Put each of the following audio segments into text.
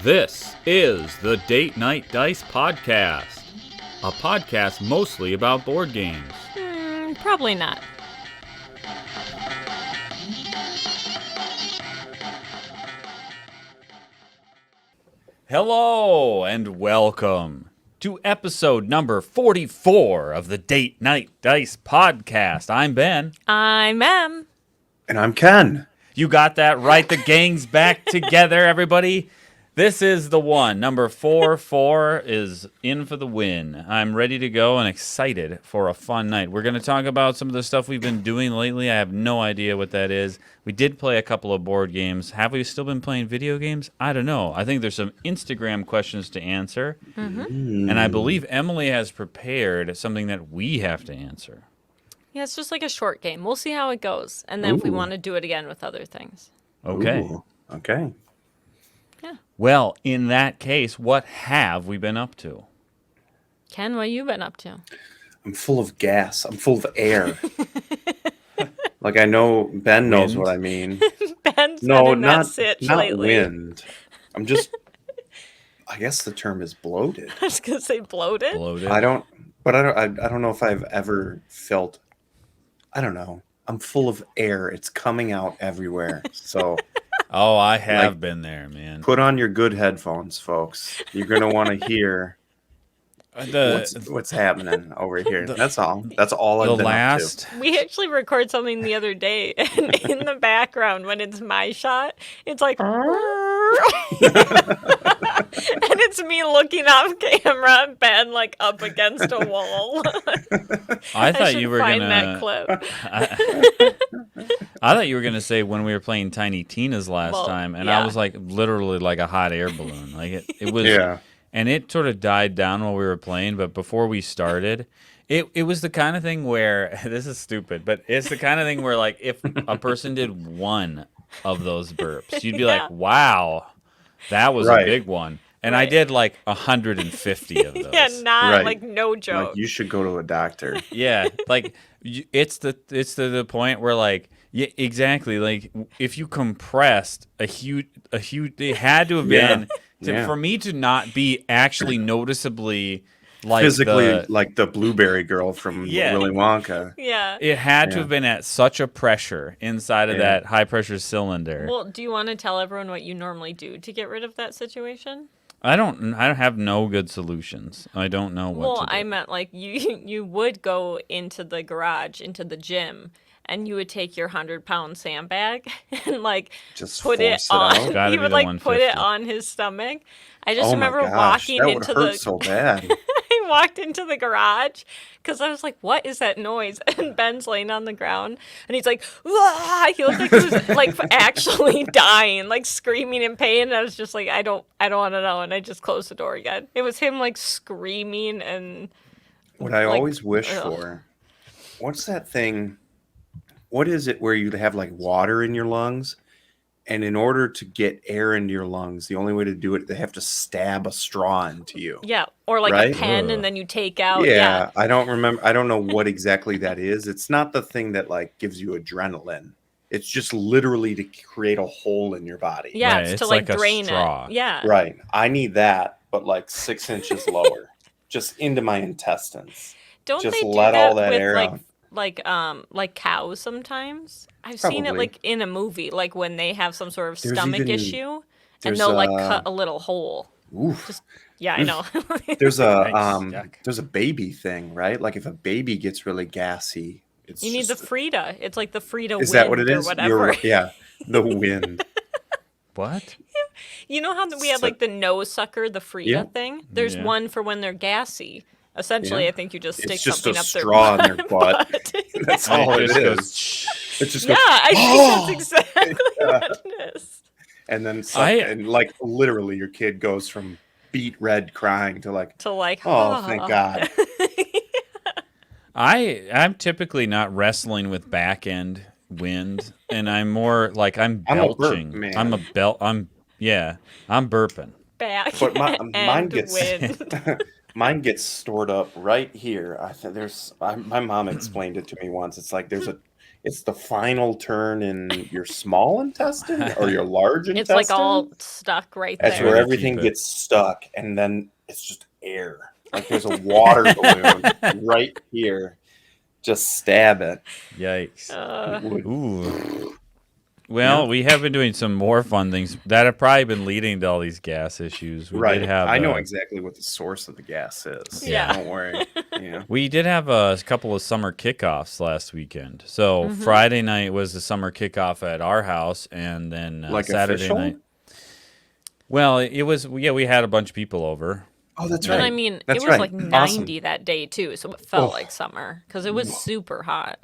This is the Date Night Dice Podcast, a podcast mostly about board games. Probably not. Hello and welcome to episode number 44 of the Date Night Dice Podcast. I'm Ben. I'm Em. And I'm Ken. You got that right. The gang's back together, everybody. This is the one. Number 44 is in for the win. I'm ready to go and excited for a fun night. We're going to talk about some of the stuff we've been doing lately. I have no idea what that is. We did play a couple of board games. Have we still been playing video games? I don't know. I think there's some Instagram questions to answer. Mm-hmm. And I believe Emily has prepared something that we have to answer. Yeah, it's just like a short game. We'll see how it goes. And then if we want to do it again with other things. Okay. Ooh, okay. Yeah. Well, in that case, what have we been up to? Ken, what have you been up to? I'm full of gas. I'm full of air. Like I know Ben knows what I mean. Ben's No, been in that not sitch not lately. wind. I'm just. I guess the term is bloated. I was gonna say bloated. Bloated. I don't know if I've ever felt. I don't know. I'm full of air. It's coming out everywhere. So. Oh, I have been there, man. Put on your good headphones, folks. You're gonna want to hear what's happening over here. That's all. That's all I've been up to. We actually record something the other day, and in the background, when it's my shot, it's like, and it's me looking off camera, and Ben like up against a wall. I thought you were find gonna. that clip. I thought you were gonna say when we were playing Tiny Tina's last time, and I was like literally like a hot air balloon. Like it was. Yeah. And it sort of died down while we were playing, but before we started, it was the kind of thing where, this is stupid, but it's the kind of thing where, like, if a person did one of those burps, you'd be like, wow, that was a big one. And I did, like, 150 of those. Yeah, not, like, no joke. Like, you should go to a doctor. Yeah, like, it's the point where, like, yeah, exactly, like, if you compressed a huge, it had to have been... For me to not be actually noticeably like physically like the blueberry girl from Willy Wonka. Yeah. It had to have been at such a pressure inside of that high pressure cylinder. Well, do you want to tell everyone what you normally do to get rid of that situation? I don't have no good solutions. I don't know what to do. Well, I meant like you would go into the garage, into the gym, and you would take your 100-pound sandbag and like just put it on. Gotta You be would the like 150. put it on his stomach. I just remember my gosh, walking that would into hurt the so bad. I walked into the garage because I was like, "What is that noise?" And Ben's laying on the ground, and he's like, "Wah!" He looked like he was like actually dying, like screaming in pain. And I was just like, "I don't want to know," and I just closed the door again. It was him like screaming and. What I always wish for, what's that thing? What is it where you have like water in your lungs? And in order to get air into your lungs, the only way to do it, they have to stab a straw into you. Yeah, or like a pen, and then you take out. Yeah, I don't remember. I don't know what exactly that is. It's not the thing that like gives you adrenaline. It's just literally to create a hole in your body. Yeah, Right, it's to it's like like a drain straw. it. Yeah. Right. I need that, but like 6 inches lower, just into my intestines. Don't Just they do let that all that with air out. like cows sometimes? I've seen it Probably. like in a movie, like when they have some sort of There's stomach even- issue, and there's they'll like cut a little hole. Oof. Yeah, I know. There's a Yikes, yuck. there's a baby thing, right? Like if a baby gets really gassy, it's You need the just, Frida. It's like the Frida is wind that what it or is? whatever. The wind. What? You know how we have like the nose sucker, the Frida Yeah. thing? There's Yeah. one for when they're gassy. Essentially, Yeah. I think you just stick It's just something a up straw their in their butt. That's And all it it just is. goes, It just Yeah, goes, I think that's exactly what it is. and then and like literally your kid goes from beet red crying to like, To like, oh, thank God. I'm typically not wrestling with back end wind, and I'm more like I'm I'm a burp belching. man. I'm burping. Back But mine and gets wind. mine gets stored up right here. I think my mom explained it to me once. It's like there's It's the final turn in your small intestine or your large intestine. It's like all stuck right there. That's where everything gets stuck, and then it's just air. Like there's a water balloon right here. Just stab it. Yikes. Would- Ooh. Well, we have been doing some more fun things that have probably been leading to all these gas issues. We right. did have, I know exactly what the source of the gas is. Yeah. Don't worry. Yeah. We did have a couple of summer kickoffs last weekend. So Friday night was the summer kickoff at our house, and then Like Saturday official? night. Well, it was. Yeah, we had a bunch of people over. Oh, that's But right. I mean, That's it was right. like 90 Awesome. that day too, so it felt Oh. like summer because it was super hot.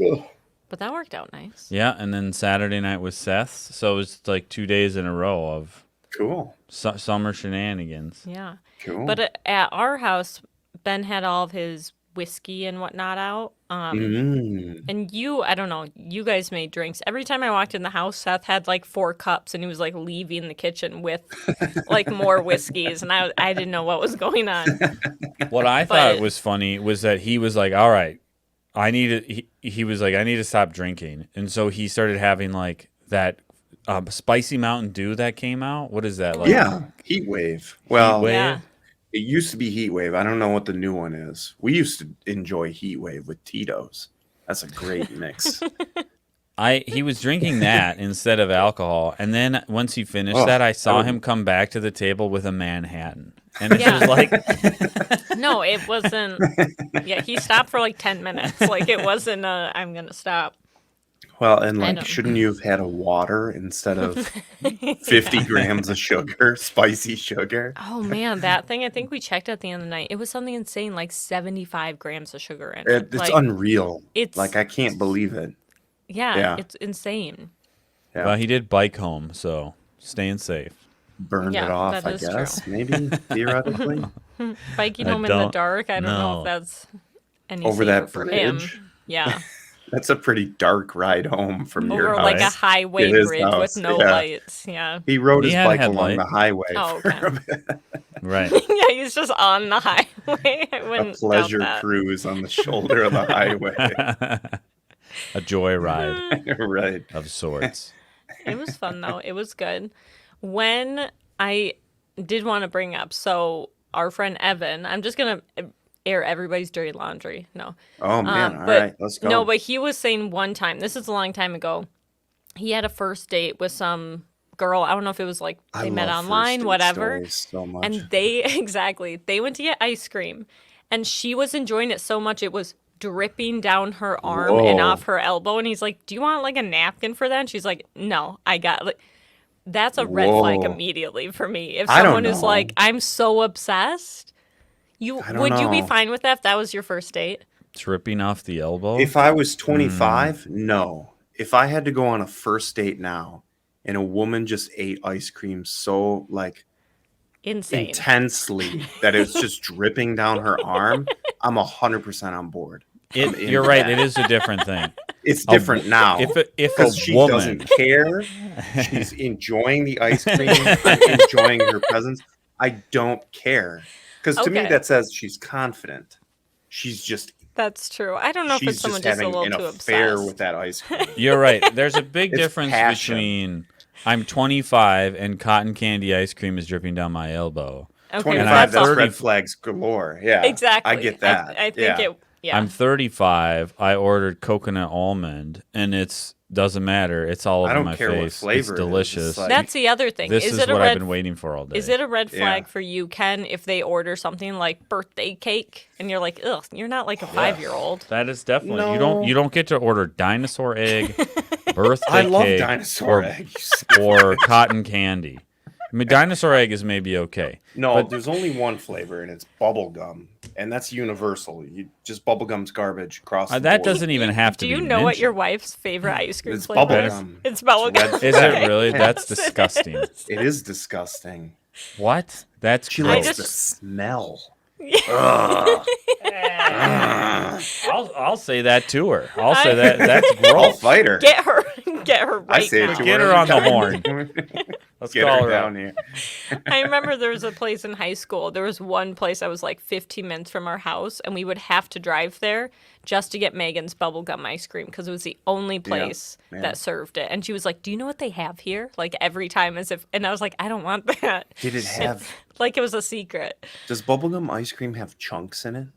Ugh. But that worked out nice. Yeah, and then Saturday night was Seth's. So it was like 2 days in a row of Cool. summer shenanigans. Yeah. Cool. But at our house, Ben had all of his whiskey and whatnot out. And I don't know, you guys made drinks. Every time I walked in the house, Seth had like 4 cups and he was like leaving the kitchen with like more whiskeys. And I didn't know what was going on. What I thought But- was funny was that he was like, all right, he was like, I need to stop drinking. And so he started having like that spicy Mountain Dew that came out. What is that? Like, Yeah. Heat wave. Well, Wave? Yeah. it used to be heat wave. I don't know what the new one is. We used to enjoy heat wave with Tito's. That's a great mix. He was drinking that instead of alcohol. And then once he finished Oh, that, I saw I him come back to the table with a Manhattan. And it Yeah. was like, No, it wasn't. Yeah, he stopped for like 10 minutes. Like it wasn't I'm going to stop. Well, and I like, don't- shouldn't you have had a water instead of 50 grams of sugar, spicy sugar? Oh man, that thing, I think we checked at the end of the night. It was something insane, like 75 grams of sugar in it. It's Like, unreal. it's- Like, I can't believe it. yeah, yeah. it's insane. Yeah. well, he did bike home, so staying safe. Burned Yeah, it off, that I is true. guess. Maybe, theoretically. Biking I home in the don't dark, I don't know know. if that's any Over safer that for him. bridge. Yeah, That's a pretty dark ride home from your over house. like a highway to his bridge house, with no yeah. lights. Yeah. He rode He his had a bike along headlight. the highway Oh, for okay. a bit. Right. Yeah, he's just on the highway. I A wouldn't doubt pleasure that. cruise on the shoulder of the highway. A joyride Right. of sorts. It was fun though. It was good. When I did want to bring up, so our friend Evan, I'm just gonna air everybody's dirty laundry. No, Oh, man. All but right. Let's go. no, but he was saying one time. This is a long time ago. He had a first date with some girl. I don't know if it was like I they met love first online, date whatever. stories so much. And they went to get ice cream, and she was enjoying it so much it was dripping down her arm and Whoa. off her elbow. And he's like, "Do you want like a napkin for that?" And she's like, "No, I got like." That's a red flag Whoa. immediately for me. If I don't someone is know. like, "I'm so obsessed," I don't would you be know. fine with that if that was your first date? Tripping off the elbow. If I was 25, no. If I had to go on a first date now and a woman just ate ice cream so like Insane. intensely that it's just dripping down her arm, I'm 100% on board. I'm into You're right. that. It is a different thing. It's different now. If Because a she woman, doesn't care. She's enjoying the ice cream. I'm enjoying her presence. I don't care. Because to me, Okay. that says she's confident. She's just That's true. I don't know if she's it's someone just just a having little an too affair obsessed. with that ice cream. you're right. There's a big It's difference passion. between I'm 25 and cotton candy ice cream is dripping down my elbow. Okay, 25, I'm that's 30 red flags galore. Yeah. exactly. I get that. I think it. Yeah. I'm 35. I ordered coconut almond, and it's doesn't matter. It's all I over don't my care what face. flavor it It's is. delicious. It's like- That's the other thing. this is is it a what I've red? been waiting for all day. Is it a red flag Yeah. for you, Ken, if they order something like birthday cake and you're like, ugh, you're not like a 5-year-old. That is definitely No. you don't get to order dinosaur egg, birthday I love cake, dinosaur or, eggs. or cotton candy. I mean, dinosaur egg is maybe okay. No, But- there's only one flavor, and it's bubble gum, and that's universal. You just bubble gum's garbage across. The That board. doesn't even have to Do be you know what your mentioned. wife's favorite ice cream It's flavor bubble is? gum. It's bubble It's gum. red Is it flag. really? That's Yes, it disgusting. is. It is disgusting. What? That's She gross. likes just- the smell. Ugh. Ugh. I'll say that to her. I'll say that. That's I'll gross. fight her. Get her get her I right say now. it to Get her her on every the time. horn. Let's Get call her her down out. here. I remember there was a place in high school. There was one place that was like 15 minutes from our house, and we would have to drive there just to get Megan's bubblegum ice cream because it was the only place yeah. that served it. And she was like, "Do you know what they have here?" Like every time, as if, and I was like, "I don't want that." Did it have? Like it was a secret. Does bubblegum ice cream have chunks in it?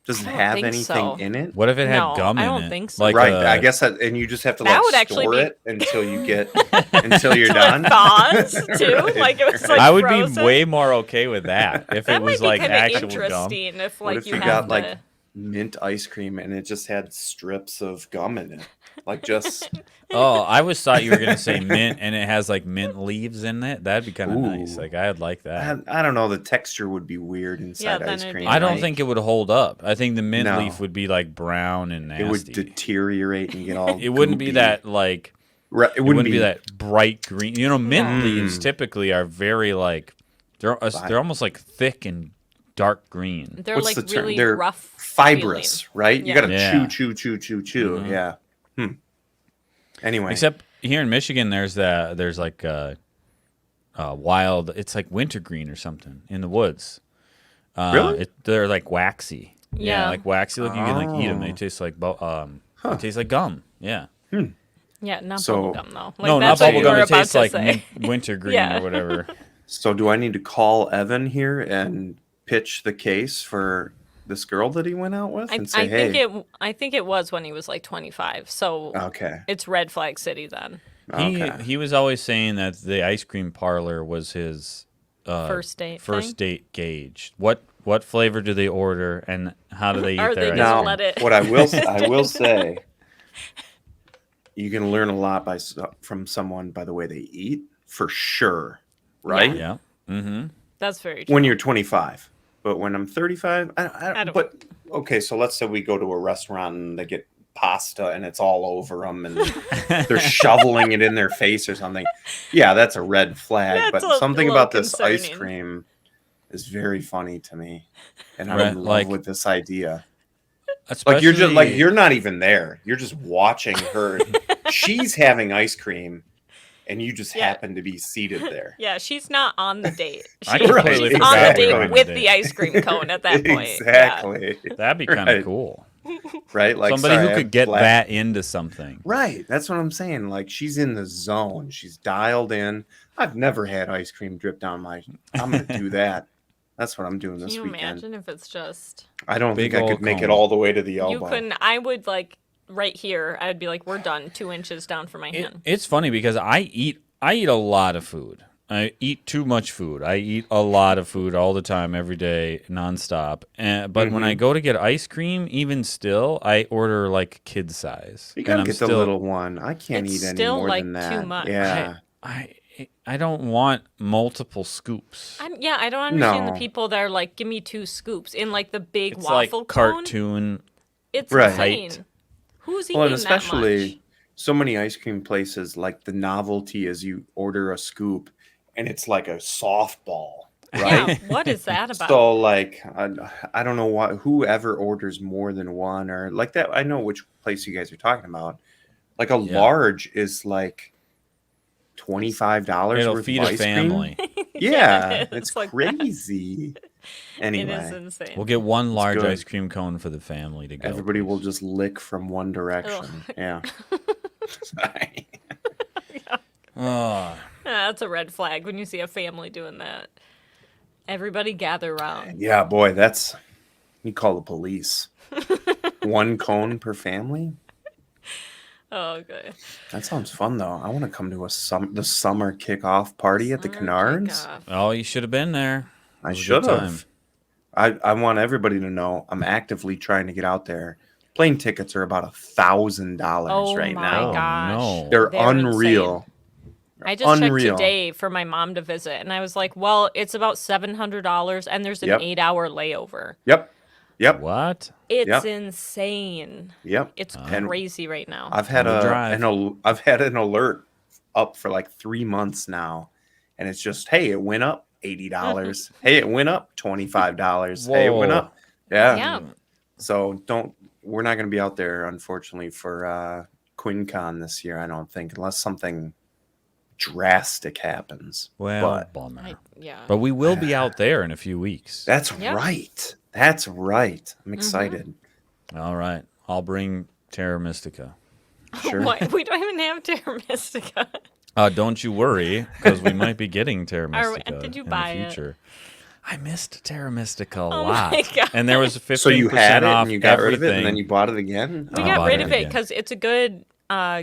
Does it don't have think anything so. in it? What if it had No, gum in I it? don't think so. Like Right. I guess that, and you just have to That like would actually store be- it until you get until you're Till done. it thaws too. Right. Like it was like I would frozen. be way more okay with that if That it was might be like kind of actual gum. interesting if What like if you you have got like the- mint ice cream and it just had strips of gum in it? Like just Oh, I always thought you were gonna say mint, and it has like mint leaves in it. That'd be kind of nice. Ooh. Like I'd like that. I don't know. The texture would be weird inside then ice it'd cream. be I don't right? think it would hold up. I think the mint No. leaf would be like brown and nasty. it would deteriorate and get all. It wouldn't be goopy. that like. Right, It wouldn't be that bright green. You know, mint No. leaves typically are very like they're almost like thick and dark green. they're What's like the term? really They're rough, fibrous, right? You Yeah. got to Yeah. chew. Yeah. Anyway, Except here in Michigan, there's like wild. It's like wintergreen or something in the woods. Really? They're like waxy. Yeah. like waxy. Like you can like eat them. They Oh. taste like they taste like gum. Yeah. Yeah, not So- bubblegum though. Like, No, not that's what you bubblegum. were It about tastes to like say. wintergreen Yeah. or whatever. so do I need to call Evan here and pitch the case for this girl that he went out with and say, "Hey, I think it was when he was like 25. So okay, it's red flag city then. okay." He was always saying that the ice cream parlor was his First date. first thing? date gauge. What flavor do they order and how do they eat Or their they ice just cream? Now, let it- what I will say, you can learn a lot from someone by the way they eat, for sure, right? Yeah. Mm-hmm. That's very true. When you're 25, but when I'm 35, I I don't. don't- But okay, so let's say we go to a restaurant and they get pasta and it's all over them and they're shoveling it in their face or something. Yeah, that's a red flag. That's But a something little about this ice concerning. cream is very funny to me, and I'm Right, in love like- with this idea. Especially, Like you're just like you're not even there. You're just watching her. She's having ice cream, and you just Yeah. happen to be seated there. Yeah, she's not on the date. I She's completely on forgot the about date that. with the ice cream cone at that point. Exactly. that'd be kind of Right. cool. Right. Like Somebody sorry, who I could get blacked- that into something. Right. That's what I'm saying. Like she's in the zone. She's dialed in. I've never had ice cream drip down my. I'm gonna do that. That's what I'm doing Can this you weekend. imagine if it's just I don't Big think I old could make it cone. all the way to the elbow. you couldn't? I would like right here. I'd be like, we're done. 2 inches down from my hand. It's funny because I eat a lot of food. I eat too much food. I eat a lot of food all the time, every day, nonstop. But when I go to get ice cream, even still, I order like kid size. You And gotta I'm get the still- little one. I can't It's eat any still, more like, than too that. much. Yeah. I don't want multiple scoops. I don't understand No. the people that are like, give me 2 scoops in like the big It's waffle like cone. cartoon. It's Right. insane. Who's eating Well, and that especially much? so many ice cream places, like the novelty is you order a scoop and it's like a softball, right? Yeah, what is that about? So like I don't know what whoever orders more than one or like that. I know which place you guys are talking about. Like a Yeah. large is like $25 It'll worth feed of a ice family. cream. Yeah, it is it's like that. crazy. It is Anyway, insane. We'll get one large good. ice cream cone for the family to go. everybody will please. just lick from one direction. Yeah. Sorry. Oh, That's a red flag when you see a family doing that. Everybody gather around. Yeah, boy, that's you call the police. One cone per family. Oh, okay. That sounds fun though. I want to come to the summer kickoff party at the Canards. oh, you should have been there. I It was a should good have. I want everybody to know I'm actively trying to get out there. Plane tickets are about $1,000 Oh right my now. gosh. no. They're They're unreal. I just Unreal. checked today for my mom to visit, and I was like, well, it's about $700, and there's an Yep. 8-hour layover. Yep. Yep. What? It's Yep. insane. Yep. It's And crazy right now. I've had We'll drive. I've had an alert up for like 3 months now, and it's just hey, it went up $80. Hey, it went up $25. Hey, it went Whoa. up. Yeah. Yeah. So we're not going to be out there unfortunately for QuinCon this year, I don't think, unless something drastic happens. Well, bummer. Yeah. But we will be out there in a few weeks. That's Yep. right. That's right. I'm excited. All right. I'll bring Terra Mystica. Sure. What? We don't even have Terra Mystica. Don't you worry, because we might be getting Terra Mystica did you in buy the it? future. I missed Terra Mystica a Oh lot. my God. And there was 15% So you had it off and you got rid of it everything. and then you bought it again? We I got bought rid it of it again. because it's a good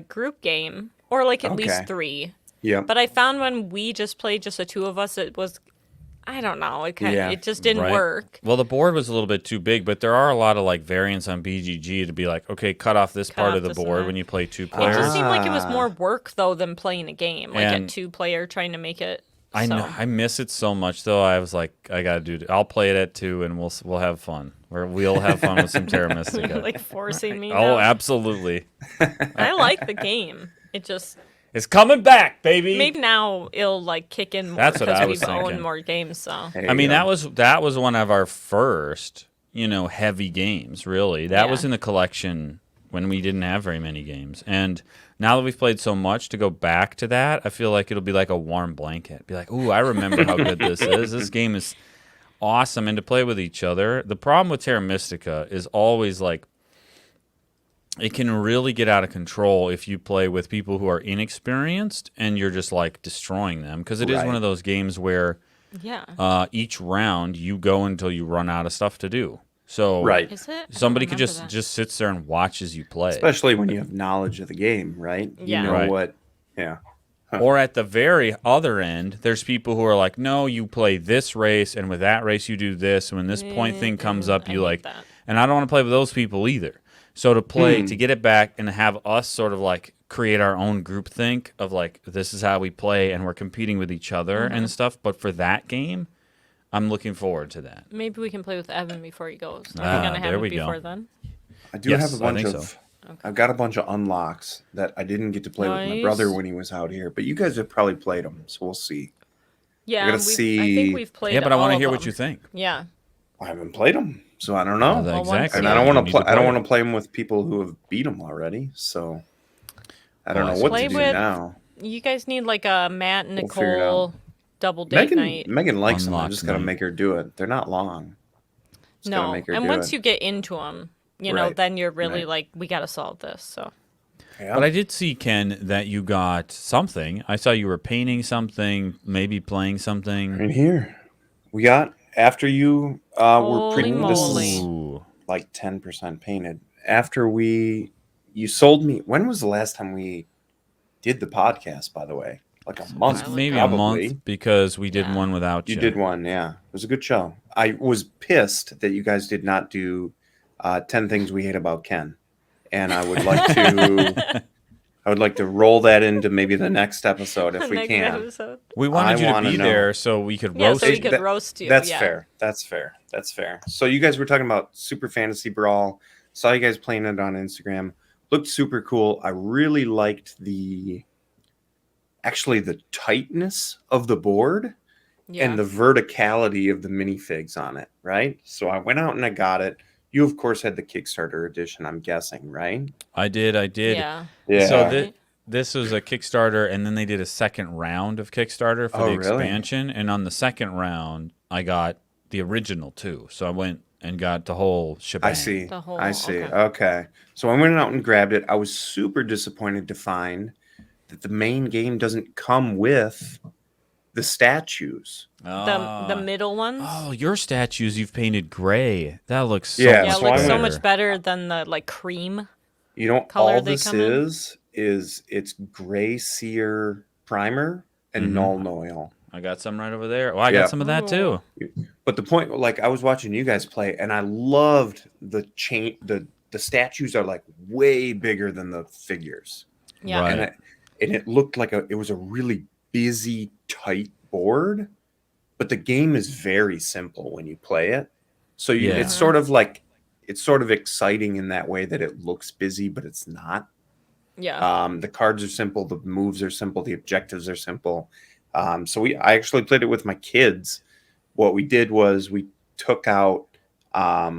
group game, or like at least Okay. 3. Yeah. But I found when we just played just the 2 of us, it was, I don't know, Yeah. it just didn't Right. work. Well, the board was a little bit too big, but there are a lot of like variants on BGG to be like, okay, cut off this part off of the this and board that. when you play 2 It players. just seemed like it was more work though than playing a game, like And- a 2-player trying to make it. I know, I miss it so much though. I was like, I gotta do it. I'll play it at 2, and we'll have fun. We'll have fun with some Terra Mystica. like forcing me. Oh, now. absolutely. I like the game. It just It's coming back, baby. maybe now it'll like kick in more That's what because I was we've owned thinking. more games. So There I you mean, go. that was one of our first, heavy games, really. That Yeah. was in the collection when we didn't have very many games. And now that we've played so much, to go back to that, I feel like it'll be like a warm blanket. Be like, ooh, I remember how good this is. This game is awesome. And to play with each other. The problem with Terra Mystica is always like, it can really get out of control if you play with people who are inexperienced and you're just like destroying them. Because it is Right. one of those games where yeah, each round you go until you run out of stuff to do. So Right. is it? I don't somebody could remember that. just sits there and watches you play. Especially when you have knowledge of the game, right? Yeah. You know Right. what? Yeah. Or at the very other end, there's people who are like, no, you play this race, and with that race you do this, and when this point thing comes up, I you hate like, that. and I don't want to play with those people either. So to play, to get it back and have us sort of like create our own group think of like, this is how we play, and we're competing with each other and stuff. But for that game, I'm looking forward to that. Maybe we can play with Evan before he goes. Are Ah, we gonna there have we it go. before then? I do Yes, have a I bunch think of. so. I've got a bunch of unlocks that I didn't get to play with my Nice. brother when he was out here, but you guys have probably played them, so we'll see. Yeah, gotta I see- think we've played. Yeah, but I want to hear what you think. Yeah. I haven't played them, so I don't know. Well, Exactly. And I don't You want need to play. I don't it. want to play them with people who have beat them already. So I don't Oh, I know see what what to you do mean. now. You guys need like a Matt and We'll figure it Nicole double date night. Megan likes them. I Unlocked just gotta night. make her do it. They're not long. Just gotta No, make her and do once it. you get into them, you know, Right. then you're really Right. like, we got to solve this. So Yeah. But I did see, Ken, that you got something. I saw you were painting something, maybe playing something. Right here, we got after you were Holy pretty. This is moly. Ooh. like 10% painted. After you sold me. When was the last time we did the podcast? By the way, like a month, While Maybe ago. a probably. month because we did Yeah. one without you. You did one, yeah. It was a good show. I was pissed that you guys did not do 10 things we hate about Ken, and I would like to. I would like to roll that into maybe the next episode if we Next can. episode. We wanted I you to wanna be know. there so we could Yeah, roast so we you. could roast you. That's yeah. fair. That's fair. That's fair. So you guys were talking about Super Fantasy Brawl. Saw you guys playing it on Instagram. Looked super cool. I really liked the tightness of the board Yeah. and the verticality of the minifigs on it, right? So I went out and I got it. You of course had the Kickstarter edition, I'm guessing, right? I did. Yeah. So this was a Kickstarter, and then they did a second round of Kickstarter for Oh, the really? expansion. And on the second round, I got the original too. So I went and got the whole shebang. I see. The whole- I see. okay. Okay. So I went out and grabbed it. I was super disappointed to find that the main game doesn't come with the statues. The middle ones. Oh, your statues you've painted gray. That looks so Yeah, yeah, much it looks I so went- much better than the like cream. You know, Color all they this come in? is it's gray sear primer and Mhm. Null Oil. I got some right over there. Well, I Yeah. got some of that too. But the point, like, I was watching you guys play, and I loved the chain. The statues are like way bigger than the figures, Yeah. Right. and it looked like it was a really busy, tight board. But the game is very simple when you play it, so Yeah. it's sort of like it's sort of exciting in that way that it looks busy, but it's not. Yeah. The cards are simple, the moves are simple, the objectives are simple. So I actually played it with my kids. What we did was we took out I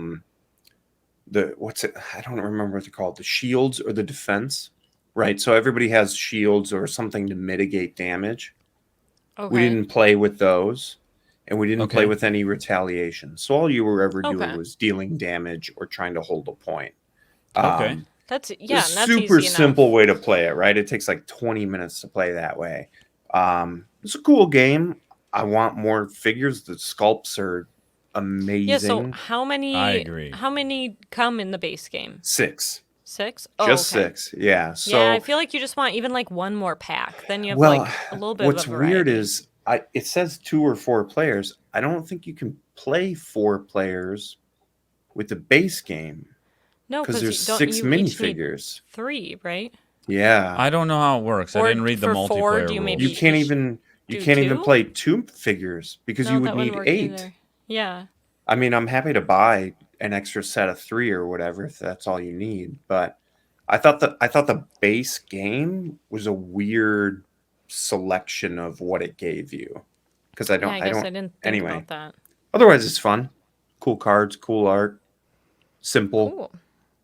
don't remember what they're called, the shields or the defense, right? So everybody has shields or something to mitigate damage. Okay. We didn't play with those, and we didn't play Okay. with any retaliation. So all you were ever doing Okay. was dealing damage or trying to hold a point. Okay. That's It's yeah, a and that's super easy enough. simple way to play it, right? It takes like 20 minutes to play that way. It's a cool game. I want more figures. The sculpts are amazing. Yeah, so how many I agree. How many come in the base game? 6. 6? Just okay. 6. Yeah. So Yeah, I feel like you just want even like one more pack. Then you have well, like a little bit what's of a variety. weird is it says 2 or 4 players. I don't think you can play 4 players with the base game No, because there's don't 6 you each need minifigures. 3, right? Yeah. I don't know how it works. I Or didn't read the for 4, multiplayer do you rules. maybe You can't each even do 2? play 2 figures because No, you would that wouldn't need work 8. either. Yeah. I mean, I'm happy to buy an extra set of 3 or whatever if that's all you need, but I thought the base game was a weird selection of what it gave you because I Yeah, I guess I don't didn't think anyway. about that. Otherwise, it's fun, cool cards, cool art, simple, Cool.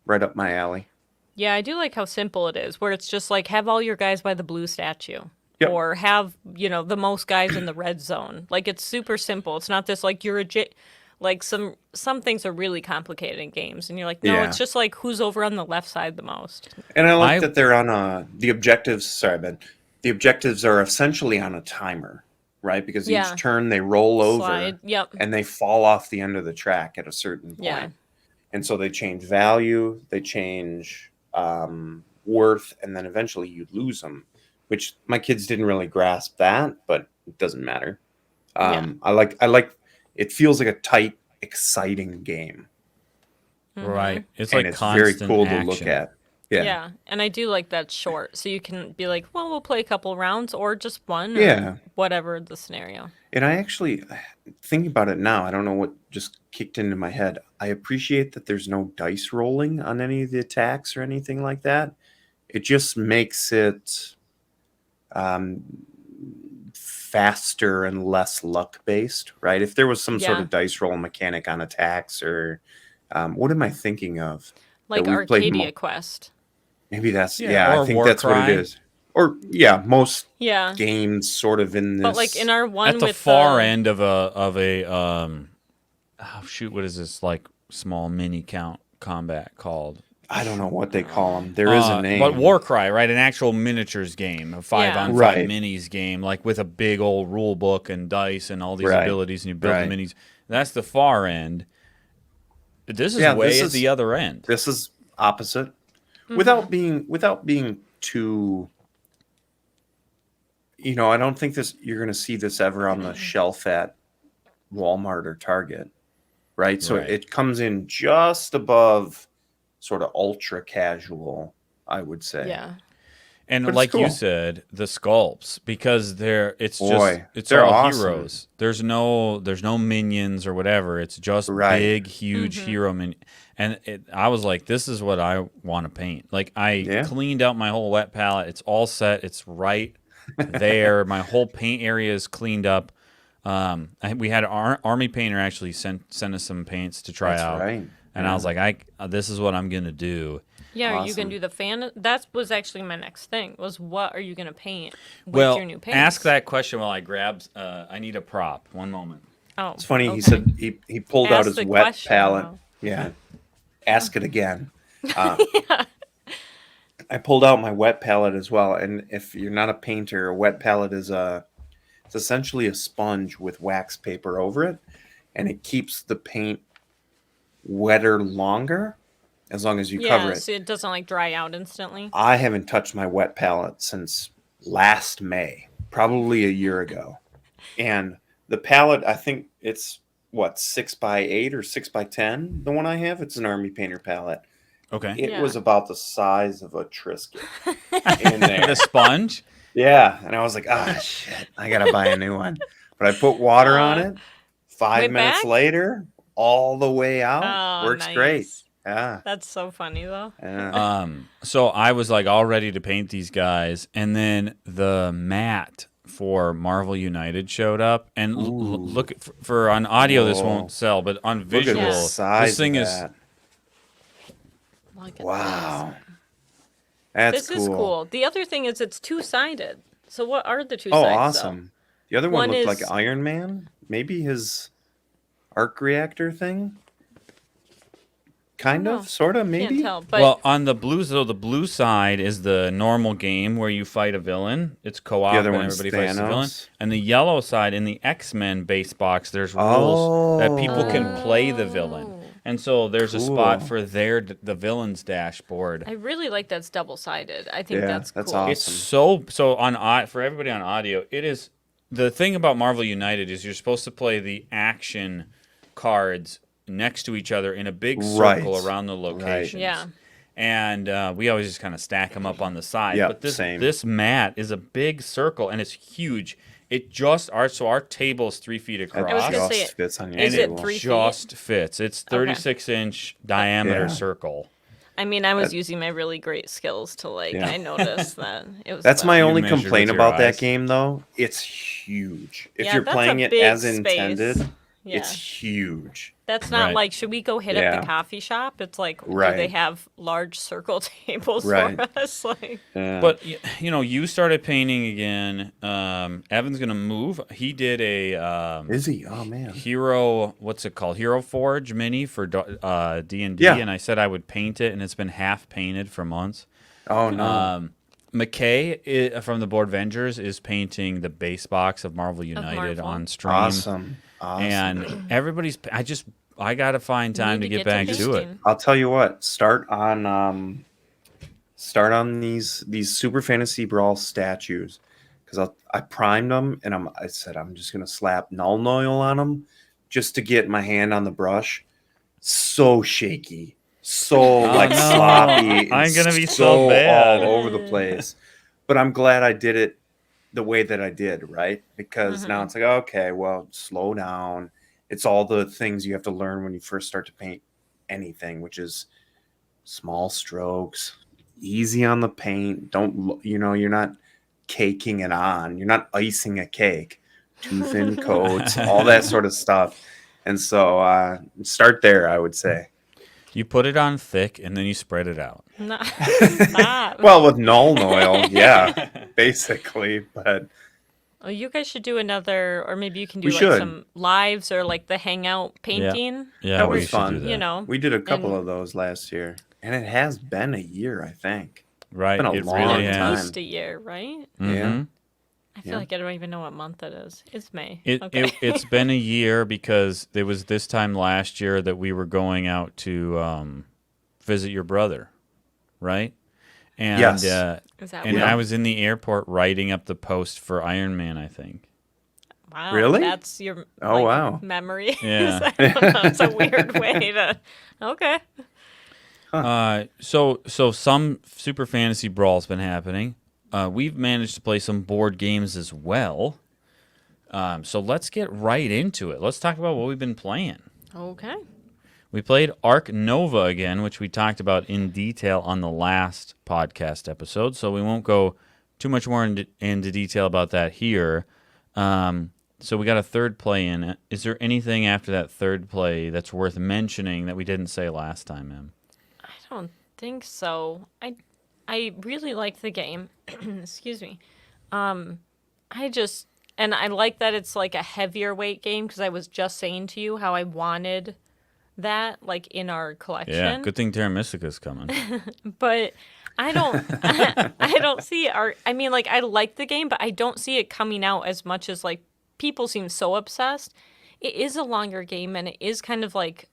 right up my alley. Yeah, I do like how simple it is, where it's just like have all your guys by the blue statue. Yep. Or have, the most guys in the red zone. Like it's super simple. It's not this like like some things are really complicated in games and you're like, no, Yeah. it's just like who's over on the left side the most. And I like that they're on the objectives. Sorry, Ben. The objectives are essentially on a timer, right? Because Yeah. each turn they roll over Slide. Yep. and they fall off the end of the track at a certain point. Yeah. And so they change value, they change worth, and then eventually you lose them, which my kids didn't really grasp that, but it doesn't matter. I like it feels like a tight, exciting game. Right. It's And like it's very constant cool action. to look at. Yeah. Yeah. And I do like that short. So you can be like, well, we'll play a couple rounds or just one. Or Yeah. whatever the scenario. And I actually, thinking about it now, I don't know what just kicked into my head. I appreciate that there's no dice rolling on any of the attacks or anything like that. It just makes it faster and less luck based, right? If there was some sort Yeah. of dice roll mechanic on attacks, or what am I thinking of? Like we've played Arcadia Quest. Maybe that's Yeah, I or think that's what it Warcry. is. Or yeah, most Yeah. games sort of in this. But like in our one At the with far end of a what is this like small mini combat called? I don't know what they call them. There is a name. But Warcry, right? An actual miniatures game, a 5-on-5 Right. minis game, like with a big old rule book and dice and all these Right. abilities, and you build Right. the minis. That's the far end. This is Yeah, way this at is- the other end. This is opposite, Mm-hmm. without being too. I don't think you're going to see this ever on the shelf at Walmart or Target, right? So Right. it comes in just above sort of ultra casual, I would say. Yeah. And But it's like you cool. said, the sculpts, because it's Boy, it's they're all awesome. heroes. There's no minions or whatever. It's just Right. big, huge hero minion. And I was like, this is what I want to paint. Like I cleaned out my whole wet palette. It's all set. It's right there. My whole paint area is cleaned up. We had an army painter actually sent us some paints to try That's out. right. And I was like, this is what I'm gonna do. Yeah, are you Awesome. gonna do the fan? That was actually my next thing. Was what are you gonna paint with Well, your new paints? ask that question while I grab. I need a prop. One moment. Oh, It's funny. okay. He said he pulled out Ask his the wet question, palette. though. Yeah. Ask it again. I pulled out my wet palette as well. And if you're not a painter, a wet palette is it's essentially a sponge with wax paper over it, and it keeps the paint wetter longer as long as you cover it. So it doesn't like dry out instantly. I haven't touched my wet palette since last May, probably a year ago. And the palette, I think it's 6x8 or 6x10. The one I have, it's an army painter palette. Okay. It Yeah. was about the size of a Triscuit in there. The sponge. Yeah, and I was like, shit, I gotta buy a new one. But I put water on it. 5 way minutes back? later, all the way out, Oh, works nice. great. Yeah, That's so funny though. yeah. So I was like all ready to paint these guys, and then the mat for Marvel United showed up. And look for on audio, this Whoa. won't sell, but on Look at visual, the size this thing of is that. Look at Wow. That's This is cool. The other thing is it's two-sided. So what are the two Oh, sides? awesome. The other one One looked like is- Iron Man. Maybe his arc reactor thing. Kind know. of, sort of, Can't maybe. tell. But Well, on the blue side is the normal game where you fight a villain. It's co-op The other and one's everybody fights the villain. Thanos. And the yellow side in the X-Men base box, there's rules that people can Oh. play the villain. And so there's a spot Cool. for the villain's dashboard. I really like that's double-sided. I think Yeah, that's that's cool. awesome. It's so on for everybody on audio, it is the thing about Marvel United is you're supposed to play the action cards next to each other in a big circle Right. around the locations. Yeah. And we always just kind of stack them up on the side. Yep, But this same. this mat is a big circle and it's huge. It just our table is 3 feet across. I was gonna say, just fits on your is and it table. 3 feet? just fits. It's 36-inch diameter Yeah. circle. I mean, I was using my really great skills to Yeah. I noticed that it was. That's my You only measured complaint with your about that eyes. game, though. It's huge. If Yeah, you're that's playing a it big as space. intended, Yeah. it's huge. That's not Right. like, should we go hit up Yeah. the coffee shop? It's like, do they Right. have large circle tables Right. for us? Like, Yeah. But you started painting again. Evan's gonna move. He did a Is he? Oh man. Hero, what's it called? Hero Forge mini for D&D, Yeah. and I said I would paint it, and it's been half painted for months. Oh no. McKay from the Board Vengers is painting the base box of Marvel United Marvel. on stream, Awesome. and everybody's. I gotta find time to need get back to it. painting. I'll tell you what. Start on these Super Fantasy Brawl statues, because I primed them and I said I'm just gonna slap null oil on them just to get my hand on the brush. So shaky, so like no. sloppy. I'm and gonna be so bad. all over the place. But I'm glad I did it the way that I did, right? Because now it's like, okay, well, slow down. It's all the things you have to learn when you first start to paint anything, which is small strokes, easy on the paint. You're not caking it on. You're not icing a cake. Too thin coats, all that sort of stuff. And so start there, I would say. You put it on thick, and then you spread it out. no, stop. Well, with null oil, yeah, basically. But Oh, you guys should do another, or maybe you can do We like should. some lives or like the hangout painting. Yeah, That we was should fun. do that. You know, we did a couple And- of those last year. And it has been a year, I think. Right? been a It long really time. has. almost a year, right? Yeah. Mhm. I feel Yeah. like I don't even know what month it is. It's May. It, okay. it's been a year because it was this time last year that we were going out to visit your brother, right? And Yes. Is that and what- I was in the airport writing up the post for Iron Man, I think. Wow, Really? That's your Oh, wow. memory. Yeah. I don't know, it's a weird way to. Okay. So some Super Fantasy Brawl's been happening. We've managed to play some board games as well. So let's get right into it. Let's talk about what we've been playing. Okay. We played Ark Nova again, which we talked about in detail on the last podcast episode, so we won't go too much more into detail about that here. So we got a third play in it. Is there anything after that third play that's worth mentioning that we didn't say last time, Em? I don't think so. I really liked the game. Excuse me. And I like that it's like a heavier weight game because I was just saying to you how I wanted that like in our collection. Yeah, good thing Terra Mystica's coming. But I don't I don't see I mean like I like the game, but I don't see it coming out as much as like people seem so obsessed. It is a longer game and it is kind of like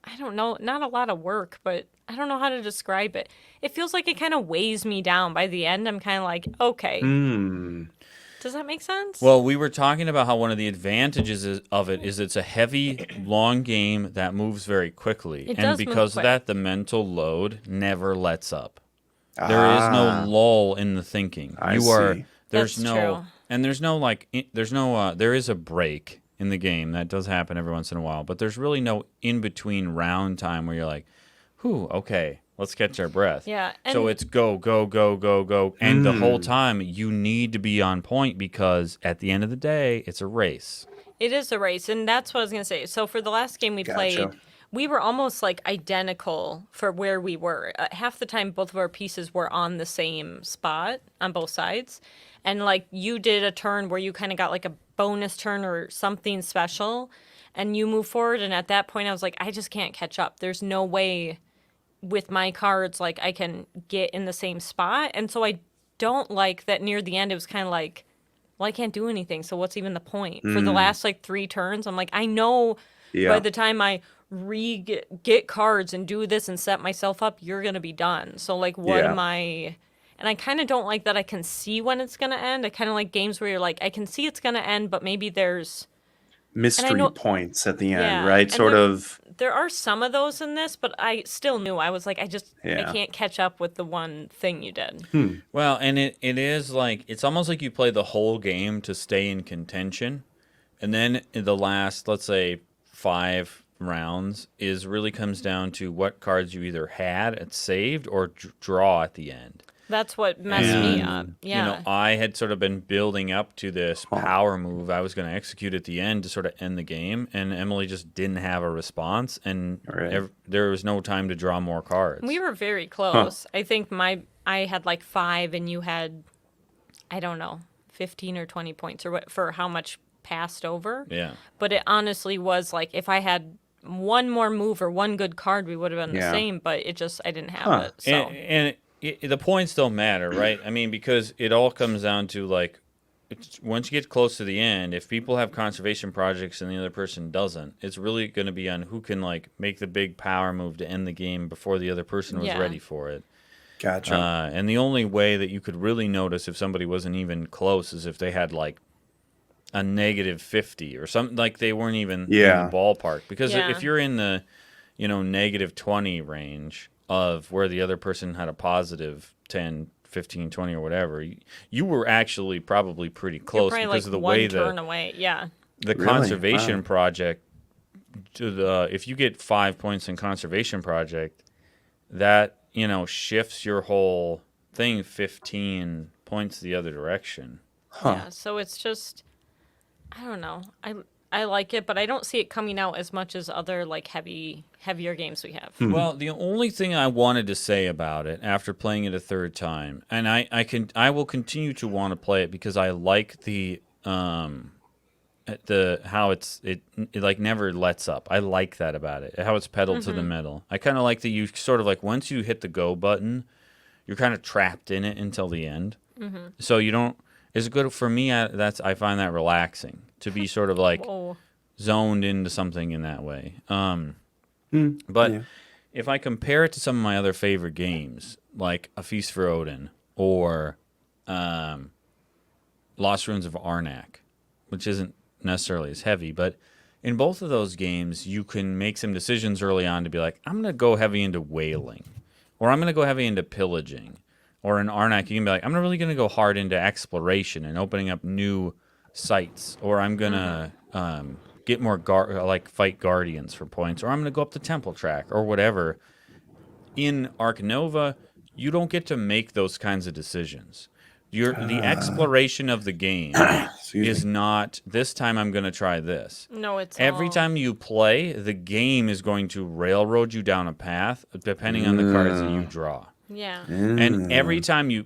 I don't know, not a lot of work, but I don't know how to describe it. It feels like it kind of weighs me down by the end. I'm kind of like, okay. Does that make sense? Well, we were talking about how one of the advantages of it is it's a heavy, long game that moves very quickly. It and does move because of quick. that, the mental load never lets up. There is no lull in the thinking. I see. There's That's no true. and there's no like there is a break in the game that does happen every once in a while, but there's really no in between round time where you're like, "Whew, okay, let's catch our breath." Yeah, So and- it's go go go go go, and the whole time you need to be on point because at the end of the day, it's a race. It is a race, and that's what I was going to say. So for the last game we Gotcha. played, we were almost like identical for where we were. Half the time, both of our pieces were on the same spot on both sides. And like you did a turn where you kind of got like a bonus turn or something special and you move forward. And at that point, I was like, I just can't catch up. There's no way with my cards, like I can get in the same spot. And so I don't like that near the end, it was kind of like, well, I can't do anything. So what's even the point? For the last like 3 turns, I'm like, I know by the time I get cards and do this and set myself up, you're going to be done. So like, what am I... And I kind of don't like that I can see when it's going to end. I kind of like games where you're like, I can see it's going to end, but maybe there's... Mystery points at the end, Yeah, right? and Sort of... There are some of those in this, but I still knew. I was like, I can't catch up with the one thing you did. Well, and it is like, it's almost like you play the whole game to stay in contention. And then in the last, let's say, 5 rounds is really comes down to what cards you either had at saved or draw at the end. That's what messed me up. Yeah. You know, I had sort of been building up to this power move I was going to execute at the end to sort of end the game, and Emily just didn't have a response, and there was no time to draw more cards. We were very close. I think I had like 5, and you had, I don't know, 15 or 20 points or what for how much passed over. Yeah. But it honestly was like if I had one more move or one good card, we would have been the same. But it just I didn't have it. So. And the points don't matter, right? I mean, because it all comes down to, like, once you get close to the end, if people have conservation projects and the other person doesn't, it's really going to be on who can, like, make the big power move to end the game before the other person was ready for it. Gotcha. And the only way that you could really notice if somebody wasn't even close is if they had, like, a -50 or something, like they weren't even in the ballpark. Because if you're in the, -20 range of where the other person had a positive 10, 15, 20 or whatever, you were actually probably pretty close because like of the way turn away. Yeah. The conservation project, if you get 5 points in conservation project, that, shifts your whole thing 15 points the other direction. Yeah, so it's just, I don't know. I like it, but I don't see it coming out as much as other like heavier games we have. Well, the only thing I wanted to say about it after playing it a third time, and I will continue to want to play it because I like the how it like never lets up. I like that about it. How it's pedaled to the metal. I kind of like that you sort of like once you hit the go button, you're kind of trapped in it until the end. So you don't. It's good for me. I find that relaxing to be sort of like zoned into something in that way. But if I compare it to some of my other favorite games, like A Feast for Odin or Lost Ruins of Arnak, which isn't necessarily as heavy, but in both of those games, you can make some decisions early on to be like, I'm going to go heavy into whaling, or I'm going to go heavy into pillaging. Or in Arnak, you can be like, I'm really going to go hard into exploration and opening up new sites. Or I'm going to get more, fight guardians for points. Or I'm going to go up the temple track or whatever. In Ark Nova, you don't get to make those kinds of decisions. The exploration of the game is not, this time I'm going to try this. No, it's every time you play, the game is going to railroad you down a path depending on the cards that you draw. Yeah. And every time you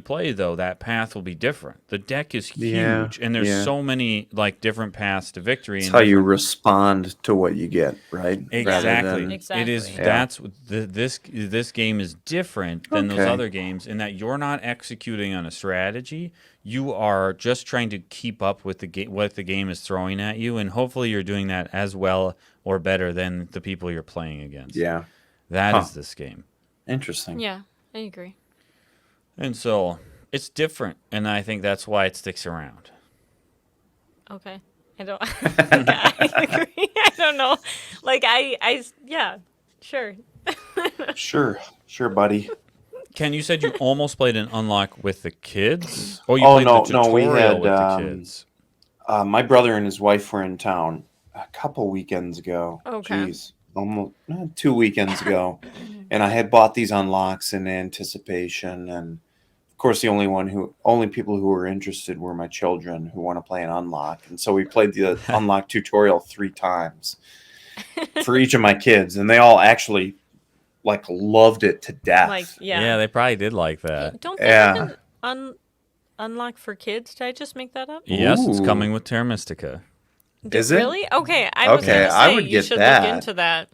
play, though, that path will be different. The deck is huge, and there's so many like different paths to victory. It's how you respond to what you get, right? Exactly. It is. That's this game is different than those other games in that you're not executing on a strategy. You are just trying to keep up with what the game is throwing at you, and hopefully you're doing that as well or better than the people you're playing against. Yeah. That is this game. Interesting. Yeah, I agree. And so it's different, and I think that's why it sticks around. Okay. I agree. I don't know. Like, yeah, sure. Sure, buddy. Ken, you said you almost played an unlock with the kids? Oh, you played the tutorial we had, with the kids. My brother and his wife were in town a couple weekends ago. Okay. Jeez. Almost 2 weekends ago, and I had bought these unlocks in anticipation, and of course the only people who were interested were my children who want to play an unlock, and so we played the unlock tutorial 3 times, for each of my kids, and they all actually like loved it to death. Like, Yeah, they probably did like that. Don't they Yeah. have an unlock for kids? Did I just make that up? Yes, it's Ooh. coming with Terra Mystica. Is it? Really? Okay, I was Okay, gonna say I would you get should that. look into that.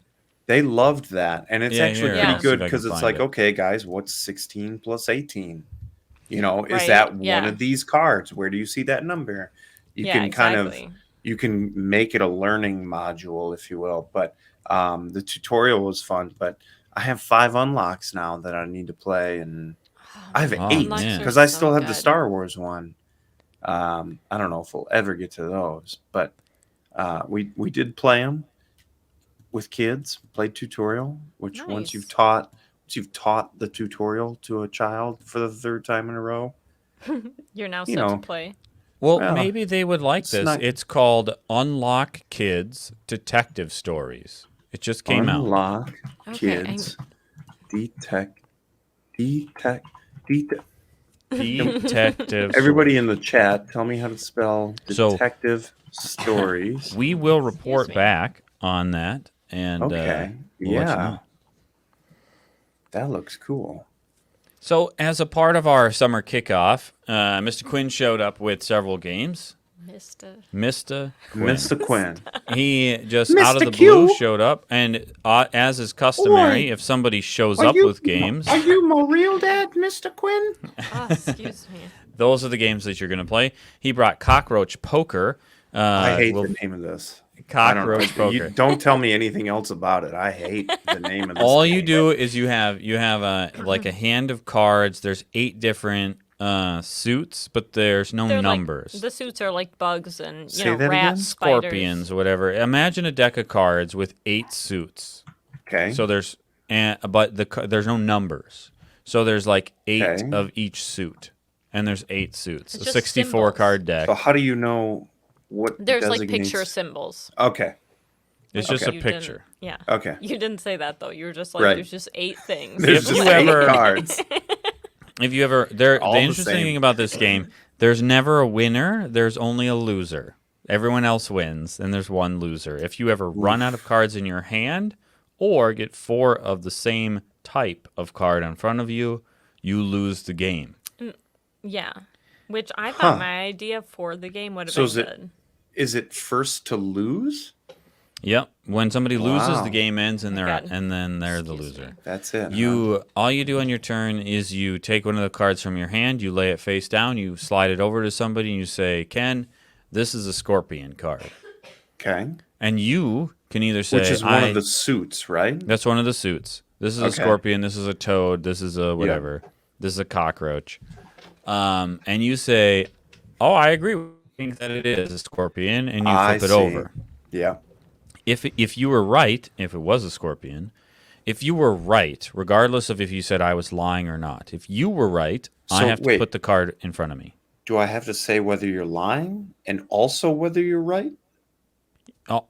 They loved that, and it's Yeah, actually here, pretty I'll good see if I because can it's find like, it. okay, guys, what's 16 plus 18? You know, is Right, that one yeah. of these cards? Where do you see that number? You Yeah, can exactly. you can make it a learning module, if you will. But the tutorial was fun. But I have 5 unlocks now that I need to play, and I have Oh, 8 man. because I So still have the good. Star Wars one. I don't know if we'll ever get to those, but we did play them with kids. Played tutorial, which once you've Nice. taught the tutorial to a child for the 3rd time in a row, You're now you set to know, play. Well, Well, maybe they would like it's this. not- It's called Unlock Kids Detective Stories. It just came out. unlock Okay, kids, detect. Detective. Everybody in the chat, tell me how to spell So- detective stories. We will report me. back on that, and Okay, we'll let you yeah, know. that looks cool. So, as a part of our summer kickoff, Mr. Quinn showed up with several games. Mr. Quinn. Mr. Quinn. He just out of Mr. the Q. blue showed up, and as is customary, Oi. if somebody shows up with games, Are you my real dad, Mr. Quinn? Oh, excuse me. those are the games that you're going to play. He brought Cockroach Poker. I hate we'll- the name of this. Cockroach Poker. You don't tell me anything else about it. I hate the name of this. All game. you do is you have like a hand of cards. There's 8 different suits, but there's no They're numbers. Like, the suits are like bugs and Say that rats, again? spiders. Scorpions or whatever. Imagine a deck of cards with 8 suits. Okay. So there's there's no numbers. So there's like 8 Okay. of each suit, and there's 8 suits. It's A just 64 symbols. card deck. So how do you know what There's like designates- picture symbols. Okay. It's just a You didn't- picture. Yeah. Okay. You didn't say that though. You were just like, Right. there's just 8 things. There's If just you 8 ever- cards. If you ever the All the interesting same. thing about this game, there's never a winner. There's only a loser. Everyone else wins, and there's one loser. If you ever run out of cards in your hand, or get 4 of the same type of card in front of you, you lose the game. Yeah. Which I thought Huh. my idea for the game would have So been is it- good. Is it first to lose? Yep. When somebody loses, Wow. the game ends, and God. then they're the Excuse me. loser. That's it. huh? All you do on your turn is you take one of the cards from your hand, you lay it face down, you slide it over to somebody, and you say, "Ken, this is a scorpion card," Okay. and you can either say, Which is one of the suits, right? That's one of the suits. This is a Okay. scorpion. This is a toad. This is a whatever. This is a cockroach. And you say, "Oh, I agree. I think that it is a scorpion," and you I flip it see. over. Yeah. If you were right, if it was a scorpion, if you were right, regardless of if you said I was lying or not, if you were right, I So, have to wait. put the card in front of me. Do I have to say whether you're lying and also whether you're right?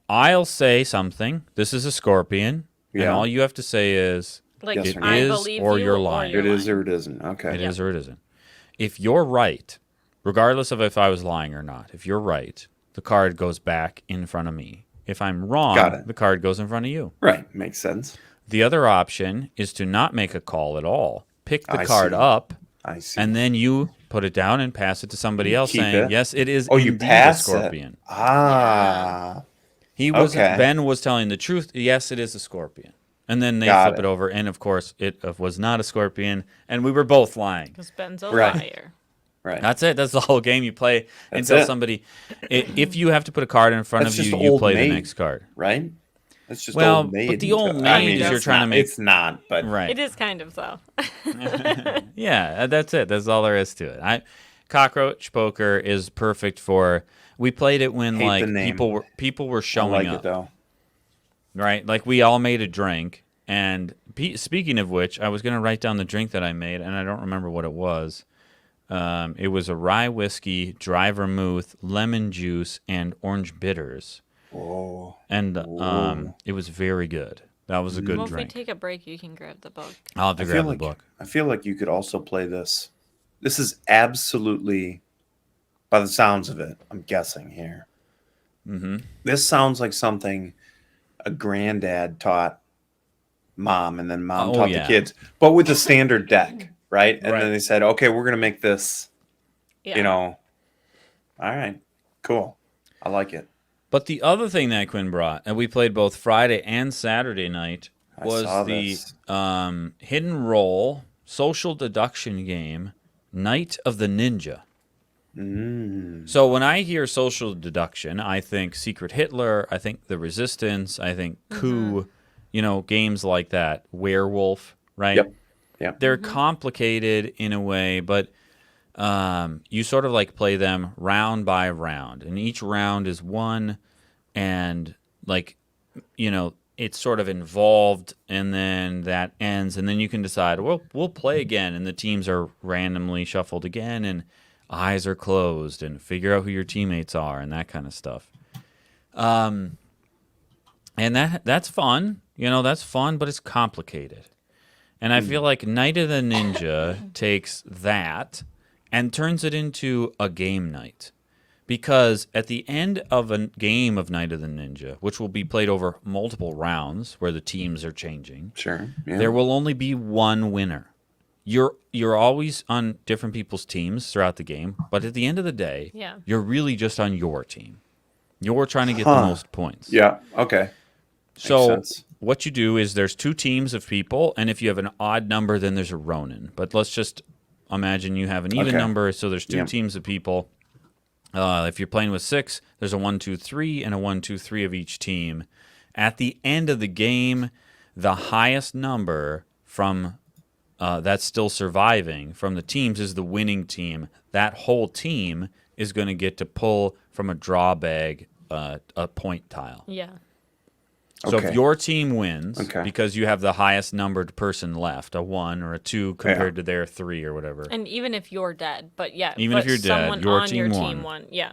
I'll say something. This is a scorpion, and Yeah. all you have to say is Like, Yes it or no. I is believe or you you're or lying. you're It is lying. or it isn't. Okay. It is or it isn't. If you're right, regardless of if I was lying or not, if you're right, the card goes back in front of me. If I'm Got wrong, it. the card goes in front of you. Right. Makes sense. The other option is to not make a call at all. Pick the I card see. up, I see. and then you put it down and pass it to somebody else, keep saying, it? "Yes, it is Oh, you indeed a pass it. scorpion." Ah. Okay. Ben was telling the truth. Yes, it is a scorpion. And then they Got flip it. it over, and of course, it was not a scorpion, and we were both lying. Because Ben's a Right. liar. Right. That's it. That's the whole game. You play That's until it. somebody. If you have to put a card in front That's of you, just you old play maid. the next card. Right? It's just Well, old maid. but the old I maid mean, is you're it's trying to not- make- It's not, but Right. It is kind of though. Yeah, that's it. That's all there is to it. Cockroach Poker is perfect for. We played it when Hate like the name. people were I showing like up, it though. right? Like we all made a drink. And speaking of which, I was gonna write down the drink that I made, and I don't remember what it was. It was a rye whiskey, dry vermouth, lemon juice, and orange bitters. Oh. And Ooh. it was very good. That was a good Well, if we drink. take a break, you can grab the book. I'll have to grab the book. I feel like you could also play this. This is absolutely, by the sounds of it, I'm guessing here. Mm-hmm. This sounds like something a granddad taught mom, and then mom Oh, taught yeah. the kids, but with the standard deck, right? And Right. then they said, okay, we're going to make this, Yeah. you know, all right, cool. I like it. But the other thing that Quinn brought, and we played both Friday and Saturday night, I was saw the this. hidden roll social deduction game, Night of the Ninja. So when I hear social deduction, I think Secret Hitler, I think The Resistance, I think Coup, games like that. Werewolf, right? Yep. Yep. They're complicated in a way, but you sort of like play them round by round, and each round is one, and it's sort of involved, and then that ends, and then you can decide, well, we'll play again, and the teams are randomly shuffled again, and eyes are closed, and figure out who your teammates are, and that kind of stuff. And that's fun, that's fun, but it's complicated. And I feel like Night of the Ninja takes that and turns it into a game night. Because at the end of a game of Night of the Ninja, which will be played over multiple rounds where the teams are changing, Sure. Yeah. there will only be one winner. You're always on different people's teams throughout the game, but at the end of the day, you're really just on your team. You're trying to get the most points. Yeah. Okay. So sense. what you do is there's two teams of people, and if you have an odd number, then there's a Ronin. But let's just imagine you have an even number, so there's two teams of people. If you're playing with 6, there's a 1, 2, 3, and a 1, 2, 3 of each team. At the end of the game, the highest number from that's still surviving from the teams is the winning team. That whole team is going to get to pull from a draw bag a point tile. Yeah. So if your team wins, because you have the highest numbered person left, a 1 or a 2 compared to their 3 or whatever. And even if you're dead, but even if you're dead, your team won. Yeah.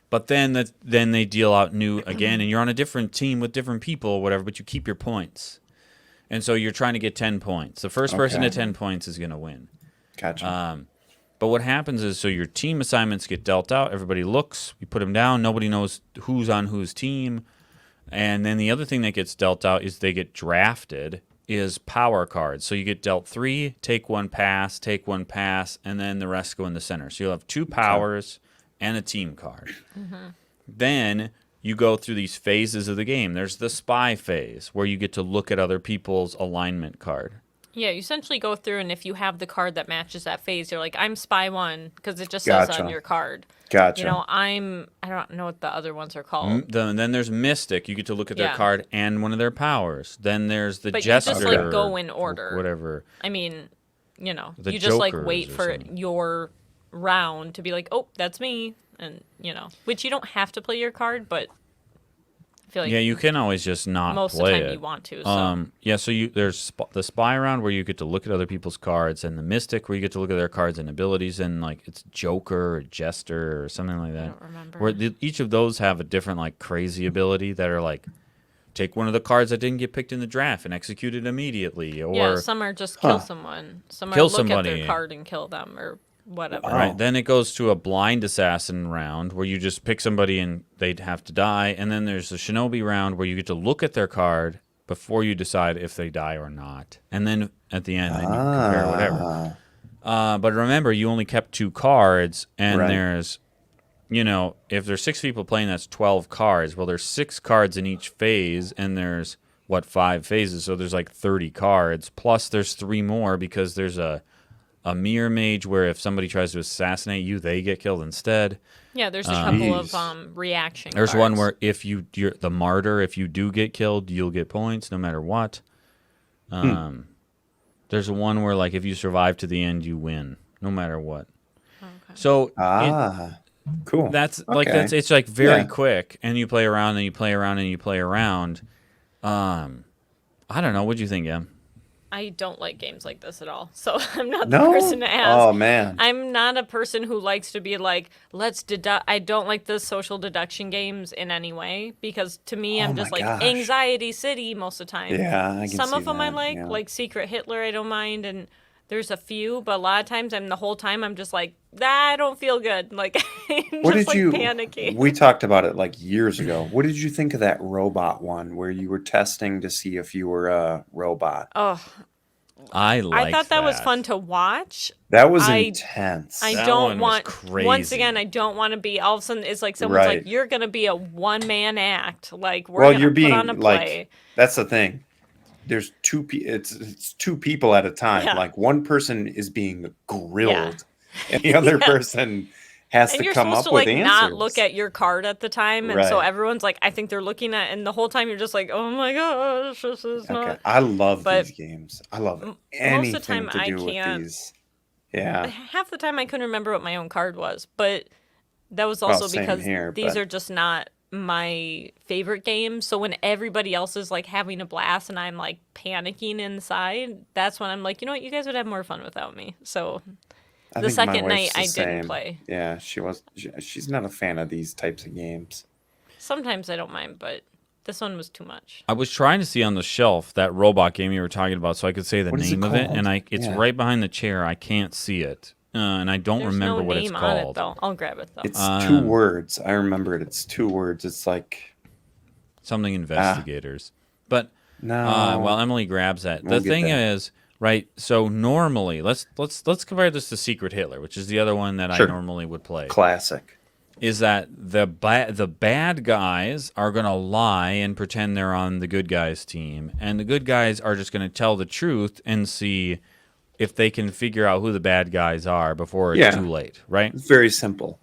But then they deal out new again, and you're on a different team with different people or whatever, but you keep your points. And so you're trying to get 10 points. The first person to 10 points is going to win. Gotcha. But what happens is, so your team assignments get dealt out. Everybody looks. You put them down. Nobody knows who's on whose team. And then the other thing that gets dealt out is they get drafted is power cards. So you get dealt 3, take 1 pass, and then the rest go in the center. So you'll have 2 powers and a team card. Then you go through these phases of the game. There's the spy phase where you get to look at other people's alignment card. Yeah, you essentially go through, and if you have the card that matches that phase, you're like, I'm spy 1, because it just says on your card. Gotcha. I don't know what the other ones are called. Then there's Mystic. You get to look at their card and one of their powers. Then there's the Jester. But you just, go in order. Whatever. I mean, you The just, Jokers wait for something. your round to be like, oh, that's me. And, which you don't have to play your card, but I feel like you can always just not most play of the time it. you want to. So. So there's the spy round where you get to look at other people's cards, and the Mystic where you get to look at their cards and abilities, and it's Joker or Jester or something like that. I don't remember. Where each of those have a different crazy ability that are take one of the cards that didn't get picked in the draft and execute it immediately. Or some are just kill someone. Some are Kill look somebody. at their card and kill them or whatever. Right. Then it goes to a blind assassin round where you just pick somebody and they'd have to die. And then there's a shinobi round where you get to look at their card before you decide if they die or not. And then at the end, then you compare whatever. But remember, you only kept 2 cards, and there's, if there's 6 people playing, that's 12 cards. Well, there's 6 cards in each phase, and there's, 5 phases? So there's 30 cards. Plus there's 3 more because there's a mirror mage where if somebody tries to assassinate you, they get killed instead. Yeah, there's a couple of reaction There's cards. one where if you're the martyr, if you do get killed, you'll get points no matter what. There's one where if you survive to the end, you win no matter what. Okay. So cool. That's it's very quick, and you play around and you play around and you play around. I don't know. What do you think, Em? I don't like games like this at all. So I'm not the person to ask. Oh, man. I'm not a person who likes to be like, let's deduct. I don't like the social deduction games in any way because to me, I'm just Anxiety City most of the time. Yeah, I can Some see of them I that, like Secret Hitler, I don't mind. And There's a few, but a lot of times the whole time I'm just like, I don't feel good. Like, I'm What just did you? panicking. We talked about it like years ago. What did you think of that robot one where you were testing to see if you were a robot? Oh, I thought that was fun to watch. That was intense. I That don't one was want. crazy. Once again, I don't want to be. All of a sudden, it's like someone's Right. like, "You're gonna be a one-man act." Like we're gonna you're put being on a play. that's the thing. There's two. It's two people at a time. Yeah. Like one person is being grilled, Yeah. and the other person has And to you're come supposed up to with like answers. not look at your card at the time, and so Right. everyone's like, I think they're looking at, and the whole time you're just like, oh my gosh, this is Okay. not. I love But these games. I love most anything of the time to I do can't- with these. Yeah. Half the time I couldn't remember what my own card was, but that was also same because here, these but- are just not my favorite games. So when everybody else is like having a blast and I'm like panicking inside, that's when I'm like, you know what, you guys would have more fun without me. So I the think my second night wife's the I didn't same. play. Yeah, she's not a fan of these types of games. Sometimes I don't mind, but this one was too much. I was trying to see on the shelf that robot game you were talking about, so I could say the What is it name of it, called? and it's Yeah. right behind the chair. I can't see it, and I don't There's remember no what name it's on it called. though. I'll grab it though. It's two Um, words. I remember it. It's two words. It's like Something investigators, but no. while Emily grabs that, We'll the get thing there. is, right? So normally, let's compare this to Secret Hitler, which is the other one that Sure. I normally would play. Classic. Is that the bad guys are going to lie and pretend they're on the good guys team, and the good guys are just going to tell the truth and see if they can figure out who the bad guys are before it's Yeah. too late, right? It's very simple.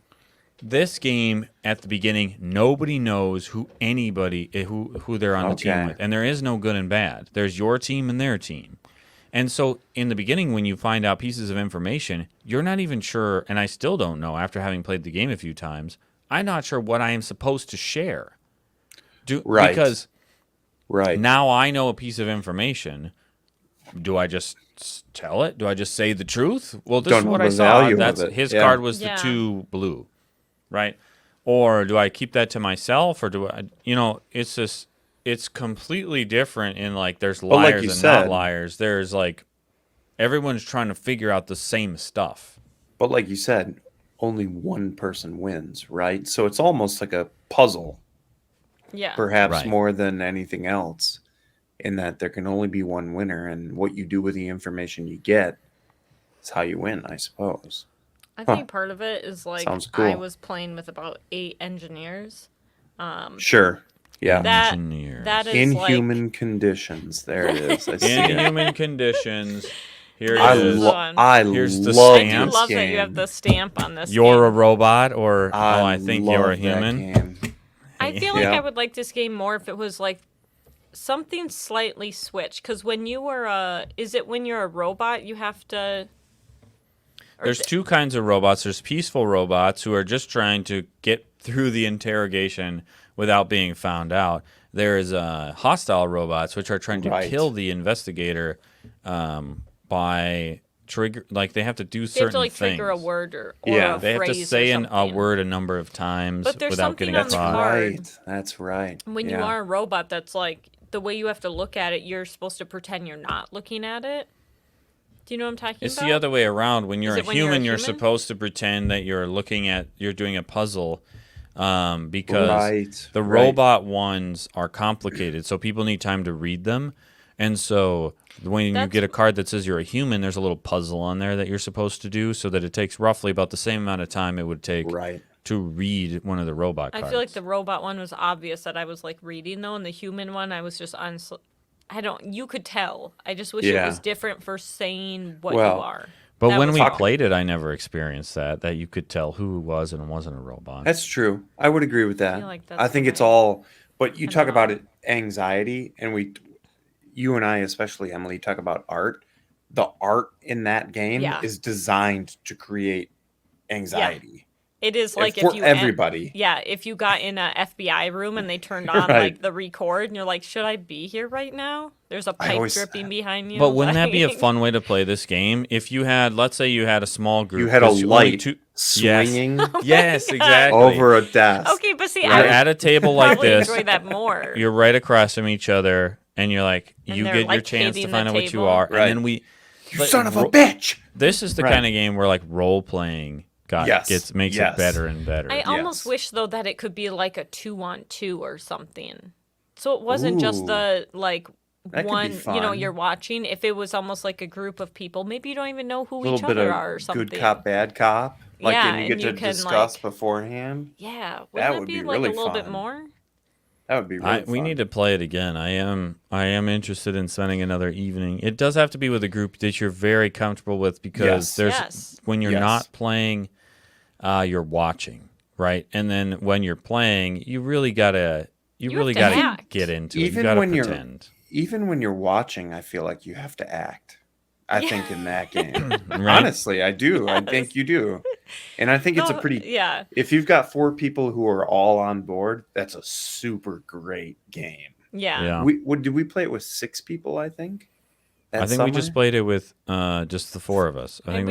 This game at the beginning, nobody knows who they're on the team Okay. with, and there is no good and bad. There's your team and their team. And so in the beginning, when you find out pieces of information, you're not even sure, and I still don't know after having played the game a few times, I'm not sure what I am supposed to share. Right. Because Right. now I know a piece of information. Do I just tell it? Do I just say the truth? Well, this Don't is know what the I saw. value of That's it. his Yeah. card was the Yeah. 2 blue, right? Or do I keep that to myself, or do I? It's just it's completely different. In like, there's But like liars you and said- not liars. There's like everyone's trying to figure out the same stuff. But like you said, only one person wins, right? So it's almost like a puzzle, Yeah. perhaps Right. more than anything else, in that there can only be one winner, and what you do with the information you get is how you win, I suppose. I think part of it is like Sounds I cool. was playing with about 8 engineers. Sure. Yeah. Engineers. That is Inhuman Conditions. There it is. I see it. Inhuman Conditions. Here it I is. lo- I Here's the love I do stamp. this love game. that you have the stamp on this. You're a game. robot, or I think you're a love that human. game. I feel like Yeah. I would like this game more if it was like something slightly switched. Because when you were when you're a robot, you have to. or There's th- two kinds of robots. There's peaceful robots who are just trying to get through the interrogation without being found out. There's hostile robots, which are trying to Right. kill the investigator by trigger. Like, they have to do They certain have to like things. trigger a word or Yeah. a They have to phrase say or a something. word a number of times But there's without something getting on the caught. card. Right. That's right. When you are a robot, that's like the way you have to look at it. You're supposed to pretend you're not looking at it. Do you know what I'm talking It's about? the other way around. When you're it a when you're a human, you're human? supposed to pretend that you're doing a puzzle, because Right, the right. robot ones are complicated, so people need time to read them. And so when you That's- get a card that says you're a human, there's a little puzzle on there that you're supposed to do, so that it takes roughly about the same amount of time it would take Right. to read one of the robot I cards. feel like the robot one was obvious that I was like reading though, and the human one I was just you could tell. I just wish it Yeah. was different for saying what Well, you are. But That when was we all. played it, I never experienced that you could tell who was and wasn't a robot. That's true. I would agree with that. feel like I that's think it's right. all, but you I talk don't about know. it, anxiety, and you and I, especially Emily, talk about art. The art in that game Yeah. is designed to create anxiety. It is like for if you everybody. if you got in a FBI room and they turned on Right. like the record and you're like, should I be here right now? There's a pipe always- dripping behind you. But wouldn't that be a like- fun way to play this game? If you had, let's say you had a small group. You had a 'cause only light Yes, swinging yes, Yeah. exactly. over a desk. Okay, but see, You're I at a table like probably this. enjoy that more. You're right across from each other, and you're like, And you they're, get your like, chance to hitting find the out what you table. are. Right. And then You son of a bitch! This is the kind of game where like role playing makes it better and better. I almost wish though that it could be like a 2-on-2 or something. So it wasn't just the like one, you're watching. If it was almost like a group of people, maybe you don't even know who each other are or something. Good cop, bad cop. And you get to discuss beforehand. Yeah, that would be like really a little bit more. That would be really fun. We need to play it again. I am interested in spending another evening. It does have to be with a group that you're very comfortable with because when you're not playing, you're watching, right? And then when you're playing, you really gotta get into it. You gotta pretend. Even when you're watching, I feel like you have to act. I think in that game. Right? Honestly, I do. Yes. I think you do. And I think it's a pretty... Yeah. If you've got 4 people who are all on board, that's a super great game. Yeah. Did we play it with 6 people, I think? We just played it with just the 4 of us. I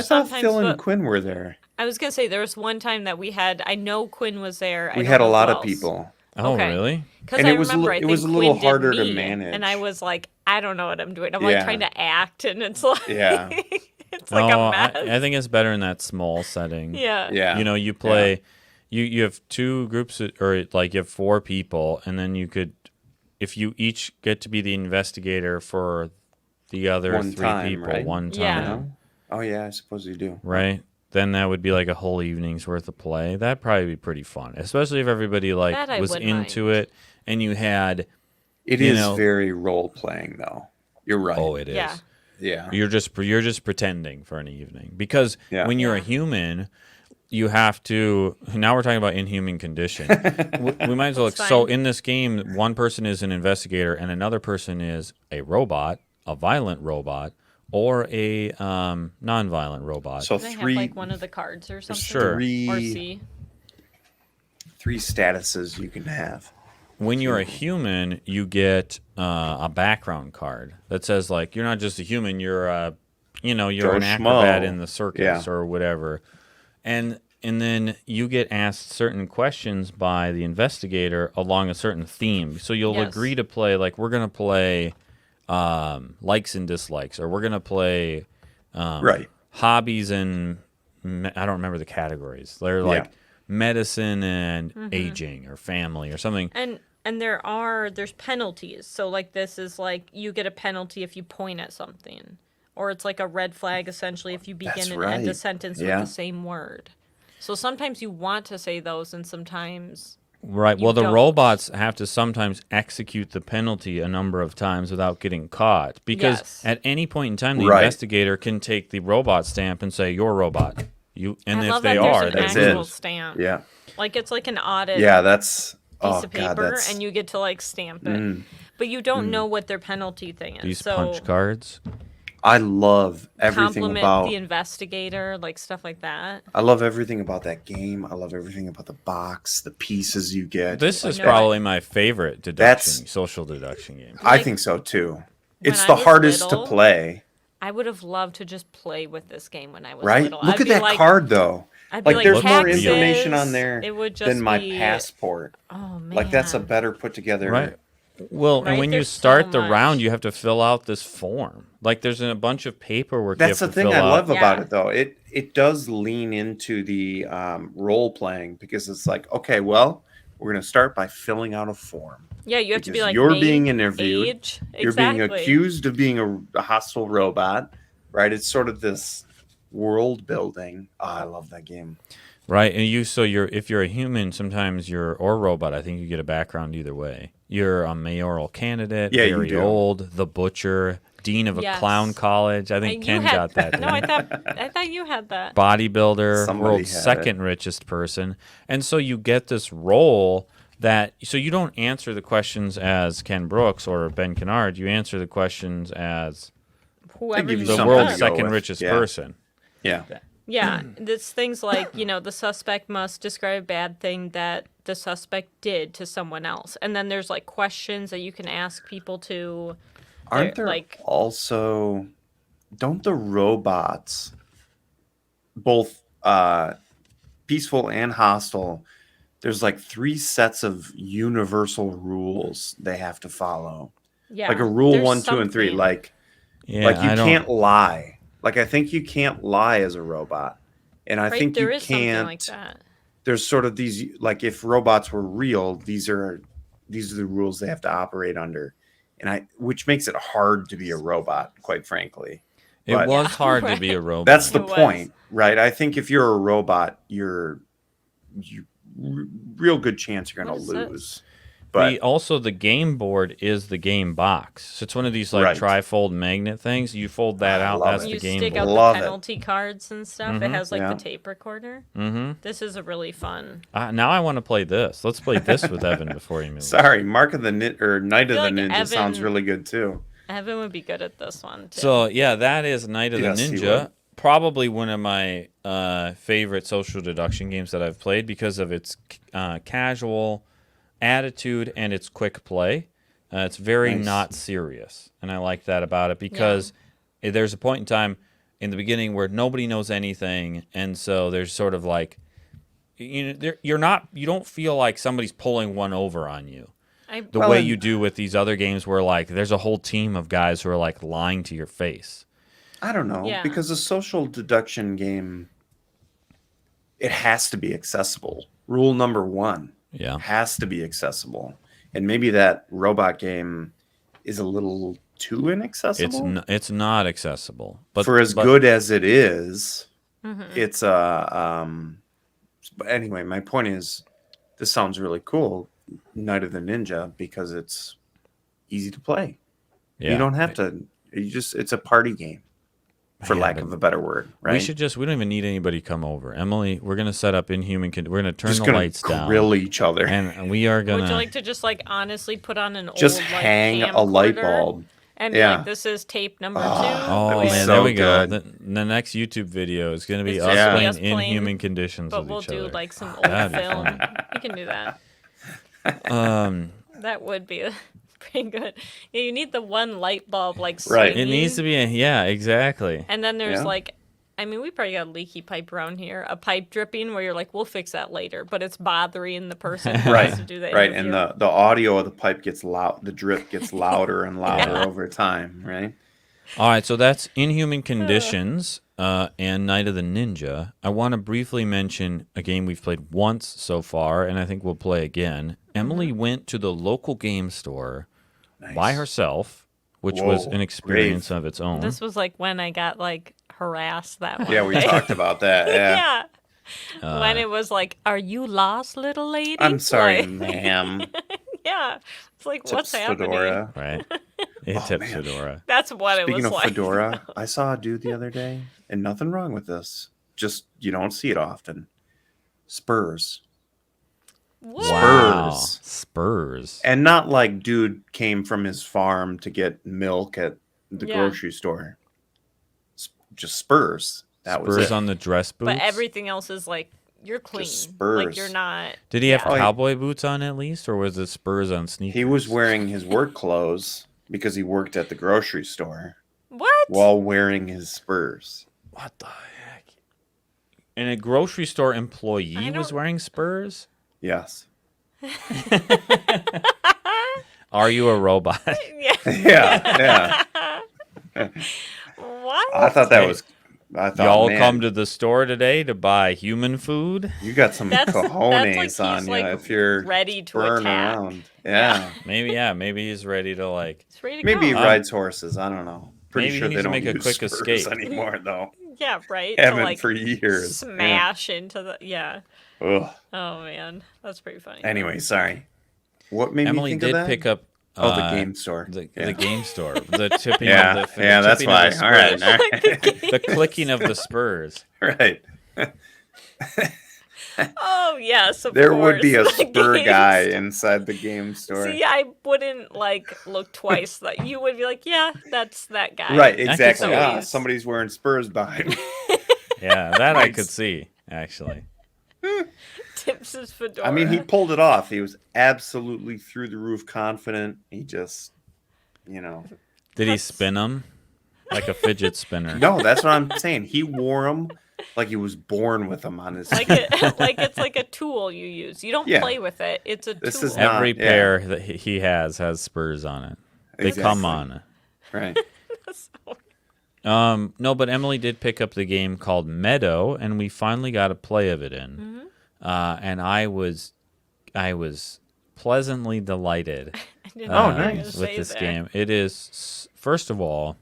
thought Phil and Quinn were there. I was going to say, there was one time that we had... I know Quinn was there. We had a lot of people. Oh, really? Because I remember it was a little harder to manage. And I was like, I don't know what I'm doing. I'm like trying to act, and it's like, it's like a mess. I think it's better in that small setting. Yeah. You know, you play, you have 2 groups, or like you have 4 people, and then you could, if you each get to be the investigator for the other 3 people, right? One time. Yeah. Oh, yeah, I suppose you do. Right? Then that would be like a whole evening's worth of play. That'd probably be pretty fun, especially if everybody was into it and you had. It is very role playing, though. You're right. Oh, it is. Yeah. You're just pretending for an evening because when you're a human, you have to. Now we're talking about Inhuman Condition. We might as well. So in this game, one person is an investigator and another person is a robot, a violent robot. Or a non-violent robot. So Can I have like one of the cards or something? Sure. Or see. 3 statuses you can have. When you're a human, you get a background card that says like you're not just a human. You're you're an acrobat in the circus or whatever, and then you get asked certain questions by the investigator along a certain theme. So you'll agree to play like we're gonna play. Likes and dislikes, or we're gonna play hobbies and I don't remember the categories. They're like medicine and aging or family or something. And there's penalties. So like this is like you get a penalty if you point at something, or it's like a red flag essentially if you begin and end a sentence with the same word. So sometimes you want to say those, and sometimes. Right. Well, the robots have to sometimes execute the penalty a number of times without getting caught. Because at any point in time, the investigator can take the robot stamp and say, "You're a robot." If they are, that's it. Stamp. Yeah. Like it's like an audit. Yeah, that's piece of paper, and you get to like stamp it. But you don't know what their penalty thing is. These punch cards. I love everything about the investigator, like stuff like that. I love everything about that game. I love everything about the box, the pieces you get. This is probably my favorite social deduction game. I think so too. It's the hardest to play. I would have loved to just play with this game when I was little. Look at that card though. I'd be like there's taxes, more information on there than my be... passport. Oh man. Like that's a better put together. Right. Well, and when you start the round, you have to fill out this form. Like there's a bunch of paperwork. That's the thing I love about it, though. It does lean into the role playing because it's like, okay, well, we're going to start by filling out a form. Yeah, you have to be like you're being interviewed. Age. You're being accused of being a hostile robot, right? It's sort of this world building. Oh, I love that game. Right, and if you're a human, sometimes or robot, I think you get a background either way. You're a mayoral candidate, very old, the butcher, dean of a clown college. I think Ken got that. No, I thought you had that. Bodybuilder, world's second richest person, and so you get this role so you don't answer the questions as Ken Brooks or Ben Kennard. You answer the questions as whoever the world's second richest person. Yeah. Yeah, there's things like, the suspect must describe a bad thing that the suspect did to someone else. And then there's like questions that you can ask people to. Aren't there also, don't the robots, both peaceful and hostile, there's like 3 sets of universal rules they have to follow. Yeah. Like a rule 1, 2, and 3. Like Yeah, Like you I don't. can't lie. Like I think you can't lie as a robot, and I Right, think there you is something can't. like that. There's sort of these like if robots were real, these are the rules they have to operate under, and which makes it hard to be a robot, quite frankly. It But was Yeah, hard to right. be a robot. that's the It was. point, right? I think if you're a robot, you real good chance you're What gonna is this? lose. But Also, the game board is the game box. So it's one of these like Right. trifold magnet things. You fold that I out. love That's it. the You game stick board. out Love the it. penalty cards and stuff. It has like Yeah. the tape recorder. Mm-hmm. This is a really fun. Now I want to play this. Let's play this with Evan before he moves. sorry, Mark of the Night of feel the like Ninja sounds Evan- really good too. Evan would be good at this one too. So yeah, that is Night of Yes, the he Ninja. would. Probably one of my favorite social deduction games that I've played because of its casual attitude and its quick play. It's very Nice. not serious, and I like that about it because there's a point in time in the beginning where nobody knows anything, and so there's sort of like you don't feel like somebody's pulling one over on you. The Well, way and- you do with these other games where like there's a whole team of guys who are like lying to your face. I don't know, Yeah. because a social deduction game, it has to be accessible. Rule number 1 Yeah. has to be accessible, and maybe that robot game is a little too inaccessible. It's not accessible. But For as but- good as it is, Mm-hmm. it's But anyway, my point is, this sounds really cool, Night of the Ninja, because it's easy to play. yeah. You don't have to. It's a party game, for Yeah, lack but of a better word, right? We don't even need anybody to come over. Emily, we're gonna set up Inhuman We're gonna turn just the gonna lights down. grill each other. And we are gonna Would you like to just like honestly put on an Just old like hang a light camcorder bulb. and be Yeah. like, "This is tape number 2." Oh That'd be man, so there we go. good. The next YouTube video is gonna be It's us just playing us playing, Inhuman Conditions But with we'll each do other. like some old That'd be film. funny. We can do that. Um, That would be pretty good. Yeah, you need the one light bulb like Right. it needs to be exactly. And then there's Yeah. like, I mean, we probably got a leaky pipe around here, a pipe dripping where you're like, we'll fix that later, but it's bothering the person who Right, has to do the right, interview. and the audio of the pipe gets loud. The drip gets louder and louder Yeah. over time, right? All right, so that's Inhuman Conditions and Night of the Ninja. I want to briefly mention a game we've played once so far, and I think we'll play again. Emily went to the local game store by Nice. herself, which was Whoa, an experience of its own. This was like when I got like harassed that one Yeah, we day. talked about that. Yeah. Yeah. When it was like, "Are you lost, little lady?" I'm sorry, Like, ma'am. yeah. It's like, what's Tips happening? Fedora. Right? It Oh, tips man. Fedora. That's what it Speaking was of like. Fedora, I saw a dude the other day, and nothing wrong with this. Just you don't see it often. Spurs. What? Wow. Spurs. Spurs. And not like dude came from his farm to get milk at the Yeah. grocery store. Just Spurs. That was Spurs it. on the dress boots. But everything else is like, you're clean. Spurs. Like, you're not. Did he have Yeah. cowboy boots on at least, or was it Spurs on sneakers? He was wearing his work clothes because he worked at the grocery store What? while wearing his Spurs. What the heck? And a grocery store employee I was don't- wearing Spurs? Yes. Are you a robot? Yeah. Yeah, yeah. What? I thought that Hey, was. I thought, Y'all man, come to the store today to buy human food? you got some That's cojones like he's, on you like, if you're ready to spurring attack. around. Yeah. Maybe he's ready to like. It's ready to Maybe he go. rides horses. I don't know. Pretty Maybe sure he they needs to don't make a use quick Spurs escape. anymore, though. Yeah, right. Haven't to like for years. smash into the yeah. Yeah. Ugh. Oh man, that's pretty funny. Anyway, sorry. What made Emily me think did of that? pick up. Oh, the game store. The Yeah. game store. The tipping Yeah, of the yeah, the that's tipping why. of the All right, Spurs. all right. The clicking of the Spurs. Right. Oh yes, of There would be a course. The spur games- guy inside the game store. See, I wouldn't like look twice. That you would be like, yeah, that's that guy. Right, could exactly. see Ah, it. somebody's wearing Spurs behind me. Yeah, that I Nice. could see actually. Tips his fedora. I mean, he pulled it off. He was absolutely through the roof confident. He just, you know. Did he That's- spin them like a fidget spinner? No, that's what I'm saying. He wore them like he was born with them on his. like it, like it's like a tool you use. You don't Yeah. play with it. It's a This tool. is not- Every yeah. pair that he has Spurs on it. They come Exactly. on. Right. No, but Emily did pick up the game called Meadow, and we finally got a play of it in. And I was pleasantly delighted. Nice. With this game. It is, first of all,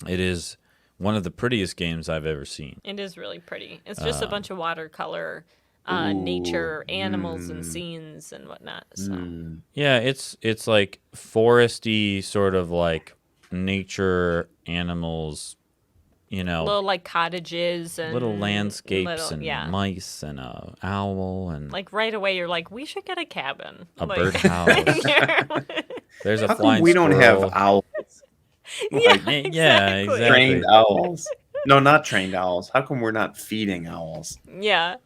it is one of the prettiest games I've ever seen. It is really pretty. It's just a bunch of watercolor nature, animals and scenes and whatnot. So. Yeah, it's like foresty, sort of like nature, animals, little like cottages and little landscapes and mice and a owl and like right away you're like, we should get a cabin, a birdhouse. There's a flying we squirrel. don't have owls. Yeah, exactly. Trained owls. No, not trained owls. How come we're not feeding owls? Yeah.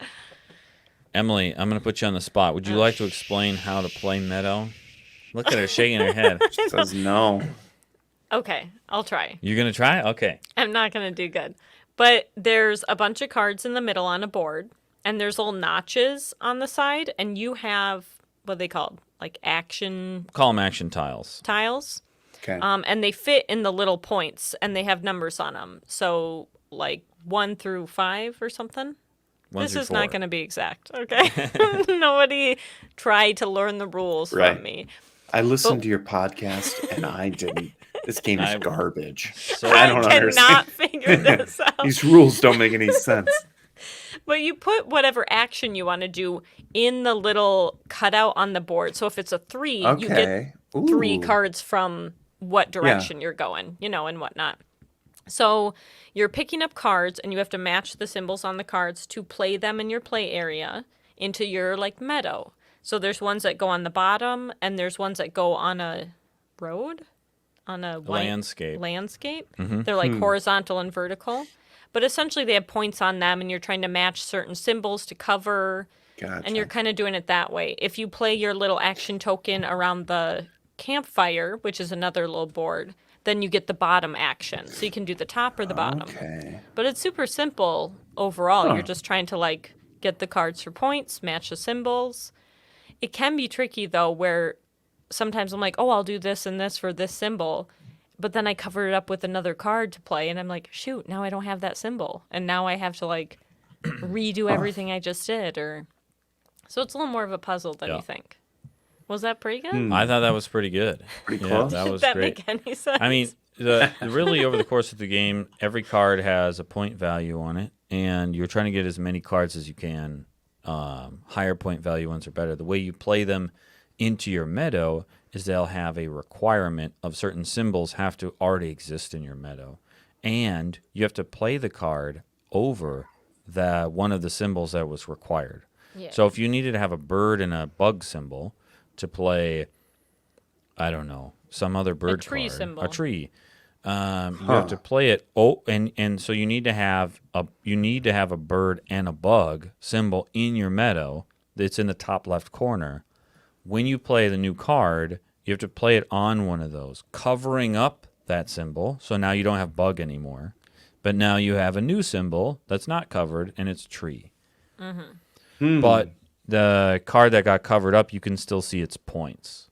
Emily, I'm going to put you on the spot. Would you like to explain how to play Meadow? Look at her shaking her head. She says no. Okay, I'll try. You're going to try? Okay. I'm not going to do good. But there's a bunch of cards in the middle on a board, and there's little notches on the side, and you have, what are they called? Like action... Call them action tiles. Tiles. Okay. And they fit in the little points, and they have numbers on them. So, like, 1 through 5 or something? This is 4. not going to be exact, okay? Nobody tried to learn the rules from me. I listened to your podcast, and I didn't. This game is garbage. So I don't cannot understand. figure this out. These rules don't make any sense. But you put whatever action you want to do in the little cutout on the board. So if it's a 3, you get 3 cards from what direction you're going, and whatnot. So you're picking up cards, and you have to match the symbols on the cards to play them in your play area into your, like, meadow. So there's ones that go on the bottom, and there's ones that go on a road, on a landscape. Mm-hmm. They're like horizontal and vertical. But essentially they have points on them, and you're trying to match certain symbols to cover. Gotcha. And you're kind of doing it that way. If you play your little action token around the campfire, which is another little board, then you get the bottom action. So you can do the top or the bottom. Okay. But it's super simple overall. You're just trying to, like, get the cards for points, match the symbols. It can be tricky, though, where sometimes I'm like, oh, I'll do this and this for this symbol. But then I cover it up with another card to play, and I'm like, shoot, now I don't have that symbol. And now I have to, like, redo everything I just did. So it's a little more of a puzzle than you think. Was that pretty good? I thought that was pretty good. Pretty close. That was Did that great. make any sense? I mean, really over the course of the game, every card has a point value on it, and you're trying to get as many cards as you can. Higher point value ones are better. The way you play them into your meadow is they'll have a requirement of certain symbols have to already exist in your meadow, and you have to play the card over one of the symbols that was required. Yeah. So if you needed to have a bird and a bug symbol to play, I don't know, some other bird tree card, symbol. a tree. You have to play it. Oh, and so you need to have a bird and a bug symbol in your meadow. That's in the top left corner. When you play the new card, you have to play it on one of those, covering up that symbol. So now you don't have bug anymore, but now you have a new symbol that's not covered, and it's tree. Mm-hmm. But the card that got covered up, you can still see its points.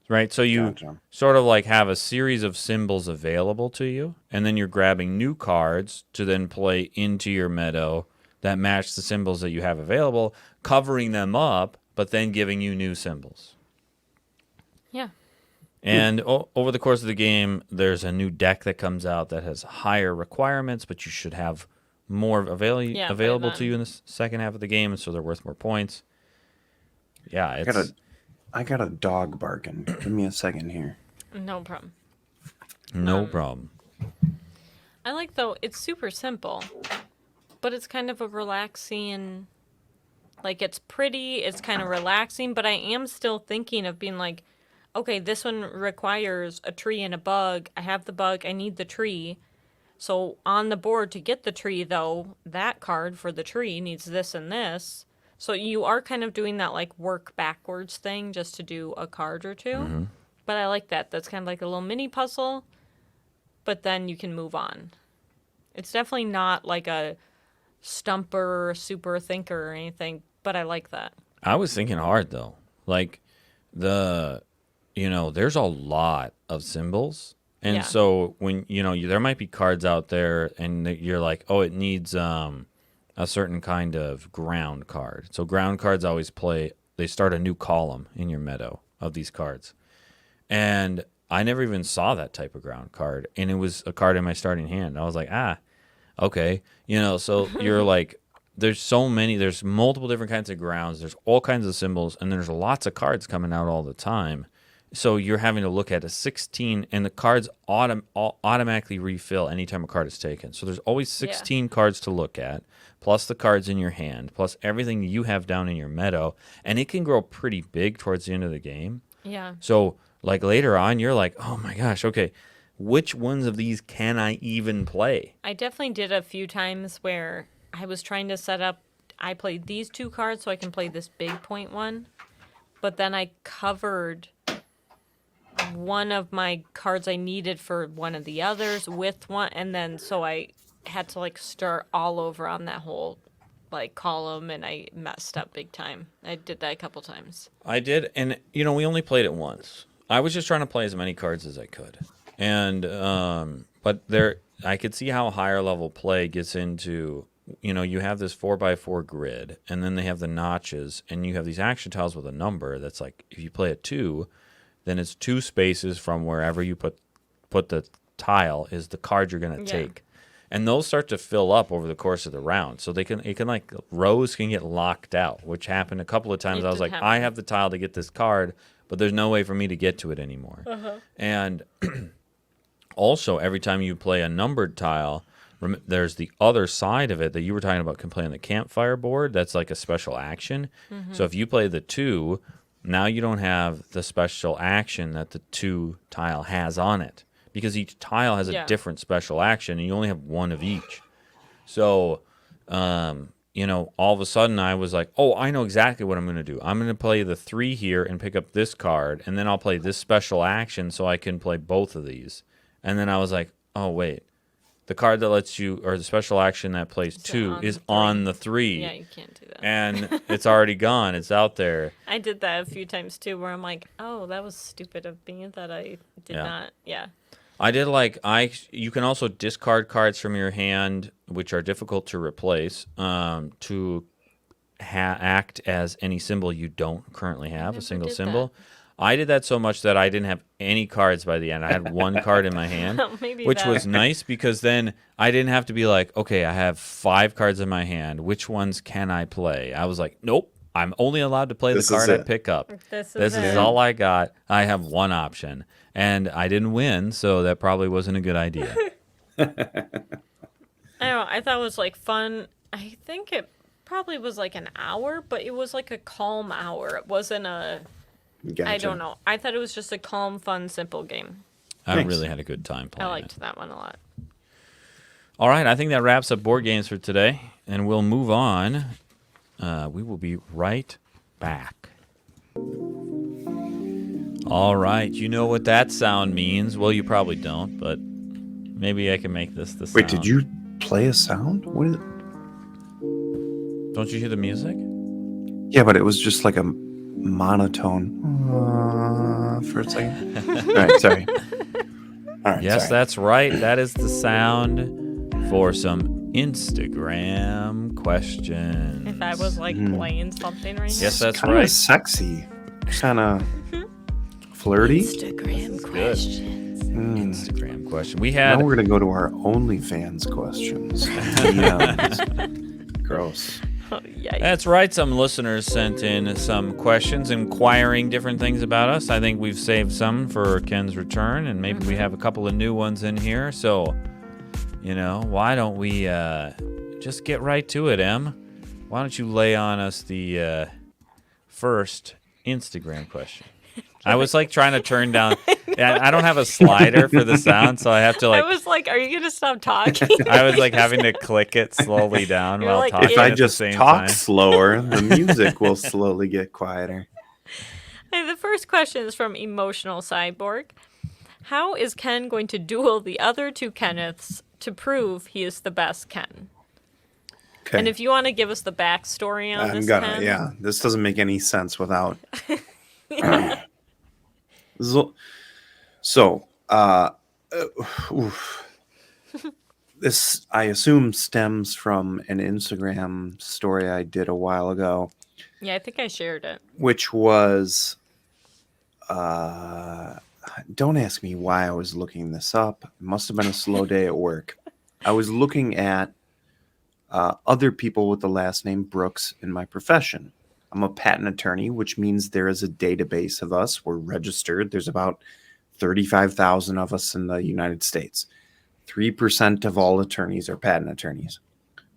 Right, so you sort of like have a series of symbols available to you, and then you're grabbing new cards to then play into your meadow that match the symbols that you have available, covering them up, but then giving you new symbols. Yeah. And over the course of the game, there's a new deck that comes out that has higher requirements, but you should have more available to you in the second half of the game, and so they're worth more points. Yeah, it's... I got a dog barking. Give me a second here. No problem. No problem. I like, though, it's super simple, but it's kind of a relaxing, like, it's pretty, it's kind of relaxing, but I am still thinking of being like, okay, this one requires a tree and a bug. I have the bug, I need the tree. So on the board to get the tree, though, that card for the tree needs this and this. So you are kind of doing that, like, work backwards thing just to do a card or two. Mm-hmm. But I like that. That's kind of like a little mini puzzle, but then you can move on. It's definitely not like a stumper or super thinker or anything, but I like that. I was thinking hard, though. Like, there's a lot of symbols, And so when there might be cards out there, and you're like, oh, it needs a certain kind of ground card. So ground cards always they start a new column in your Meadow of these cards. And I never even saw that type of ground card, and it was a card in my starting hand. I was like, okay. So you're like, there's multiple different kinds of grounds. There's all kinds of symbols, and there's lots of cards coming out all the time. So you're having to look at a 16, and the cards automatically refill anytime a card is taken. So there's always 16 cards to look at, plus the cards in your hand, plus everything you have down in your Meadow, and it can grow pretty big towards the end of the game. Yeah. So like later on, you're like, oh my gosh, okay, which ones of these can I even play? I definitely did a few times where I was trying to set up, I played these 2 cards so I can play this big point one, but then I covered one of my cards I needed for one of the others with one, and then so I had to like start all over on that whole like column, and I messed up big time. I did that a couple times. I did, and we only played it once. I was just trying to play as many cards as I could, and but I could see how higher level play gets into. You have this 4x4 grid, and then they have the notches, and you have these action tiles with a number that's like, if you play a 2, then it's 2 spaces from wherever you put the tile is the card you're going to take. And those start to fill up over the course of the round. So it can like, rows can get locked out, which happened a couple of times. I was like, I have the tile to get this card, but there's no way for me to get to it anymore. And also, every time you play a numbered tile, there's the other side of it that you were talking about, can play on the campfire board. That's like a special action. So if you play the 2, now you don't have the special action that the 2 tile has on it, because each tile has a different special action, and you only have one of each. So, all of a sudden I was like, oh, I know exactly what I'm going to do. I'm going to play the 3 here and pick up this card, and then I'll play this special action so I can play both of these. And then I was like, oh, wait. The card that lets you, or the special action that plays 2 is on the 3. Yeah, you can't do that. And it's already gone. It's out there. I did that a few times too, where I'm like, oh, that was stupid of me that I did not. Yeah. I did you can also discard cards from your hand, which are difficult to replace, to act as any symbol you don't currently have, a single symbol. That. I did that so much that I didn't have any cards by the end. I had 1 card in my hand, which was nice, because then I didn't have to be like, okay, I have 5 cards in my hand. Which ones can I play? I was like, nope, I'm only allowed to play the card I pick up. This is all I got. I have 1 option. And I didn't win, so that probably wasn't a good idea. I don't know. I thought it was like fun. I think it probably was like an hour, but it was like a calm hour. It wasn't a... Gotcha. I don't know. I thought it was just a calm, fun, simple game. I really had a good time playing I liked that one a lot. All right, I think that wraps up board games for today, and we'll move on. We will be right back. All right, you know what that sound means. Well, you probably don't, but maybe I can make this the sound. Wait, did you play a sound? What is it? Don't you hear the music? Yeah, but it was just like a monotone for a second. All right, sorry. All right, yes, that's right. That is the sound for some Instagram questions. If I was like playing something right now. Yes, that's kinda right. Sexy, kind of flirty. Instagram questions. Instagram question. We had. Now we're gonna go to our OnlyFans questions. DMs. Gross. Oh, that's right. Some listeners sent in some questions inquiring different things about us. I think we've saved some for Ken's return, and maybe we have a couple of new ones in here. So, why don't we just get right to it, Em? Why don't you lay on us the first Instagram question? I was like trying to turn down. I don't have a slider for the sound, so I have to like. I was like, "Are you gonna stop talking?" I was like having to click it slowly down while like, talking. If I at just the same talk time. slower, the music will slowly get quieter. Hey, the first question is from Emotional Cyborg. How is Ken going to duel the other 2 Kenneths to prove he is the best Ken? Okay. And if you want to give us the backstory on this, Ken. Yeah, this doesn't make any sense without. So, Oof. This, I assume, stems from an Instagram story I did a while ago, Yeah, I think I shared it. which was, don't ask me why I was looking this up. It must have been a slow day at work. I was looking at other people with the last name Brooks in my profession. I'm a patent attorney, which means there is a database of us. We're registered. There's about 35,000 of us in the United States. 3% of all attorneys are patent attorneys.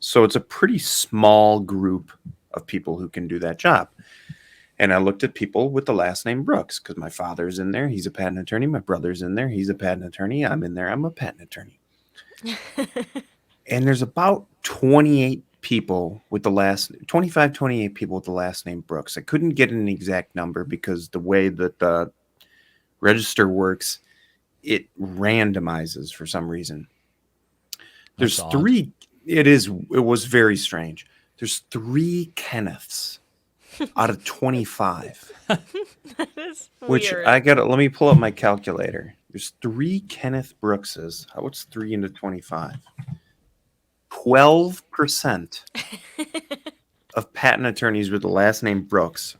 So it's a pretty small group of people who can do that job. And I looked at people with the last name Brooks because my father's in there. He's a patent attorney. My brother's in there. He's a patent attorney. I'm in there. I'm a patent attorney. And there's about 28 people with the last 25, 28 people with the last name Brooks. I couldn't get an exact number because the way that the register works, it randomizes for some reason. There's That's three. It was very strange. There's 3 Kenneths out of 25. That is Which weird. let me pull up my calculator. There's 3 Kenneth Brookses. What's 3 into 25? 12% of patent attorneys with the last name Brooks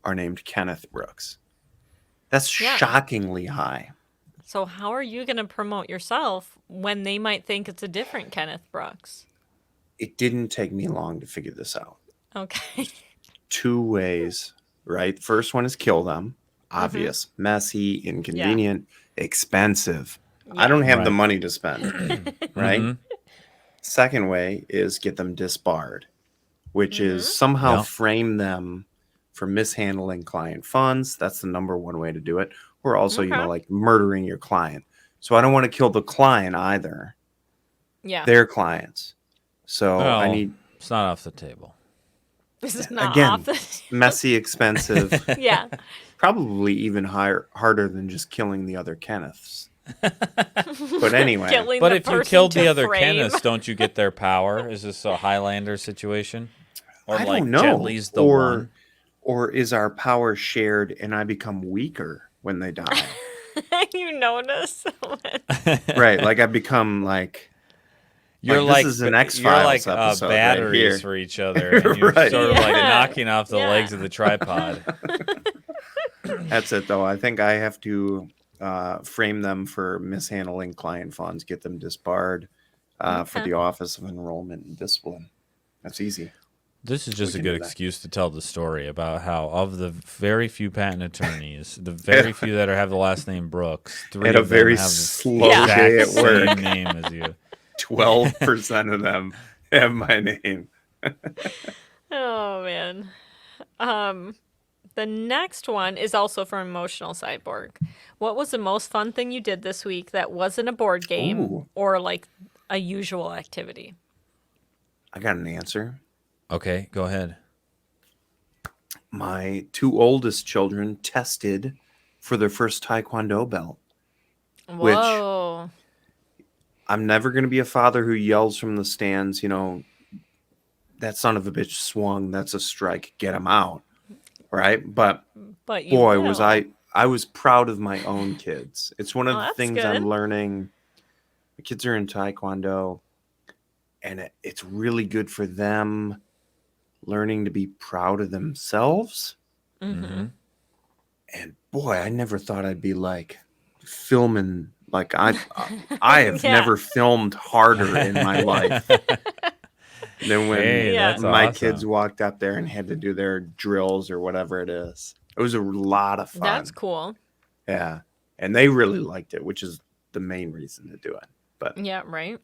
are named Kenneth Brooks. That's Yeah. shockingly high. So how are you going to promote yourself when they might think it's a different Kenneth Brooks? It didn't take me long to figure this out. Okay. 2 ways, right? First one is kill them. Obvious, messy, inconvenient, expensive. I don't have the Right. money to spend, right? Mhm. Second way is get them disbarred, which is somehow Yeah. frame them for mishandling client funds. That's the number one way to do it. Or also, Okay. like murdering your client. So I don't want to kill the client either, Yeah. their clients. So I Well, need it's not off the table. This is not again, off the... messy, expensive, Yeah. probably even harder than just killing the other Kenneths. But anyway, Killing But the if you person killed to the other frame. Kenneths, don't you get their power? Is this a Highlander situation? Or I like don't know. Jet Li's the one? Or is our power shared and I become weaker when they die? You notice. Right, like I become like You're this like is an you're X-Files like episode right batteries here. for each other. And you're Right. sort of like Yeah. knocking off the Yeah. legs of the tripod. That's it though. I think I have to frame them for mishandling client funds, get them disbarred for Okay. the Office of Enrollment and Discipline. That's easy. This is just a can good do that. excuse to tell the story about how of the very few patent attorneys, the very few that have the last name Brooks, 3 Had a of them very have the slow exact day at same work. name as you. 12% of them have my name. Oh man. The next one is also from Emotional Cyborg. What was the most fun thing you did this week that wasn't a board game Ooh. or like a usual activity? I got an answer. Okay, go ahead. My 2 oldest children tested for their first Taekwondo belt. Whoa. I'm never going to be a father who yells from the stands, that son of a bitch swung. That's a strike. Get him out. Right. But But you boy, will. was I was proud of my own kids. It's one of Oh, the that's things good. I'm learning. The kids are in Taekwondo and it's really good for them learning to be proud of themselves. Mhm. And boy, I never thought I'd be like filming. Like I have Yeah. never filmed harder in my life than when Hey, Yeah. that's my awesome. kids walked up there and had to do their drills or whatever it is. It was a lot of fun. That's cool. Yeah, and they really liked it, which is the main reason to do it. But Yeah, right.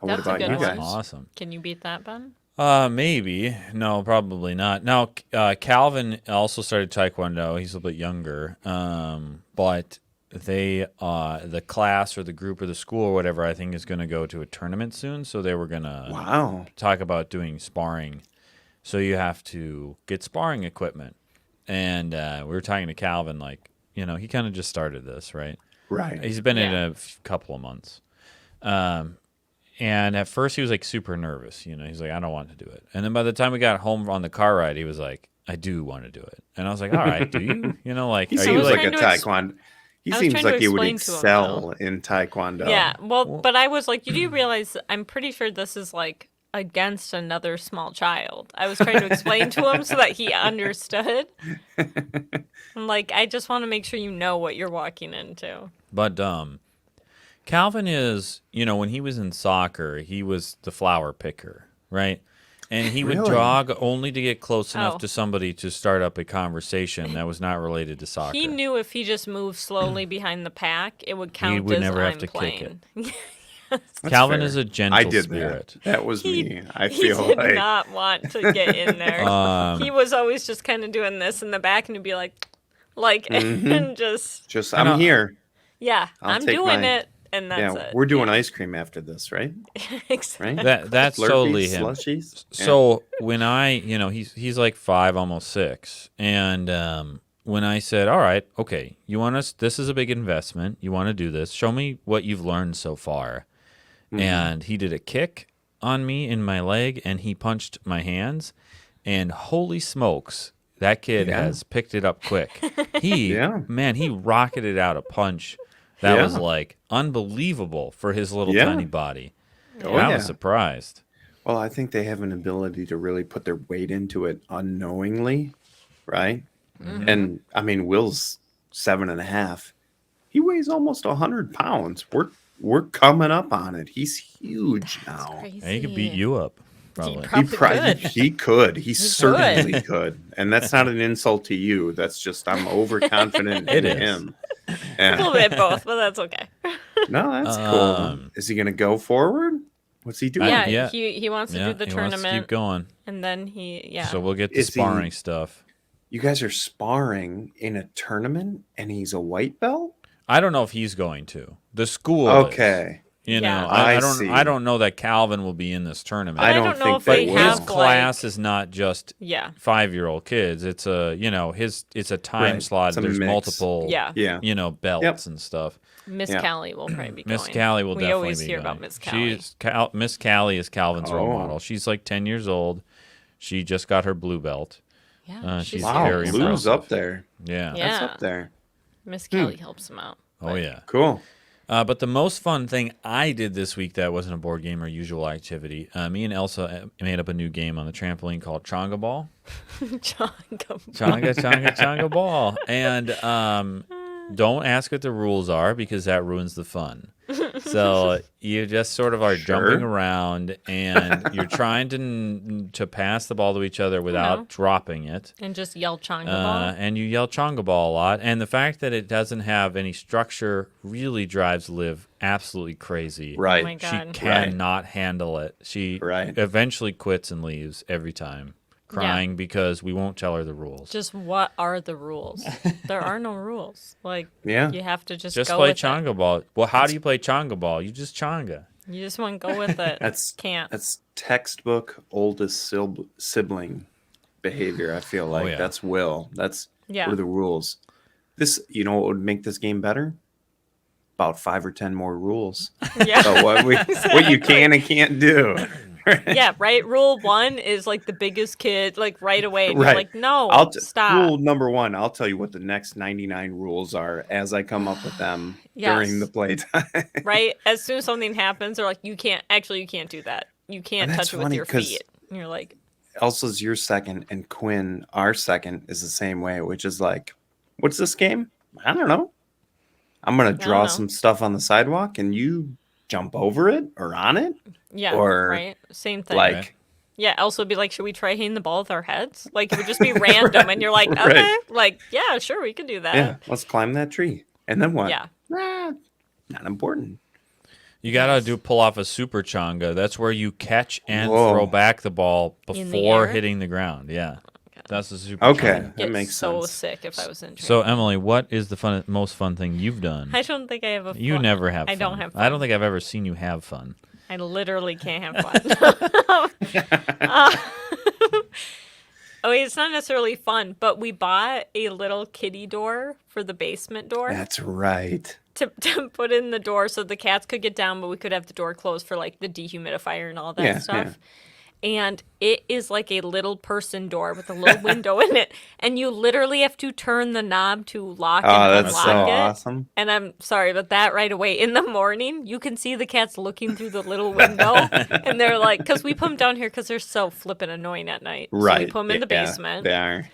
what That's a about good you one. guys? Awesome. Can you beat that, Ben? Maybe. No, probably not. Now, Calvin also started Taekwondo. He's a little bit younger. But they, the class or the group or the school or whatever, I think is going to go to a tournament soon. So they were going to Wow. talk about doing sparring. So you have to get sparring equipment. And we were talking to Calvin, like, he kind of just started this, right? Right. He's been in Yeah. a couple of months. And at first he was like super nervous, he's like, I don't want to do it. And then by the time we got home on the car ride, he was like, I do want to do it. And I was like, all right, do you? Like, He are seems you like like, a Taekwondo. He I was seems trying like to he would explain to him, excel in Taekwondo. Yeah, well, but I was like, you do realize I'm pretty sure this is like against another small child. I was trying to explain to him so that he understood. I'm like, I just want to make sure you know what you're walking into. But Calvin is, when he was in soccer, he was the flower picker, right? And he would Really? jog only to get close enough Oh. to somebody to start up a conversation that was not related to soccer. He knew if he just moved slowly behind the pack, it would count would as never have I'm to kick playing. That's Calvin fair. is a gentle I did spirit. that was me. I He feel did like not want to get in there. He was always just kind of doing this in the back, and he'd be like, and just I'm here. yeah, I'll I'm take doing mine. it, and that's Yeah, it. we're doing ice cream after this, right? Exactly. Right? That's Slurpees, totally him. Slushies. Yeah. So when I, he's like 5, almost 6, and when I said, all right, okay, this is a big investment. You want to do this. Show me what you've learned so far. And he did a kick on me in my leg, and he punched my hands. And holy smokes, that kid has picked it up quick. He rocketed out a punch that was like unbelievable for his little tiny body. Oh, I yeah. was surprised. Well, I think they have an ability to really put their weight into it unknowingly, right? And I mean, Will's 7.5. He weighs almost 100 pounds. We're coming up on it. He's huge now. Crazy. And he could beat you up, probably. Probably could. He could. He certainly could. And that's not an insult to you. That's just I'm overconfident in him. A Yeah. little bit both, but that's okay. No, that's cool. Is he going to go forward? What's he doing? Yeah, he wants to do the he wants to tournament, keep going. and then he So we'll get to Is he- sparring stuff. You guys are sparring in a tournament and he's a white belt? I don't know if he's going to. The school Okay. is. Yeah. I see. don't know that Calvin will be in this tournament. But I don't know think if they they will. His have like class is not just yeah 5-year-old kids. It's it's a time Right. slot. It's a There's mix. multiple Yeah. belts and stuff. Miss Yeah. Callie will probably be Miss going. Callie will we definitely always be hear going. about Miss Callie. Miss Callie is Calvin's role Oh. model. She's like 10 years old. She just got her blue belt. Yeah, she's Wow, very Blue's impressive. up there. Yeah. Yeah. That's up there. Miss Callie helps him out. Oh yeah. Cool. But the most fun thing I did this week that wasn't a board game or usual activity, me and Elsa made up a new game on the trampoline called Chonga Ball. Chonga Ball. And don't ask what the rules are because that ruins the fun. So you just sort of are jumping around and you're trying to pass the ball to each other without dropping it. And just yell Chonga Ball. And you yell Chonga Ball a lot. And the fact that it doesn't have any structure really drives Liv absolutely crazy. Right. Oh my She God. cannot handle it. She eventually quits and leaves every time, crying because we won't tell her the rules. Just what are the rules? There are no rules. Like you have to just go play with Chonga Ball. Well, how do you play Chonga Ball? You just Chonga. it. You just want to go with it. That's textbook oldest sibling behavior. I feel like that's Will. That's what are the rules. This, what would make this game better? About 5 or 10 more rules. Yeah. About what you can and can't do. Yeah, right. Rule 1 is like the biggest kid, like right away. And you're like, no, stop. Rule number 1, I'll tell you what the next 99 rules are as I come up with them during the playtime. Right? As soon as something happens, they're like, you can't do that. You can't touch it with your feet. And you're like, Elsa's your second, and Quinn, our second, is the same way, which is like, what's this game? I don't know. I'm going to draw some stuff on the sidewalk, and you jump over it or on it. Yeah, or right. Same thing. Like, yeah, Elsa would be like, should we try hitting the ball with our heads? Like, it would just be random, and you're like, okay. Like, yeah, sure, we could do that. Yeah, let's climb that tree. And then what? Yeah. Not important. You got to pull off a super Chonga. That's where you catch and throw back the ball before hitting the ground. Yeah. That's the super Chonga. That makes so sense. sick if I was in. So Emily, what is the most fun thing you've done? I don't think I have a. You never have fun. I don't have fun. I don't think I've ever seen you have fun. I literally can't have fun. It's not necessarily fun, but we bought a little kitty door for the basement door. That's right. To put in the door so the cats could get down, but we could have the door closed for like the dehumidifier and all that stuff. and it is like a little person door with a little window in it, and you literally have to turn the knob to lock and Oh, unlock that's so it. awesome. And I'm sorry, but that right away in the morning, you can see the cats looking through the little window, and they're like, because we put them down here because they're so flippin' annoying at night. Right. So we put them in the basement. They are.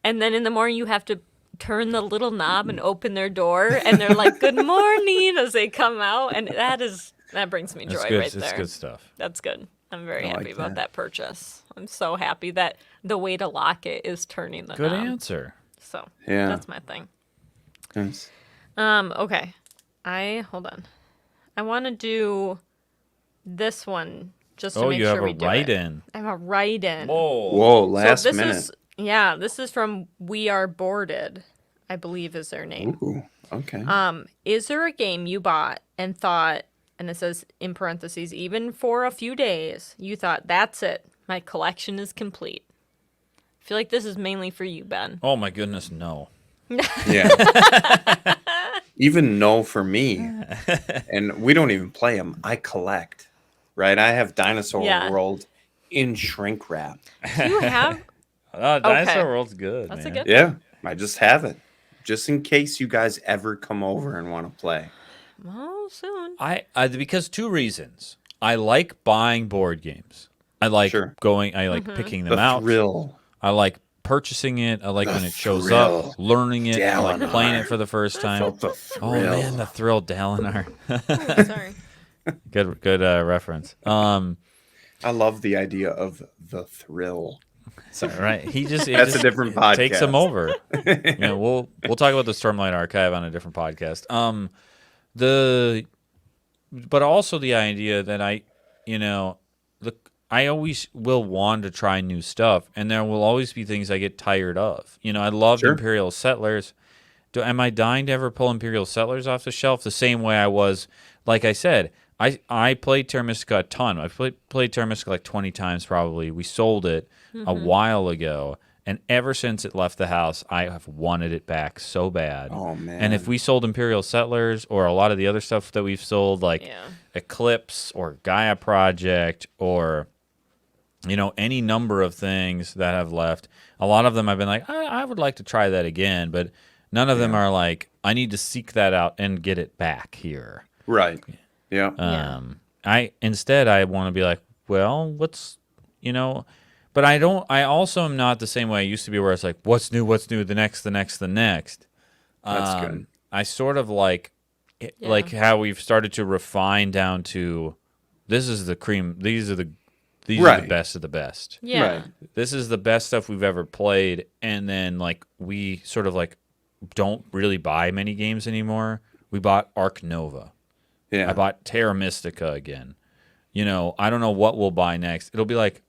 And then in the morning, you have to turn the little knob and open their door, and they're like, "Good morning" as they come out, and that brings me joy That's good. right there. That's good stuff. That's good. I'm very I happy like about that. that purchase. I'm so happy that the way to lock it is turning the Good knob. answer. So Yeah. that's my thing. Nice. Okay. Hold on. I want to do this one just to make you sure have we a do it. write-in. I have a write-in. Whoa, last so this minute. this is from We Are Boarded, I believe is their name. Ooh, okay. Is there a game you bought and thought, and it says in parentheses, even for a few days, you thought, that's it, my collection is complete? I feel like this is mainly for you, Ben. Oh my goodness, no. Yeah. Even no for me. And we don't even play them. I collect, right? I have Dinosaur Yeah. World in shrink wrap. Do you have? Dinosaur World's good. That's man. a good. Yeah, I just have it. Just in case you guys ever come over and want to play. Well, soon. I because two reasons. I like buying board games. I like Sure. going. I like picking them The out. thrill. I like purchasing it. I like The when it shows thrill. up, learning it, I like Dalinar. playing it for the first time. Felt the thrill. Oh man, the thrill, Dalinar. Oh, sorry. good reference. I love the idea of the thrill. So, right, he just it That's just a different podcast. takes him over. We'll talk about the Stormlight Archive on a different podcast. But also the idea that I always will want to try new stuff, and there will always be things I get tired of. I loved Sure. Imperial Settlers. Am I dying to ever pull Imperial Settlers off the shelf? The same way I was, like I said, I played Terra Mystica a ton. I played Terra Mystica like 20 times probably. We sold it a while ago, and ever since it left the house, I have wanted it back so bad. Oh, man. And if we sold Imperial Settlers or a lot of the other stuff that we've sold, like Eclipse or Gaia Project or any number of things that have left, a lot of them I've been like, I would like to try that again, but none of them are like, I need to seek that out and get it back here. Right. Yeah. I want to be like, well, but I also am not the same way I used to be, where it's like, what's new, the next. That's good. I sort of like how we've started to refine down to, this is the cream, these are the best of the best. Yeah. Right. This is the best stuff we've ever played, and then like we sort of like don't really buy many games anymore. We bought Ark Nova. Yeah. I bought Terra Mystica again. I don't know what we'll buy next. It'll be like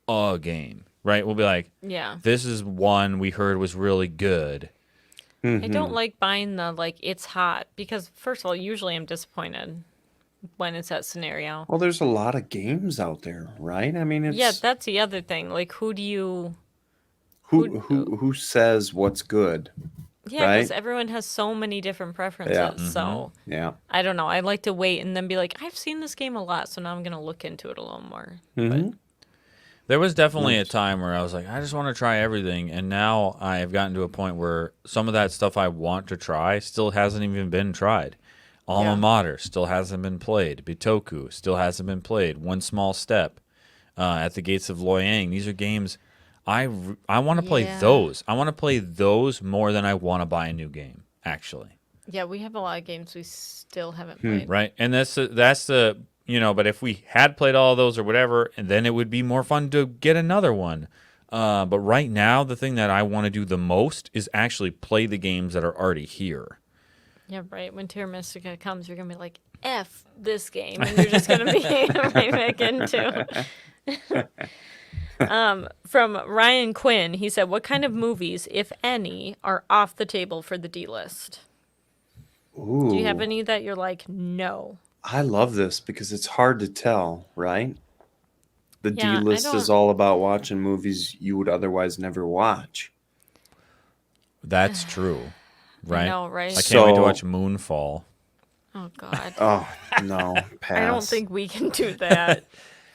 a game, right? We'll be like, this is one we heard was really good. I don't like buying the it's hot, because first of all, usually I'm disappointed when it's that scenario. Well, there's a lot of games out there, right? I mean, it's That's the other thing. Like, who do you? who says what's good? Yeah, because right? everyone has so many different preferences. So Yeah. I don't know. I like to wait and then be like, I've seen this game a lot, so now I'm gonna look into it a little more. Mm-hmm. There was definitely a time where I was like, I just want to try everything, and now I've gotten to a point where some of that stuff I want to try still hasn't even been tried. Alma Mater still hasn't been played. Bitoku still hasn't been played. One Small Step, At the Gates of Loyang. These are games I want to play those. I want to play those more than I want to buy a new game, actually. Yeah, we have a lot of games we still haven't played. Right, and that's the but if we had played all of those or whatever, and then it would be more fun to get another one. But right now, the thing that I want to do the most is actually play the games that are already here. Yeah, right. When Terra Mystica comes, you're going to be like, F this game. And you're just going to be right back into. From Ryan Quinn, he said, what kind of movies, if any, are off the table for the D list? Ooh. Do you have any that you're like, no? I love this because it's hard to tell, right? The Yeah, D list is all about watching movies you would otherwise never watch. That's true, right? I know, right? I can't wait to So- watch Moonfall. Oh, God. Oh, no. Pass. I don't think we can do that.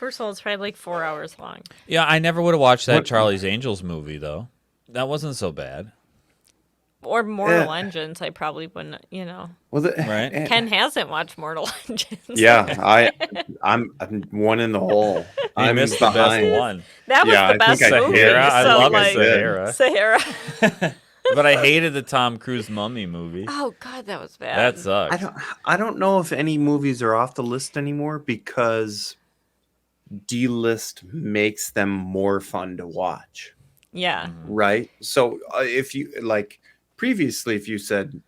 First of all, it's probably like 4 hours long. Yeah, I never would have watched that Charlie's Angels movie though. That wasn't so bad. Or Mortal Engines, I probably wouldn't, Well, Right. Ken hasn't watched Mortal Engines. Yeah, I'm one in the hole. He I'm missed the best behind. one. That was Yeah, the I best think I movie. did. Sahara. I so, love like, Sahara. Sahara. But I hated the Tom Cruise Mummy movie. Oh, God, that was bad. That sucks. I don't know if any movies are off the list anymore because D-list makes them more fun to watch, Yeah. right? So if you like previously, if you said,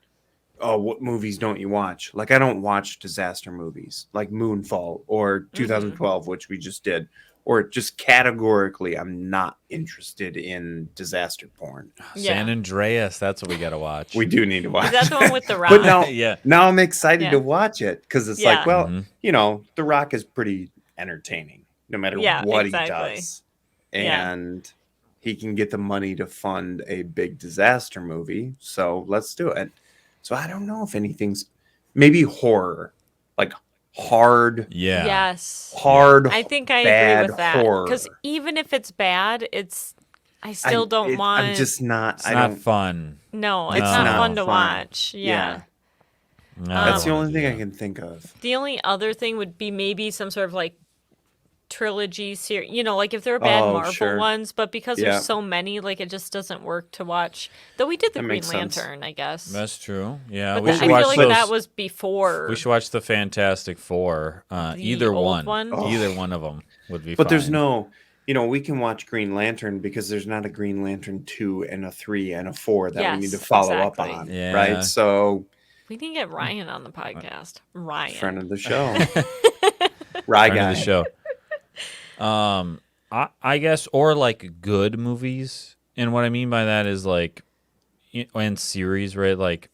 "Oh, what movies don't you watch?" Like I don't watch disaster movies like Moonfall or 2012, which we just did, or just categorically, I'm not interested in disaster porn. San Andreas. That's what we got to watch. We do need to watch. Is that the one with The Rock? But now, Yeah. now I'm excited Yeah. to watch it because it's Yeah. like, well, Mhm. The Rock is pretty entertaining no matter Yeah, what exactly. he does, Yeah. and he can get the money to fund a big disaster movie. So let's do it. So I don't know if anything's maybe horror, like hard, Yeah. Yes. hard. I think I bad agree with that. horror. Because even if it's bad, I still don't want... I'm just not. It's I not don't. fun. No, it's No. not not fun to fun. watch. Yeah. No, I That's the don't only wanna thing do I can think of. The only other thing would be maybe some sort of like trilogy series, like if there are bad Oh, Marvel sure. ones, but because Yeah. there's so many, like it just doesn't work to watch. Though we did the That Green makes sense. Lantern, I guess. That's true. Yeah. But We I should feel watch like those. that was before. We should watch the Fantastic Four. Either old one. one? Oh. Either one of them would be fine. But there's no, we can watch Green Lantern because there's not a Green Lantern 2 and a 3 and a 4 that we need to Yes, follow up exactly. on. Yeah. Right. So, We need to get Ryan on the podcast. Ryan. friend of the show. Rye Friend guy. of the show. I guess, or like good movies. And what I mean by that is like, and series, right? Like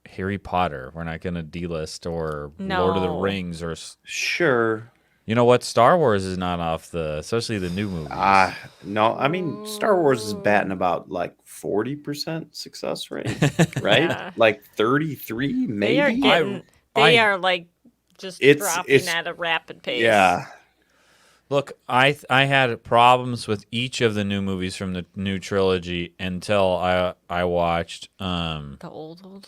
Harry Potter. We're not going to D-list or Lord of the No. Rings or, Sure. you know what? Star Wars is not off especially the new movies. No, I mean, Star Wars is batting about like 40% success rate, right? Yeah. Like 33, They are maybe. getting. I- They are like just dropping it's- at a rapid pace. Yeah. Look, I had problems with each of the new movies from the new trilogy until I watched The old ones.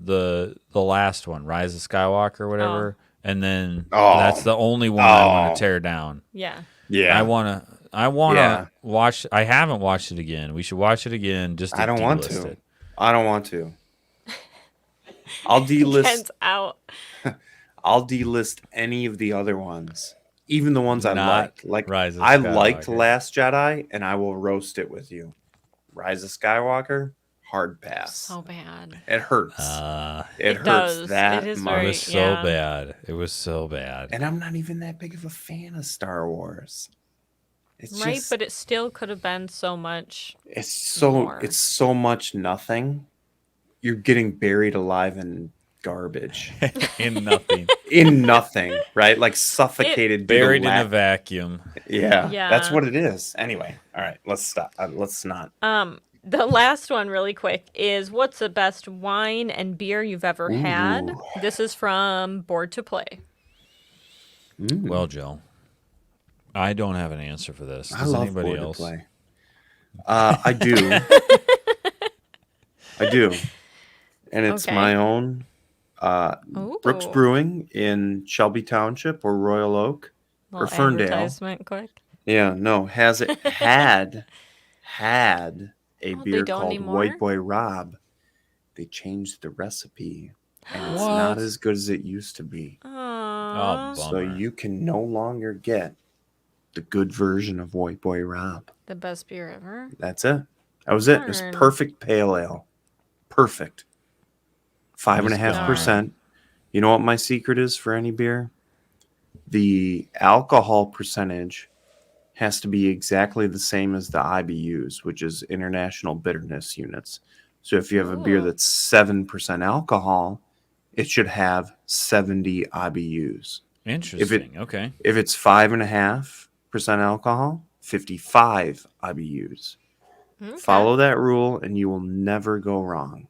the last one, Rise of Skywalker or whatever, and then Oh. that's the only one I want Oh. to tear down. Yeah. Yeah. I want to Yeah. watch. I haven't watched it again. We should watch it again. Just to I don't want delist to. it. I don't want to. I'll delist. Ken's out. I'll delist any of the other ones, even the ones I Not like. Like Rise of I liked Skywalker. Last Jedi, and I will roast it with you. Rise of Skywalker, hard pass. So bad. It hurts. It hurts does. that It is much. It very- was so yeah. bad. It was so bad. And I'm not even that big of a fan of Star Wars. It's Right, just, but it still could have been so much. it's more. so much nothing. You're getting buried alive in garbage. In nothing, In nothing, right? Like suffocated, due to buried in a lack- vacuum. Yeah, Yeah. that's what it is. Anyway, all right, let's stop. Let's not. The last one, really quick, is what's the best wine and beer you've ever had? Ooh. This is from Board to Play. Well, Joe, I don't have an answer for this. I Does love anybody board else? to play. I do. I do, and it's Okay. my own. Brooks Ooh. Brewing in Shelby Township or Royal Oak or Little Ferndale. advertisement, quick. Yeah, no, has it had a Oh, they beer don't called anymore? White Boy Rob. They changed the recipe, and it's What? not as good as it used to be. Aww. Oh, So bummer. you can no longer get the good version of White Boy Rob. The best beer ever. That's it. That was it. It was Darn. perfect pale ale. Perfect. 5.5%. You know what my secret is for any beer? The alcohol percentage has to be exactly the same as the IBUs, which is International Bitterness Units. So if you have a beer Oh. that's 7% alcohol, it should have 70 IBUs. Interesting. Okay. If it's 5.5% alcohol, 55 IBUs. Okay. Follow that rule and you will never go wrong.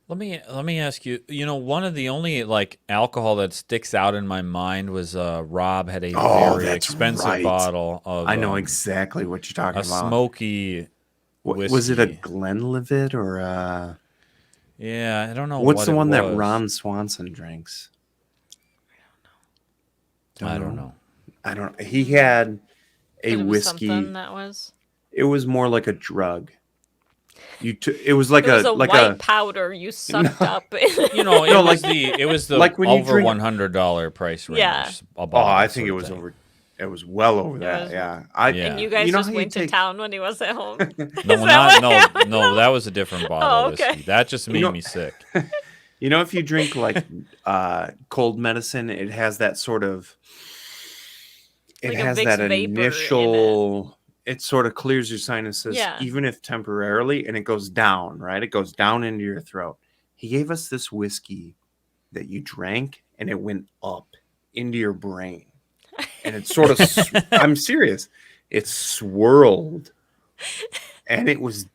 Let me ask you. You know, one of the only like alcohol that sticks out in my mind was Rob had a very that's expensive right. bottle of. I know exactly what you're talking a about. smoky. Whiskey. Was it a Glenlivet or a? Yeah, I don't know. What's the one that was. Ron Swanson drinks? I don't know. I don't. He had a It was whiskey. something that was. It was more like a drug. It was like It was a like white powder you sucked up. You know, it was the like when you over drink- $100 price range. Yeah. Oh, I think it was over. It was well over that. was- Yeah. And you guys know just how you went to take- town when he was at home. No, that was a different bottle Oh, of okay. whiskey. That just made me sick. You know, if you drink like cold medicine, it has that sort of. It Like a has Vicks that vapor in initial. It sort of clears your sinuses, Yeah. even if temporarily, and it goes down. Right, it goes down into your throat. He gave us this whiskey that you drank, and it went up into your brain, and it sort of. I'm serious. It swirled, and it was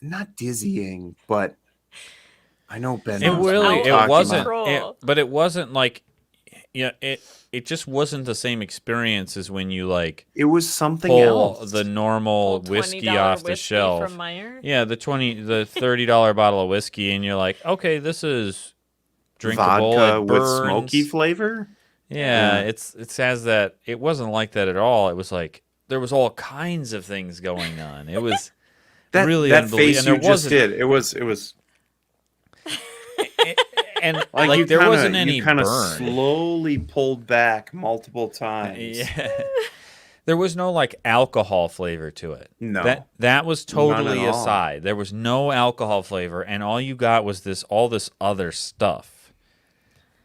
not dizzying, but. I know Ben. It knows what really, I'm it talking wasn't, about. but it wasn't like, it just wasn't the same experience as when you like It was something pull else. the normal Old whiskey $20 off the whiskey shelf. from Meyer. Yeah, the $30 bottle of whiskey, and you're like, okay, this is drinkable. Vodka It with burns. smoky flavor. Yeah, Yeah. it has that. It wasn't like that at all. It was like there was all kinds of things going on. It was really that unbelievable. face And you there just wasn't- did. It was and like there wasn't any You kind of burn. slowly pulled back multiple times. Yeah. There was no like alcohol flavor to it. No. That was totally None at all. aside. There was no alcohol flavor, and all you got was all this other stuff.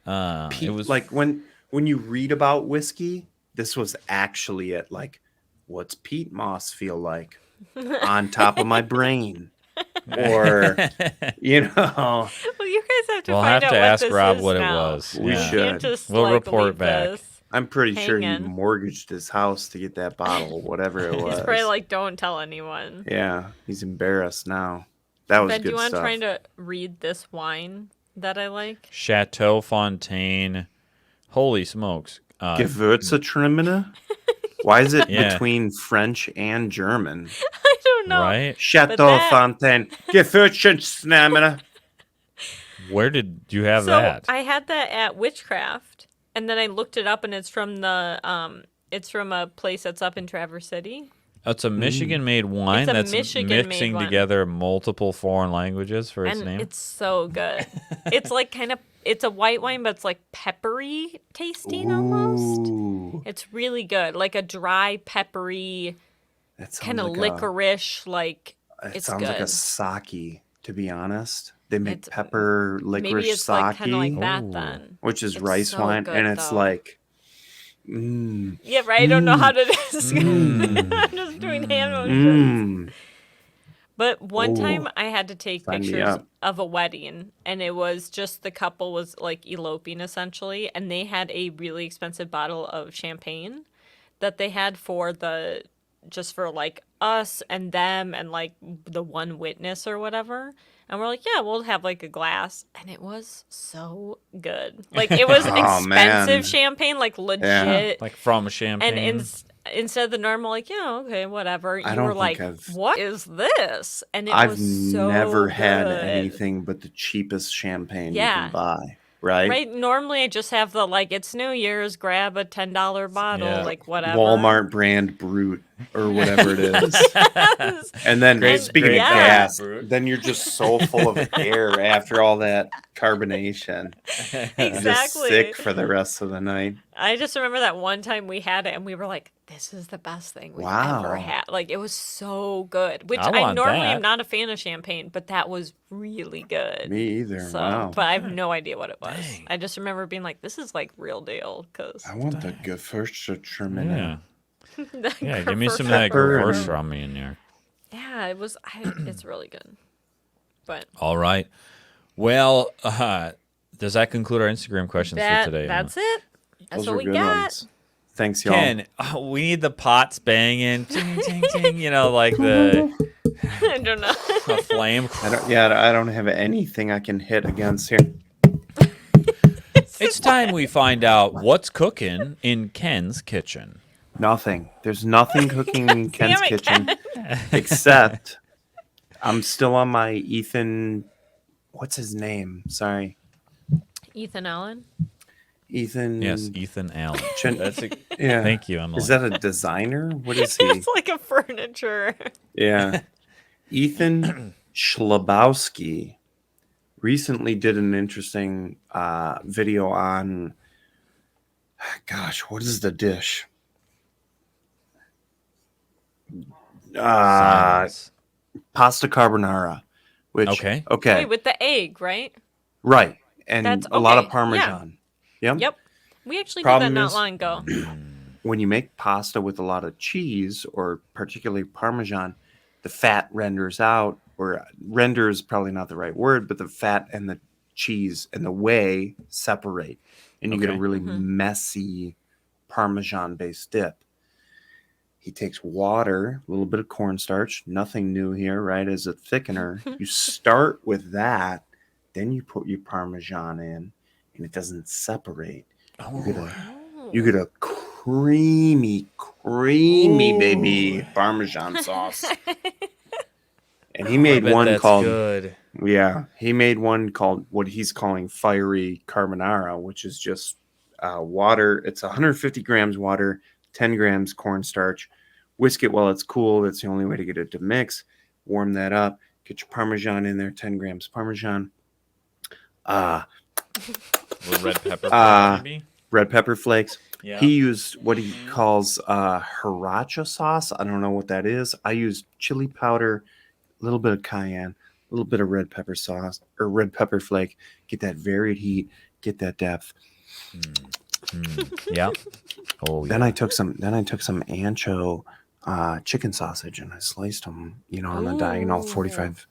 It was like when you read about whiskey, this was actually it. Like, what's peat moss feel like on top of my brain? Or, you know, Well, you guys have to We'll find have out to what ask this Rob is what it now. was. We You should. can't just, We'll like, report leave back. this I'm pretty sure he hanging. mortgaged his house to get that bottle, whatever it was. He's probably like, don't tell anyone. Yeah, he's embarrassed now. That was Ben, do good you want to stuff. try to read this wine that I like? Chateau Fontaine. Holy smokes! Gewürztraminer? Why is it Yeah. between French and German? I don't know. Right? Chateau that- Fontaine. Gewürztraminer. Where did you have So that? I had that at Witchcraft, and then I looked it up, and it's from a place that's up in Traverse City. It's a Michigan-made wine It's a that's Michigan-made mixing one. together multiple foreign languages for its And name. it's so good. It's like it's a white wine, but it's like peppery tasting almost. Ooh, It's really good, like a dry, peppery, that sounds kind of like licorice. Like It it's sounds good. like a sake, to be honest. They make It's- pepper licorice Maybe it's sake, like kind of like that Ooh. then. which is It's rice so wine, good, and it's though. like, Yeah, right. I don't know how to describe. I'm just doing hand motions. But one time I had to take Sign me pictures up. of a wedding, and it was just the couple was like eloping essentially, and they had a really expensive bottle of champagne that they had for just for like us and them and like the one witness or whatever. And we're like, yeah, we'll have like a glass. And it was so good. Like it was Oh, man. expensive champagne, like legit. Like from champagne. And instead of the normal, like, yeah, okay, whatever, you don't were think like, I've- what is this? And it I've was so never had good. anything but the cheapest champagne you Yeah. can buy, right? Right? Normally, I just have the, like, it's New Year's, grab a $10 bottle, Yeah. like, whatever. Walmart brand Brute or whatever it is. And then Great- speaking great of brand, gas, Brute. then you're just so full of air after all that carbonation. You're just Exactly. sick for the rest of the night. I just remember that one time we had it, and we were like, this is the best thing we've Wow. ever had. Like, it was so good. Which I I want normally that. am not a fan of champagne, but that was really good. Me either. So, Wow. but I have no idea what it was. Dang. I just remember being like, "This is like real deal." Because I want the Gewürztraminer. yeah. Yeah, give me some of that Pepper and- Gewürztraminer in there. Yeah, it was. It's really good. But All right. Well, does that conclude our Instagram questions for today? that's it. That's Those what were we good got. ones. Thanks, y'all. Ken, we need the pots banging, ting, ting, ting, you know, like the I don't know. A flame. I don't have anything I can hit against here. It's time we find out what's cooking in Ken's kitchen. Nothing. There's nothing cooking in Ken's damn it, kitchen except I'm still on my Ethan. What's his name? Sorry, Ethan Allen. Ethan. Yes, Ethan Allen. That's a, Yeah. Thank you, Emily. Is that a designer? What is he? It's like a furniture. Yeah. Ethan Schlabowski recently did an interesting video on, gosh, what is the dish? Silence. Pasta carbonara. Which, Okay. Okay. Wait, with the egg, right? Right. And That's a lot of okay. Parmesan. Yep. Yep. We actually Problem did that is- not long ago. When you make pasta with a lot of cheese, or particularly Parmesan, the fat renders out, or render is probably not the right word, but the fat and the cheese and the whey separate, and you get a Okay. really messy Parmesan-based dip. He takes water, a little bit of cornstarch, nothing new here, right, as a thickener. You start with that, then you put your Parmesan in, and it doesn't separate. You get a creamy baby Parmesan sauce. And he made one that's called good. he made one called what he's calling fiery carbonara, which is just water. It's 150 grams water, 10 grams cornstarch. Whisk it while it's cool. That's the only way to get it to mix. Warm that up. Get your Parmesan in there, 10 grams Parmesan. A little red pepper, maybe. Red pepper flakes. Yeah. He used what he calls sriracha sauce. I don't know what that is. I used chili powder, a little bit of cayenne, a little bit of red pepper sauce or red pepper flake. Get that varied heat. Get that depth. Yeah. Oh, yeah. Then I took some ancho chicken sausage and I sliced them, on the diagonal 45.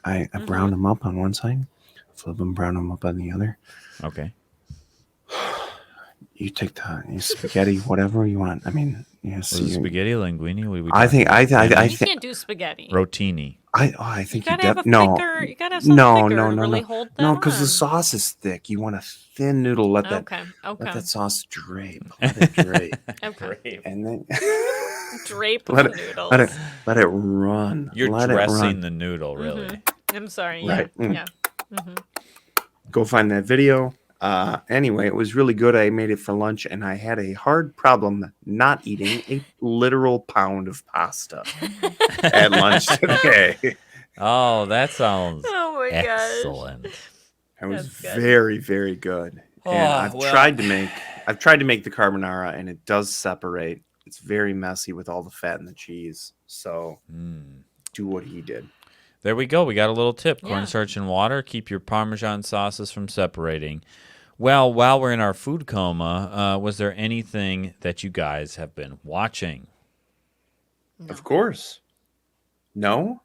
I browned them up on one side, flip them, brown them up on the other. Okay. You take the spaghetti, whatever you want. I mean, Was it spaghetti linguine? What are we I think You can't do spaghetti. rotini. I think You gotta have a no. thicker. You gotta have something No, thicker no, to no, really no. hold that No, because the on. sauce is thick. You want a thin noodle. Let that sauce drape. Let it drape. Okay. And then Drape let the it noodles. let it run. You're let it dressing run. the noodle, really. I'm sorry. Right. Yeah. Go find that video. Anyway, it was really good. I made it for lunch, and I had a hard problem not eating a literal pound of pasta at lunch today. Oh, that sounds Oh my gosh. excellent. It was That's good. very, very good. And I've tried to make the carbonara, and it does separate. It's very messy with all the fat and the cheese. So do what he did. There we go. We got a little tip. Yeah. Cornstarch and water. Keep your Parmesan sauces from separating. Well, while we're in our food coma, was there anything that you guys have been watching? Of course. No?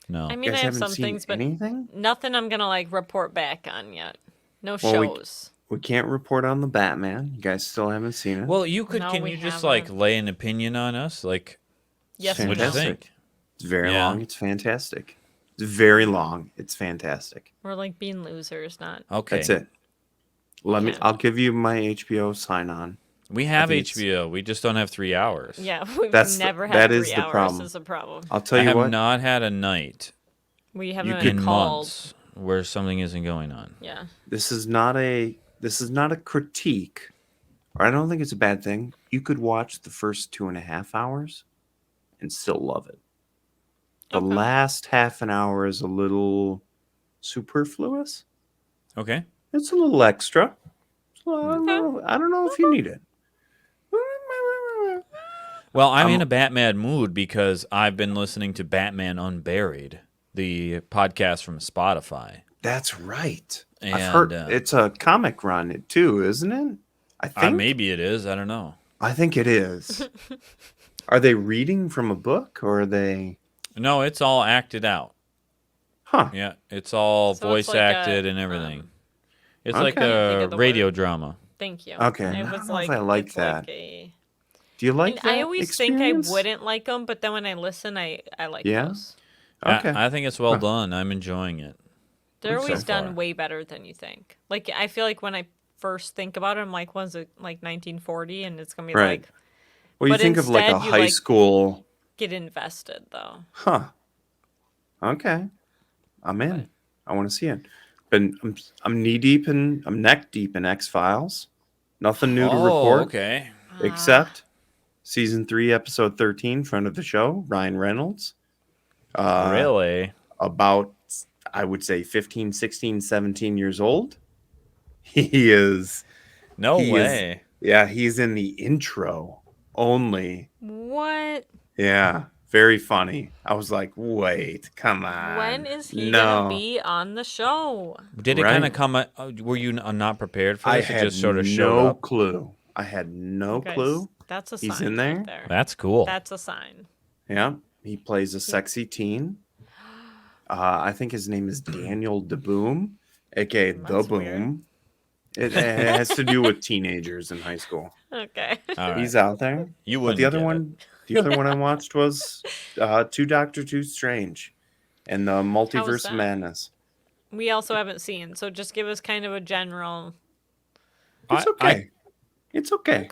No. I You mean, guys I have haven't some seen things, but anything? nothing I'm gonna report back on yet. No Well, shows. We can't report on the Batman. You guys still haven't seen it. Well, you could. No, Can we you just haven't. lay an opinion on us? Like, Yes, Fantastic. what do you fantastic. think? It's very Yeah. long. It's fantastic. It's very long. It's fantastic. We're like being losers, not. Okay. That's it. Okay. I'll give you my HBO sign on. We have I think it's- HBO. We just don't have 3 hours. Yeah, we've That's the- never had that 3 is the hours. problem. Is a problem. I'll tell I you have what. not had a night We haven't in called. months where something isn't going on. Yeah. This is not a critique, or I don't think it's a bad thing. You could watch the first 2.5 hours and still love it. The Okay. last half an hour is a little superfluous. Okay. It's a little extra. So I don't know if you need it. Well, I'm in a Batman mood because I've been listening to Batman Unburied, the podcast from Spotify. That's right. I've And, heard it's a comic run too, isn't it? I think. Maybe it is. I don't know. I think it is. Are they reading from a book or are they? No, it's all acted out. Huh. Yeah, it's all So voice it's like acted and everything. It's like Okay. Think a of the radio word. drama. Thank you. Okay. It I was don't know like if I like it's that. Like a, Do you like and that? I always experience? think I wouldn't like them, but then when I listen, I like Yeah? those. Okay. I think it's well Huh. done. I'm enjoying it. They're So always far. done way better than you think. Like, I feel like when I first think about it, I'm like, was it like 1940? And it's gonna be Right. like, Well, you but think of like a instead you high like school. get invested though. Huh. Okay. I'm in. But I want to see it. But I'm knee deep in. I'm neck deep in X Files. Nothing new to report Okay. except season 3, episode 13, friend of the show, Ryan Reynolds. Really? About, I would say 15, 16, 17 years old. He is. No He is. way. Yeah, he's in the intro only. what? Yeah, very funny. I was like, wait, come on. When is he no. gonna be on the show? Did it kind Right. of come? Were you not prepared for I this? It had just sort of showed no up. clue. I had no You guys, clue. That's a He's sign in there? right there. That's cool. That's a sign. Yeah, he plays a sexy teen. I think his name is Daniel DeBoom, aka The That's Boom. It has to do with teenagers in high school. Okay. All right. He's out there. You But wouldn't the other get one I watched was Two Doctor Two Strange and the Multiverse that? of Madness. We also haven't seen, so just give us kind of a general. It's okay. It's okay.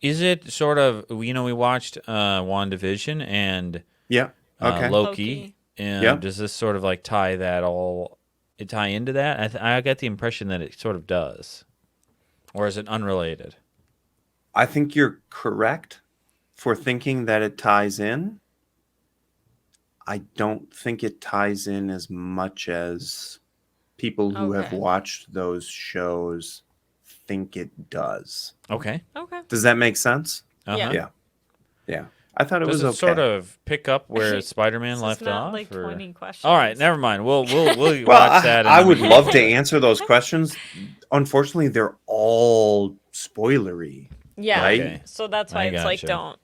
Is it sort of? We watched WandaVision and Yeah. Okay. Loki. And Yeah. does this sort of like tie into that? I get the impression that it sort of does, or is it unrelated? I think you're correct for thinking that it ties in. I don't think it ties in as much as people who have Okay. watched those shows think it does. Okay. Okay. Does that make sense? Uh-huh. Yeah. Yeah. I thought it Does was it okay. sort of pick up where Spider-Man This left is not off? like or- 20 questions. All right, never mind. We'll Well, watch that. and I then we would can love go to there. answer those questions. Unfortunately, they're all spoilery. Yeah. Right? Okay. So that's why I it's like, gotcha. don't.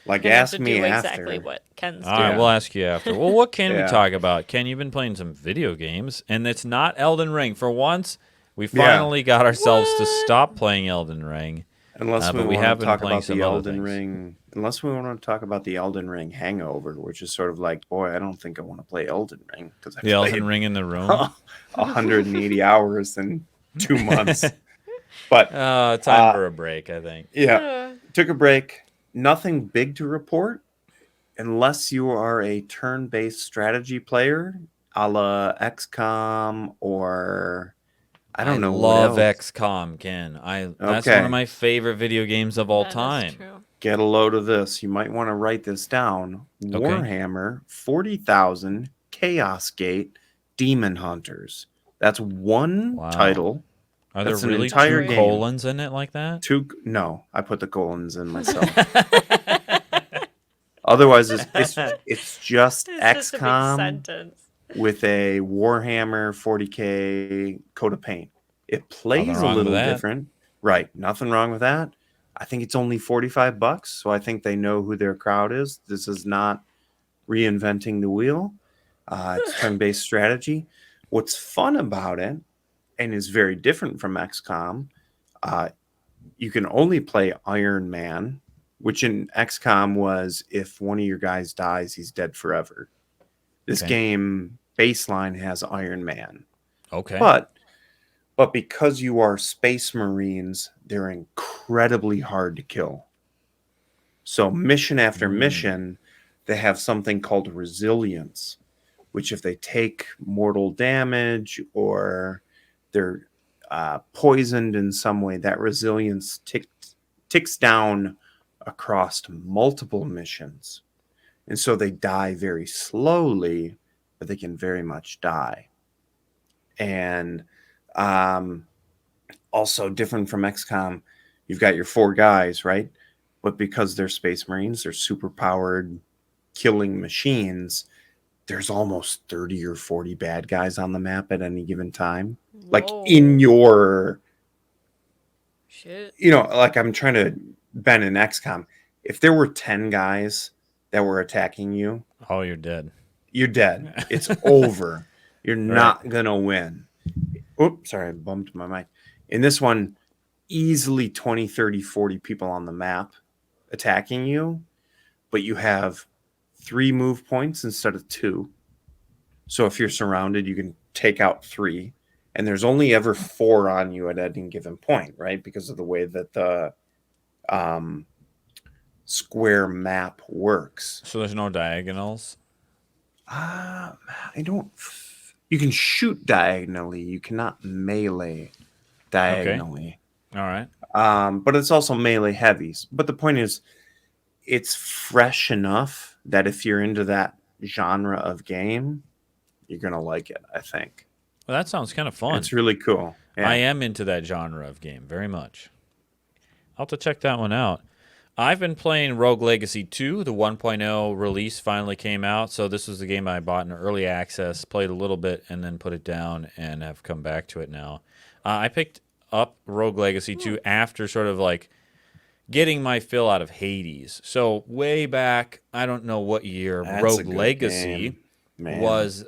Like, You're gonna have ask to me do after. exactly what Ken's All right, doing. we'll ask you after. Well, what can we Yeah. talk about? Ken, you've been playing some video games, and it's not Elden Ring. For once, we Yeah. finally got ourselves to stop playing Elden Ring. Unless we but we want have to been talk playing about some the other Elden things. Ring. Unless we want to talk about the Elden Ring hangover, which is sort of like, boy, I don't think I want to play Elden Ring because I The Elden played Ring in the room. 180 hours in 2 months. But Time for a break, I think. yeah, took a break. Nothing big to report, unless you are a turn-based strategy player, a la XCOM or I don't know. Love what else. XCOM, Ken. That's Okay. one of my favorite video games of all That is time. true. Get a load of this. You might want to write this down. Warhammer 40,000 Chaos Gate Daemonhunters. That's one Wow. title. Are there That's an really entire two game. colons in it like that? No, I put the colons in myself. Otherwise, it's just It's just a big XCOM sentence. with a Warhammer 40K coat of paint. It plays Nothing a wrong with little that. different. Right. Nothing wrong with that. I think it's only $45, so I think they know who their crowd is. This is not reinventing the wheel. It's turn-based strategy. What's fun about it, and is very different from XCOM, you can only play Iron Man, which in XCOM was if one of your guys dies, he's dead forever. This Okay. game baseline has Iron Man. Okay. But because you are Space Marines, they're incredibly hard to kill. So mission after mission, they have something called resilience, which if they take mortal damage or they're poisoned in some way, that resilience ticks down across multiple missions. And so they die very slowly, but they can very much die. And also different from XCOM, you've got your 4 guys, right? But because they're Space Marines, they're super powered killing machines. There's almost 30 or 40 bad guys on the map at any given time. Like Whoa. in your, Shit. like I'm trying to bend an XCOM. If there were 10 guys that were attacking you, Oh, you're dead. you're dead. It's over. You're not going to win. Oops, sorry, I bumped my mic. In this one, easily 20, 30, 40 people on the map attacking you, but you have 3 move points instead of 2. So if you're surrounded, you can take out 3. And there's only ever 4 on you at any given point, right? Because of the way that the square map works. So there's no diagonals? I don't... You can shoot diagonally. You cannot melee diagonally. Okay. All right. But it's also melee heavies. But the point is, it's fresh enough that if you're into that genre of game, you're going to like it, I think. Well, that sounds kind of fun. It's really cool. Yeah. I am into that genre of game very much. I'll have to check that one out. I've been playing Rougue Legacy 2. The 1.0 release finally came out. So this was the game I bought in early access, played a little bit, and then put it down and have come back to it now. I picked up Rougue Legacy 2 after sort of like getting my fill out of Hades. So way back, I don't know what year, That's a Rougue good Legacy game, was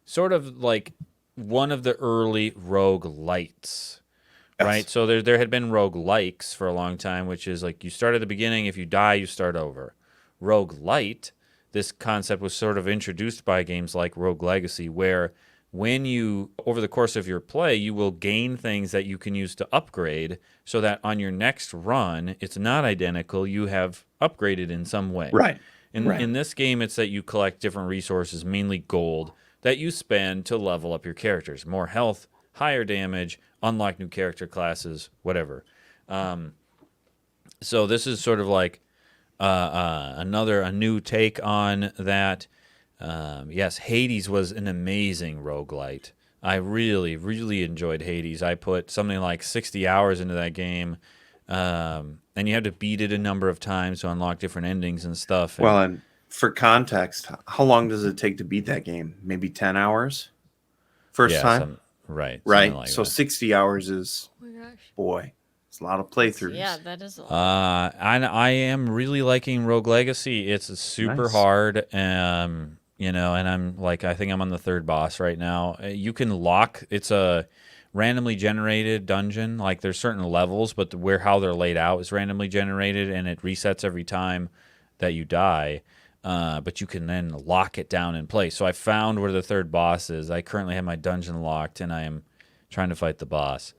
sort of like one of the early roguelites. Yes. Right, so there had been roguelikes for a long time, which is like you start at the beginning, if you die, you start over. Roguelite, this concept was sort of introduced by games like Rougue Legacy, where when you, over the course of your play, you will gain things that you can use to upgrade so that on your next run, it's not identical, you have upgraded in some way. Right. In this game, it's that you collect different resources, mainly gold, that you spend to level up your characters. More health, higher damage, unlock new character classes, whatever. So this is sort of like a new take on that. Yes, Hades was an amazing roguelite. I really, really enjoyed Hades. I put something like 60 hours into that game, and you have to beat it a number of times to unlock different endings and stuff. Well, and for context, how long does it take to beat that game? Maybe 10 hours? First time? Right. Right. Like so that. 60 hours is, Oh my gosh. boy, it's a lot of playthroughs. Yeah, that is a lot. I am really liking Rougue Legacy. It's super Nice. hard, you know, and I'm like, I think I'm on the 3rd boss right now. You can lock. It's a randomly generated dungeon. Like there's certain levels, but how they're laid out is randomly generated, and it resets every time that you die. But you can then lock it down in place. So I found where the 3rd boss is. I currently have my dungeon locked, and I am trying to fight the boss.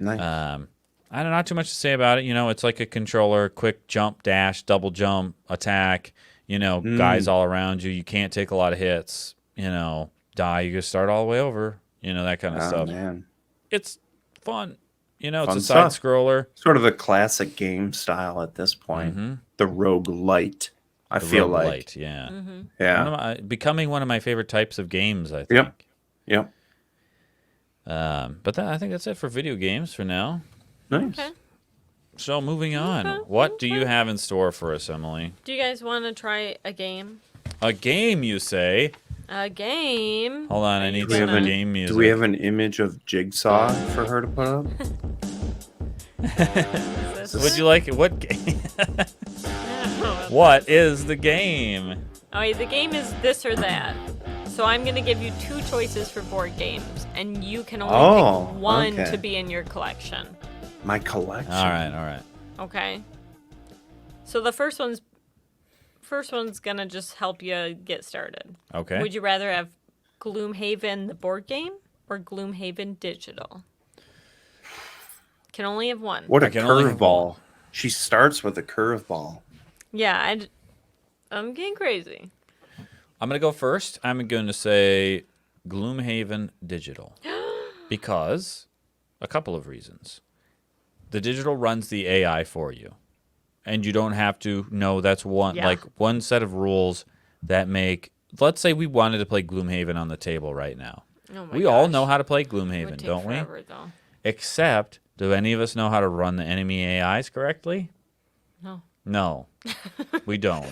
Nice. I don't know, not too much to say about it. You know, it's like a controller, quick jump, dash, double jump, attack. You know, guys all around you. You can't take a lot of hits. You know, die. You just start all the way over. You know, that kind of stuff. Man. It's fun. You know, Fun it's a side stuff. scroller. Sort of a classic game style at this point. The roguelite, I feel like. Roguelite, yeah. Yeah. Becoming one of my favorite types of games, I think. Yep. But I think that's it for video games for now. Nice. Okay. So moving on, Okay, what do you have in store for us, Emily? Do you guys want to try a game? A game, you say? A game. Hold on, I need Do we some have an- game music. Do we have an image of Jigsaw for her to put up? Is this Would you like it? What game? it? What is the game? Okay, the game is this or that. So I'm going to give you 2 choices for board games, and you can only pick one okay. to be in your collection. My collection. All right. Okay. So the first one's gonna just help you get started. Okay. Would you rather have Gloomhaven the board game or Gloomhaven digital? Can only have one. What a I can only have curveball. She starts with a curveball. Yeah, I'm getting crazy. I'm going to go first. I'm going to say Gloomhaven Digital. Because a couple of reasons. The digital runs the AI for you. And you don't have to know that's one set of rules that make, let's say we wanted to play Gloomhaven on the table right now. Oh my We all gosh. know how to play It would Gloomhaven, take don't we? forever, though. Except, do any of us know how to run the enemy AIs correctly? No. No, we don't.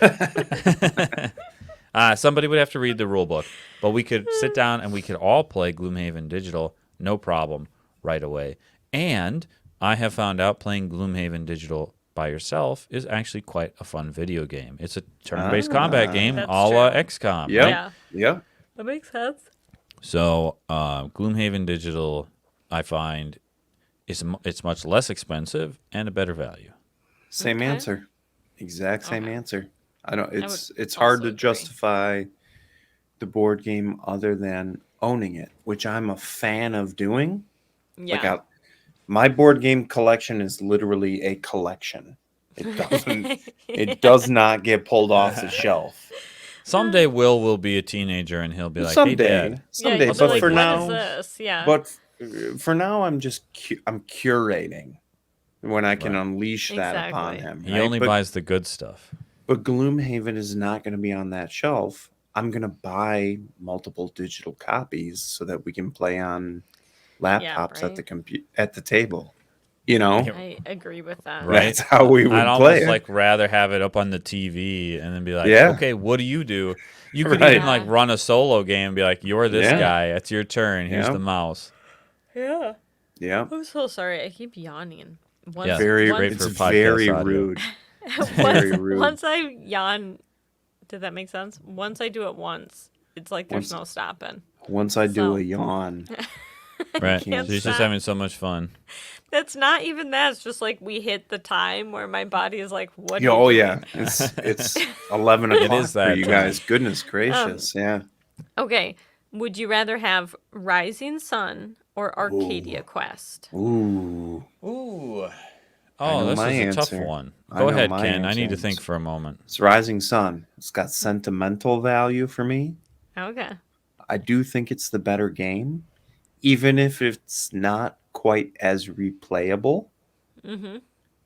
Somebody would have to read the rule book, but we could sit down and we could all play Gloomhaven Digital, no problem, right away. And I have found out playing Gloomhaven Digital by yourself is actually quite a fun video game. It's a turn-based combat game, That's a la true. XCOM. Yep. Right? Yeah. Yep. That makes sense. So Gloomhaven Digital, I find, it's much less expensive and a better value. Same Okay. answer. Exact same Okay. answer. I don't. would It's hard also to agree. justify the board game other than owning it, which I'm a fan of doing. Like Yeah. my board game collection is literally a collection. It doesn't. It does not get pulled off the shelf. Someday will be a teenager and he'll be like, "Hey, Someday, Dad." someday. you'll be But like, for what now, is this? Yeah. but for now, I'm just I'm curating when I can Right. unleash that upon Exactly. him. He right? only But buys the good stuff. But Gloomhaven is not going to be on that shelf. I'm going to buy multiple digital copies so that we can play on laptops at right. at the table. You know, I agree with that. Right. that's how we would I'd play almost it. like rather have it up on the TV and then be like, Yeah. "Okay, what do you do?" You could Right. even like run a solo game and be like, "You're this Yeah. guy. It's your turn. Here's Yeah. the mouse." Yeah. Yeah, I'm so sorry. I keep yawning. Once, Yeah. very. Great It's for podcast very audio. rude. once, very rude. once I yawn, did that make sense? Once I do it once, it's like there's Once- no stopping. Once I do So- a yawn, Right. can't She's just stop. having so much fun. That's not even that. It's just like we hit the time where my body is like, what? yeah, are you oh doing? yeah, it's 11 o'clock is for that you time. guys. Goodness gracious, yeah. Okay. Would you rather have Rising Sun or Arcadia Quest? Ooh, Ooh. know Oh, this my is a tough answer. one. I Go know ahead, my Ken. I answer. need to think for a moment. it's Rising Sun. It's got sentimental value for me. Okay. I do think it's the better game, even if it's not quite as replayable. Mm-hmm.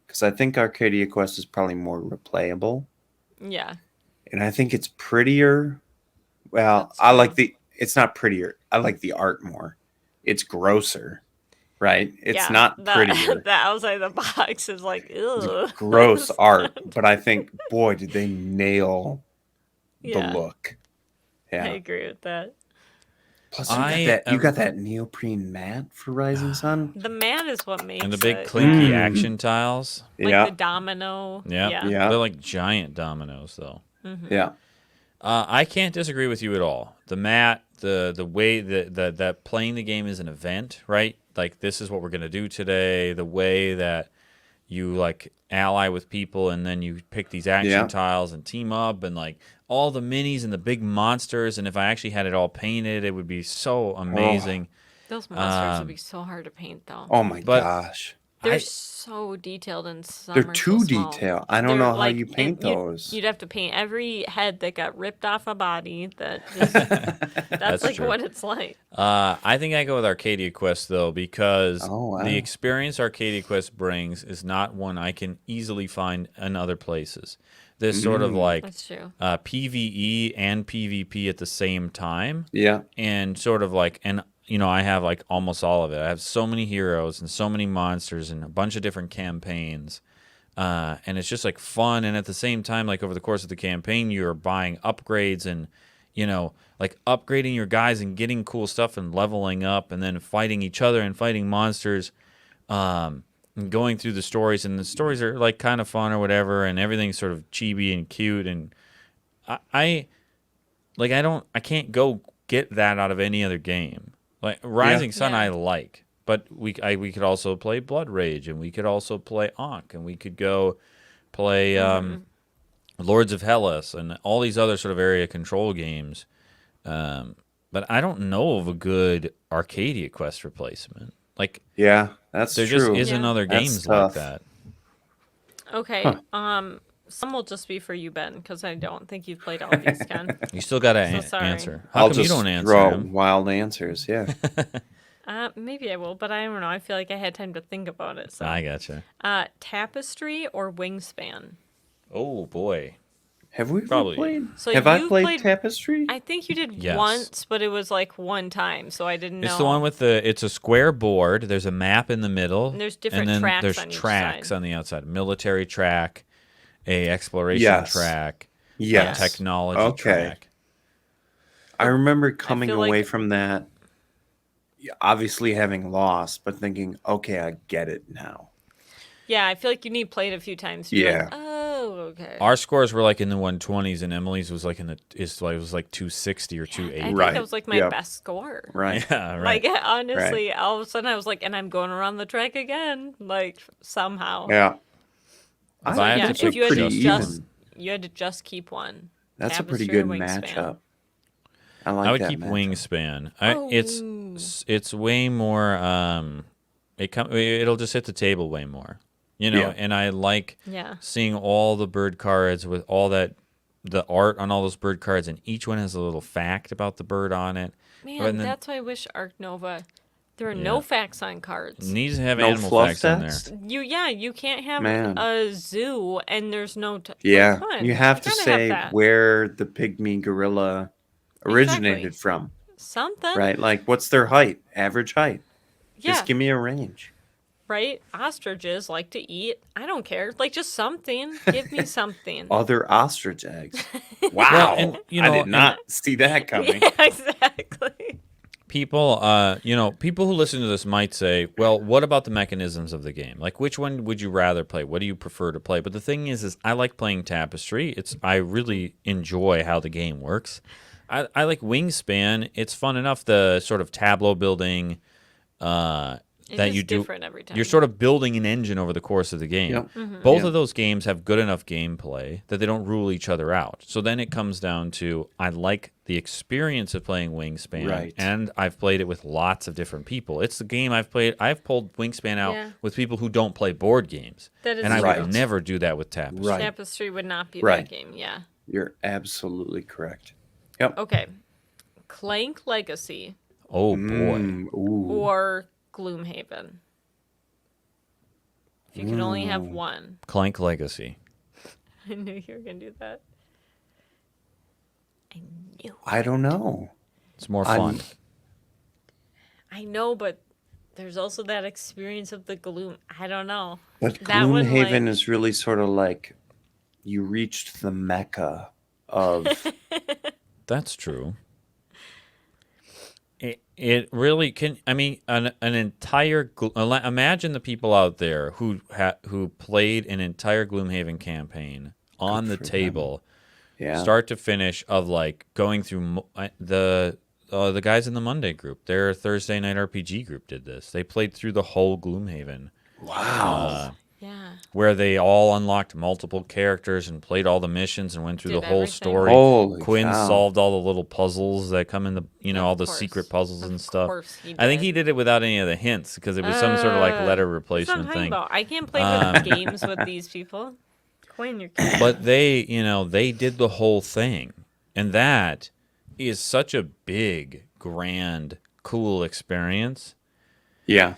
Because I think Arcadia Quest is probably more replayable, Yeah. and I think it's prettier. Well, That's I true. like the. It's not prettier. I like the art more. It's grosser, right? It's Yeah, not prettier. The outside of the box is like, ew. Gross art, but I think, boy, did they nail Yeah. the look. I Yeah. agree with that. Plus, I you got that neoprene mat for Rising Sun. The man is what makes And the big it. clinky Mm. action tiles. Like Yeah, the domino. Yeah. Yeah. yeah, They're like giant dominoes, though. Mhm. yeah. I can't disagree with you at all. The mat, the way that playing the game is an event, right? Like this is what we're gonna do today. The way that you like ally with people and then you pick these action Yeah. tiles and team up and like all the minis and the big monsters. And if I actually had it all painted, it would be so amazing. Those monsters Um, would be so hard to paint, though. Oh my But- gosh. They're I- so detailed and some They're are too so small. detailed. I don't They're know how like- you paint and those. You'd have to paint every head that got ripped off a body. That just, that's like true. what it's like. I think I go with Arcadia Quest though because Oh, wow. the experience Arcadia Quest brings is not one I can easily find in other places. This sort of like That's true. PVE and PvP at the same time, Yeah, and sort of like I have like almost all of it. I have so many heroes and so many monsters and a bunch of different campaigns. And it's just like fun, and at the same time, like over the course of the campaign, you're buying upgrades and like upgrading your guys and getting cool stuff and leveling up, and then fighting each other and fighting monsters, and going through the stories. And the stories are like kind of fun or whatever, and everything's sort of chibi and cute. And I can't go get that out of any other game. Like Rising Sun, Yeah. I like. But we could also play Blood Rage, and we could also play Ankh, and we could go play Lords of Hellas, and all these other sort of area control games. But I don't know of a good Arcadia Quest replacement. Like yeah, that's there true. just isn't Yeah. other That's games like tough. that. Okay. Some will just be for you, Ben, because I don't think you've played all these, Ken. You still got to So sorry. answer. How I'll come just you don't answer throw him? wild answers. Yeah, Maybe I will, but I don't know. I feel like I had time to think about it. So, I gotcha. Tapestry or Wingspan? Oh boy. have we ever Probably. played? So have I you played played- Tapestry? I think you did Yes. once, but it was like one time, so I didn't know. It's the one with it's a square board. There's a map in the middle. And there's different and then tracks there's on each tracks side. on the outside. Military track, a exploration Yes. track, Yes. a technology Okay. track. I remember coming feel away like- from that, obviously having lost, but thinking, okay, I get it now. Yeah, I feel like you need to play it a few times. To be Yeah. like, oh, okay. Our scores were like in the 120s, and Emily's was like it was like 260 or I 280. think Right. that was like my Yep. best score. Right. Yeah, right. Like honestly, all of a sudden I was like, and I'm going around the track again, like somehow. Yeah. If I I had yeah, to if pick you had pretty just even. You had to just keep one. That's a pretty Tapestry or good Wingspan? matchup. I like I would that keep matchup. Wingspan. It's way more. It'll just hit the table way more. And I like seeing all the bird cards with all the art on all those bird cards, and each one has a little fact about the bird on it. Man, that's why I wish Ark Nova. There are no facts on cards. Needs to have No animal fluff facts in there. stats? You can't have Man. a zoo and there's no. Yeah, Come on, you have to gotta say that. where the pygmy gorilla originated Exactly. from, Something. right? Like, what's their height? Average height. Yeah. Just give me a range. Right? Ostriches like to eat. I don't care. Like, just something. Give me something. Other ostrich eggs. Wow. Well, and, I did not see that coming. Yeah, exactly. People, people who listen to this might say, well, what about the mechanisms of the game? Like, which one would you rather play? What do you prefer to play? But the thing is I like playing Tapestry. I really enjoy how the game works. I like Wingspan. It's fun enough, the sort of tableau building that you do. Different every time. You're sort of building an engine over the course of the game. Yep. Mm-hmm. Both of those games have good enough gameplay that they don't rule each other out. So then it comes down to, I like the experience of playing Wingspan, Right. and I've played it with lots of different people. It's the game I've played. I've pulled Wingspan out with people who don't play board games, That is and I right. would never do that with Tapestry. Right. Tapestry would not be Right. that game. Yeah. You're absolutely correct. Yep. Okay. Clank Legacy Oh boy, Ooh. or Gloomhaven. If you could only have one. Clank Legacy. I knew you were going to do that. I knew. I don't know. It's more fun. I know, but there's also that experience of the gloom. I don't know. But That one, Gloomhaven like- is really sort of like you reached the mecca of That's true. It really can. I mean, an entire. Imagine the people out there who played an entire Gloomhaven campaign on the for them. table, yeah. start to finish, of like going through the guys in the Monday group. Their Thursday night RPG group did this. They played through the whole Gloomhaven. Wow. Yeah. Where they all unlocked multiple characters and played all the missions and went through Did the whole everything. story. Holy Quinn cow. solved all the little puzzles that come in all Of the course. secret puzzles and Of stuff. course he I think did. he did it without any of the hints because it was some sort of like letter That's what I'm replacement talking thing. about. I can't play with games with these people. Quinn, you're kidding. But they did the whole thing, and that is such a big, grand, cool experience. Yeah.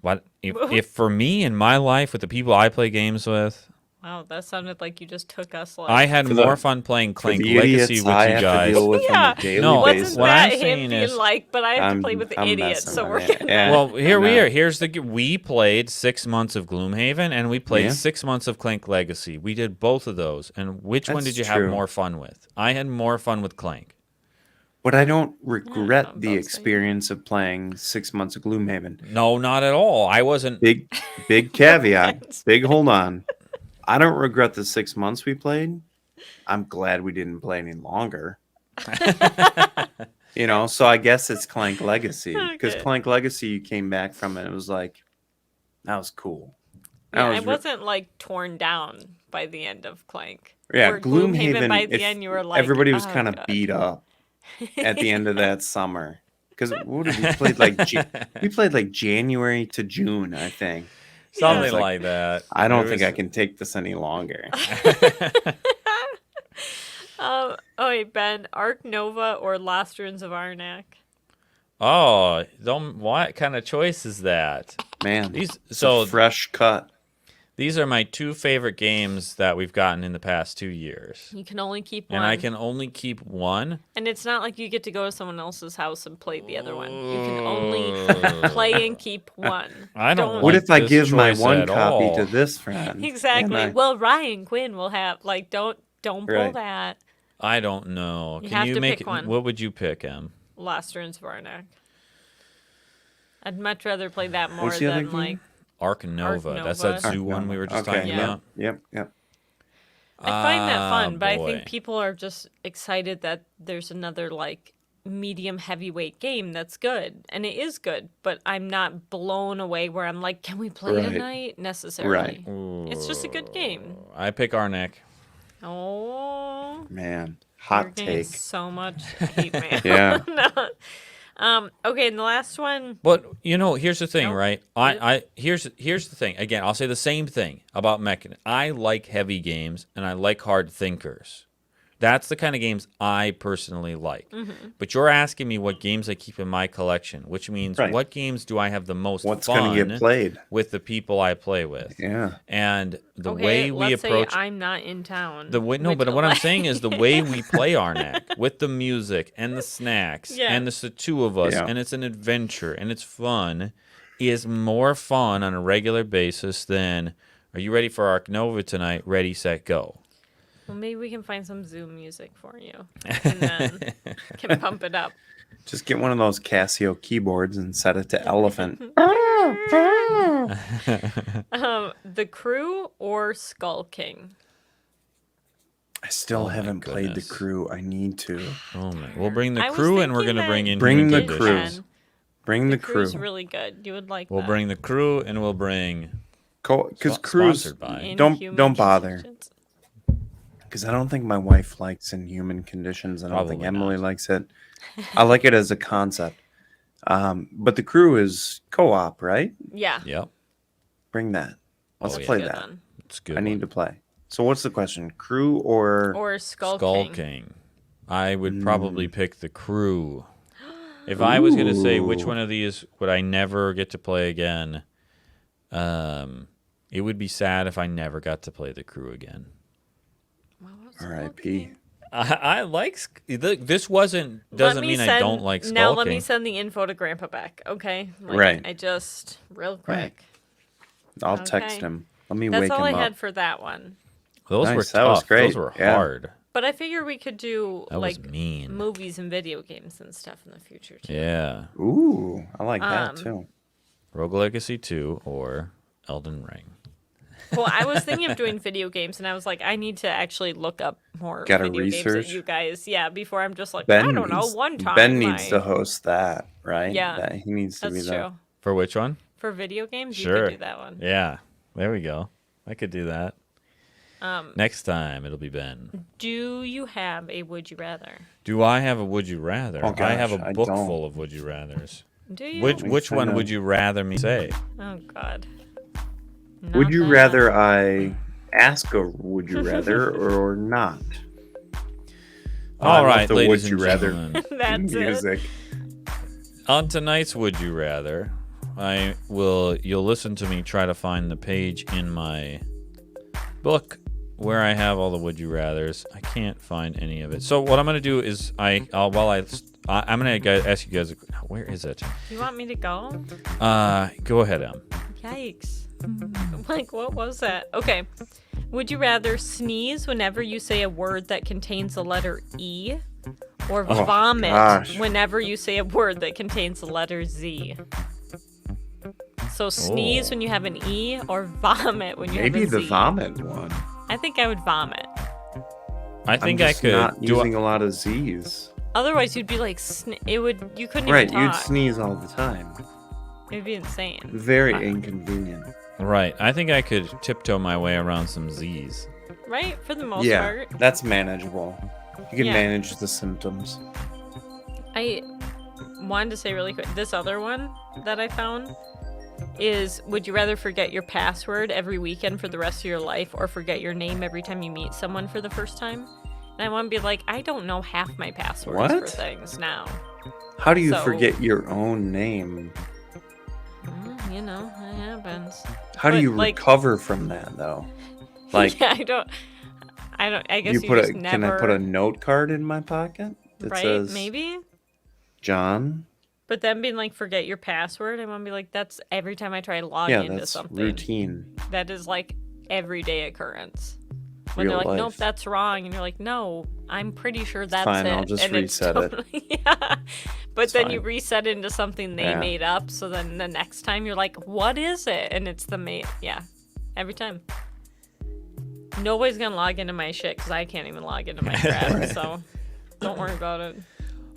But if for me in my life with the people I play games with, Wow, that sounded like you just took us like. I had For the- more fun playing For Clank the Legacy idiots with I you have to guys. deal with on Yeah. a daily No, Wasn't basis. what that I'm saying him being is- like, but I have to play with the I'm idiots, messing so with we're it. gonna. Yeah. Well, here we No. are. We played 6 months of Gloomhaven, and we played Yeah. 6 months of Clank Legacy. We did both of those. And which one That's did you have true. more fun with? I had more fun with Clank. But I don't regret I'm the both experience of playing 6 months of Gloomhaven. No, not at all. I wasn't. Big caveat. Big hold on. I don't regret the 6 months we played. I'm glad we didn't play any longer. So I guess it's Clank Legacy. Because Okay. Clank Legacy, you came back from it, it was like, that was cool. That Yeah, I was re- wasn't like torn down by the end of Clank. Yeah, Where Gloomhaven, by the if end, you were like, everybody was "Oh, kind of God." beat up at the end of that summer. Because what did we played like? We played like January to June, I think. Something It's like, like that. I don't It think was- I can take this any longer. Oh wait, Ben, Ark Nova or Lost Ruins of Arnak? Oh, what kind of choice is that? Man, These it's so a fresh cut. these are my two favorite games that we've gotten in the past 2 years. You can only keep one. And I can only keep one. And it's not like you get to go to someone else's house and play the other one. You can only play and keep one. I don't What like if I this give my choice one at copy all. to this friend? Exactly. And Well, Ryan Quinn will have don't pull Right. that. I don't know. You Can have you to make pick one. What would you pick, Em? Lost Ruins of Arnak. I'd much rather play that more What's the other than game? like Ark Nova. That's Nova. that zoo one we were just Okay, talking yeah. about. Yep. I find that fun, but I boy. think people are just excited that there's another like medium heavyweight game that's good, and it is good, but I'm not blown away where I'm like, can we play Right. tonight necessarily? Right. It's just a good game. I pick Arnak. Oh, Man, you're hot getting take. so much hate mail. Yeah. Okay, and the last one. But here's the thing, Nope. right? Here's the thing. Again, I'll say the same thing about Mechan. I like heavy games and I like hard thinkers. That's the kind of games I personally like. Mm-hmm. But you're asking me what games I keep in my collection, which means Right. what games do I have the most What's fun going to get played? with the people I play with. Yeah. And the Okay, way we let's approach say I'm not in town. the way, no, Would but you what I'm like- saying is the way we play Arnak with the music and the snacks Yeah. and it's the two of us Yeah. and it's an adventure and it's fun is more fun on a regular basis than are you ready for Ark Nova tonight? Ready, set, go. Well, maybe we can find some Zoom music for you, and then can pump it up. Just get one of those Casio keyboards and set it to elephant. The Crew or Skull King? I still Oh my haven't played the goodness. Crew. I need to. Oh man, we'll bring the I was crew and we're thinking gonna bring that in Bring Inhuman the Conditions. crew. Bring the crew. Crew's really good. You would like We'll that. bring the crew and we'll bring Because Crew's sponsored by. don't Inhuman bother. Conditions. Because I don't think my wife likes Inhuman Conditions. I don't think Probably Emily not. likes it. I like it as a concept. But the Crew is co-op, right? Yeah. Yep, Bring that. Let's Oh, yeah. play Good that. one. it's a good. I need one. to play. So what's the question? Crew or Or Skull King. King. I would probably pick the crew. If I was going to say which Ooh. one of these would I never get to play again, it would be sad if I never got to play the crew again. Well, what's Skull R.I.P. King? I like this wasn't Let doesn't me mean I send- don't like Skull Now let me King. send the info to Grandpa Beck, okay? Like, Right. I just real quick. Right. I'll text Okay. him. Let me That's wake all I him up. had for that one. Those were Nice, that was tough. great. Those were Yeah. hard. But I figure we could do That was like mean. movies and video games and stuff in the future too. Yeah, Ooh, I like that too. Rogue Legacy 2 or Elden Ring. Well, I was thinking of doing video games, and I was like, I need to actually look up more Gotta video games research. that you guys, before I'm just like, Ben I don't know, needs- one time. Ben needs I- to host that, right? Yeah, That, he needs to be That's there. true. For which one? For video games, you Sure. could do that one. Yeah, there we go. I could do that. Next time it'll be Ben. Do you have a Would You Rather? Do I have a Would You Rather? Oh, I have gosh, a I book don't. full of Would You Rathers. Do you? Which I one know. would you rather me say? Oh God. Would Not you that. rather I ask a would you rather or not? I All love right, the ladies would and you rather gentlemen. That's it. music. On tonight's Would You Rather, you'll listen to me try to find the page in my book where I have all the Would You Rathers. I can't find any of it. So what I'm going to do is I'm going to ask you guys, where is it? You want me to go? Go ahead, Em. Yikes. Like, what was that? Okay. Would you rather sneeze whenever you say a word that contains the letter E, or Oh, vomit gosh. whenever you say a word that contains the letter Z? So sneeze when you have an E, or vomit when you Maybe have a the Z? vomit one. I think I would vomit. I think I'm I just could not do using a lot of Z's. Otherwise, you'd be like, you couldn't Right, even you'd talk. sneeze all the time. It'd be insane. Very inconvenient. right. I think I could tiptoe my way around some Z's. Right? For the most Yeah, part. that's manageable. You can Yeah. manage the symptoms. I wanted to say really quick, this other one that I found is, would you rather forget your password every weekend for the rest of your life, or forget your name every time you meet someone for the first time? And I want to be like, I don't know half my passwords for What? things now. How do you So- forget your own name? You know, it happens. How do But, you like- recover from that though? Like, Yeah, I guess you put just a never. can I put a note card in my pocket that right? says Maybe. John? But then being like, forget your password, I want to be like, that's every time I try to log Yeah, into that's something. routine. That is like everyday occurrence. When Real they're like, nope, life. that's wrong, and you're like, no, I'm pretty sure that's fine, it. I'll just and it's reset it. totally, yeah. But It's then you fine. reset into something they Yeah. made up. So then the next time you're like, what is it? And it's yeah, every time. Nobody's gonna log into my shit because I can't even log into my crap. So don't worry about it.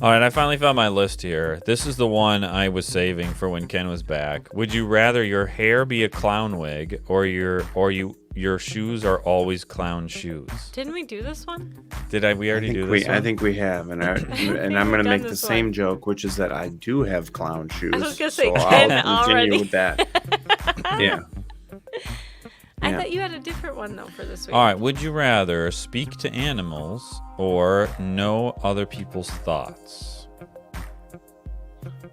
All right, I finally found my list here. This is the one I was saving for when Ken was back. Would you rather your hair be a clown wig or your shoes are always clown shoes? Didn't we do this one? We already do this one? I think we have, and I'm going to make the same joke, which is that I do have clown shoes. I was going to say, so Ken I'll continue already. with that. Yeah. I thought you had a different one, though, for this week. All right, would you rather speak to animals or know other people's thoughts?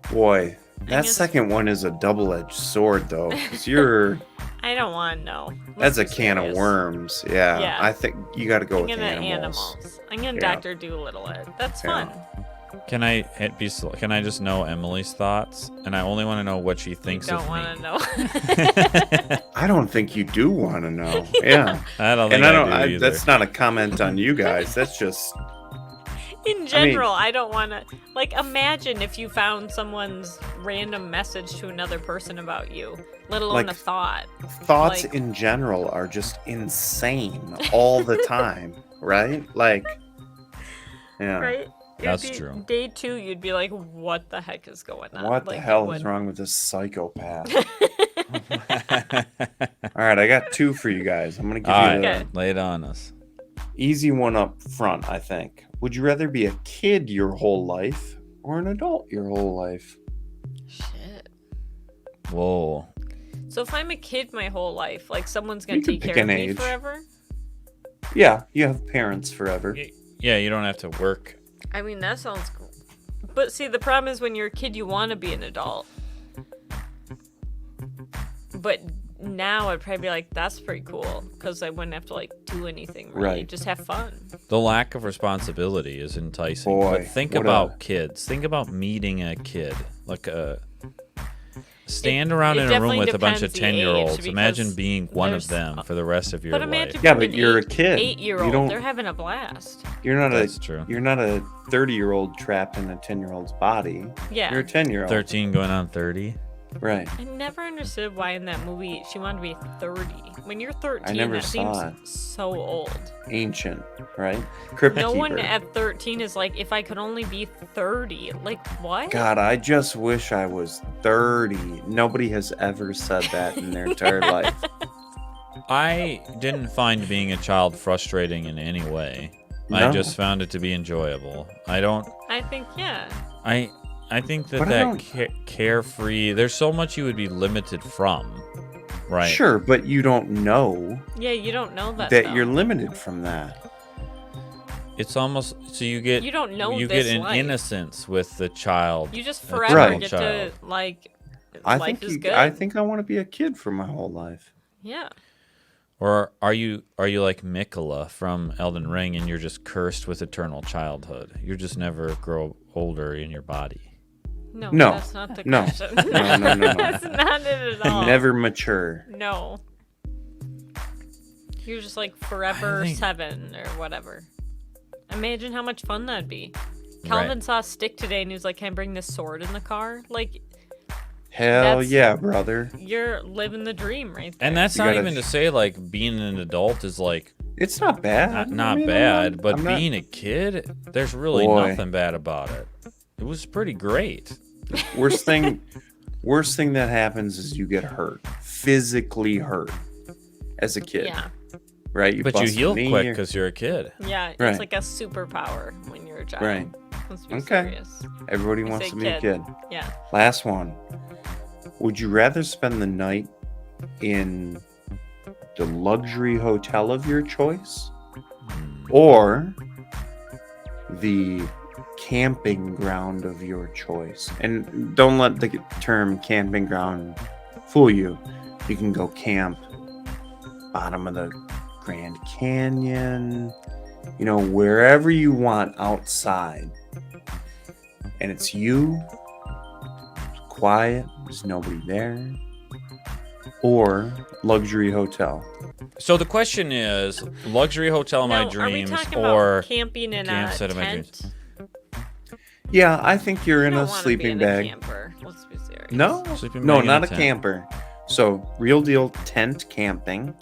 Boy, that second one is a double-edged sword, though, because you're... I don't want to know. That's a can of worms. Yeah. I think you got to go with animals. I'm going to Dr. Doolittle it. That's fun. Can I just know Emily's thoughts? And I only want to know what she thinks of me. I don't want to know. I don't think you do want to know. Yeah. I don't think I do either. That's not a comment on you guys. That's just... In general, I don't want to... Like, imagine if you found someone's random message to another person about you, let alone a thought. Thoughts in general are just insane all the time, right? Like, yeah. Right? That's true. Day 2, you'd be like, what the heck is going on? What the hell is wrong with this psychopath? All right, I got 2 for you guys. I'm going to give you lay it on us. Easy one up front, I think. Would you rather be a kid your whole life or an adult your whole life? Shit. Whoa. So if I'm a kid my whole life, like someone's going to take care of me forever? Yeah, you have parents forever. Yeah, you don't have to work. I mean, that sounds cool. But see, the problem is when you're a kid, you want to be an adult. But now I'd probably be like, that's pretty cool, because I wouldn't have to like do anything really. Right. Just have fun. The lack of responsibility is enticing. Boy, but think about kids. Think about meeting a kid. Like stand around in a room with a bunch of 10-year-olds. Imagine being one of them for the rest of your life. Yeah, but you're a kid. 8-year-old, they're having a blast. That's true. You're not a 30-year-old trapped in a 10-year-old's body. Yeah. You're a 10-year-old. 13 going on 30. Right. I never understood why in that movie she wanted to be 30. When you're 13, I never that seems saw it. so old. Ancient, right? Crypt No keeper. one at 13 is like, if I could only be 30. Like, what? God, I just wish I was 30. Nobody has ever said that in their entire life. I didn't find being a child frustrating in any way. No. I just found it to be enjoyable. I think, yeah. I think that carefree, there's so much you would be limited from, right? Sure, but you don't know. Yeah, you don't know that. That you're limited from that. It's almost so you get get an innocence with the child. You just forever get to like. Life is good. I think I want to be a kid for my whole life. Yeah. Or are you like Mikola from Elden Ring and you're just cursed with eternal childhood? You just never grow older in your body. No, that's not the question. No. That's not it at all. Never mature. No. You're just like forever 7 or whatever. Imagine how much fun that'd be. Calvin saw a stick today and he was like, can I bring this sword in the car? Like, hell yeah, brother. You're living the dream right there. And that's not even to say like being an adult is like... It's not bad. Not bad, but being a kid, there's really nothing bad about it. It was pretty great. Worst thing that happens is you get hurt. Physically hurt. As a kid. Yeah. Right? But you heal quick because you're a kid. Yeah, it's like a superpower when you're a child. Right. Let's be serious. Everybody wants to be a kid. Yeah. Last one. Would you rather spend the night in the luxury hotel of your choice or the camping ground of your choice? And don't let the term camping ground fool you. You can go camp bottom of the Grand Canyon, wherever you want outside. And it's you, it's quiet, there's nobody there. Or luxury hotel. So the question is, luxury hotel of my dreams are we talking or about camping in a tent? Yeah, I think you're in a sleeping bag. Camper. Let's be serious. No, not a camper. So real deal tent camping.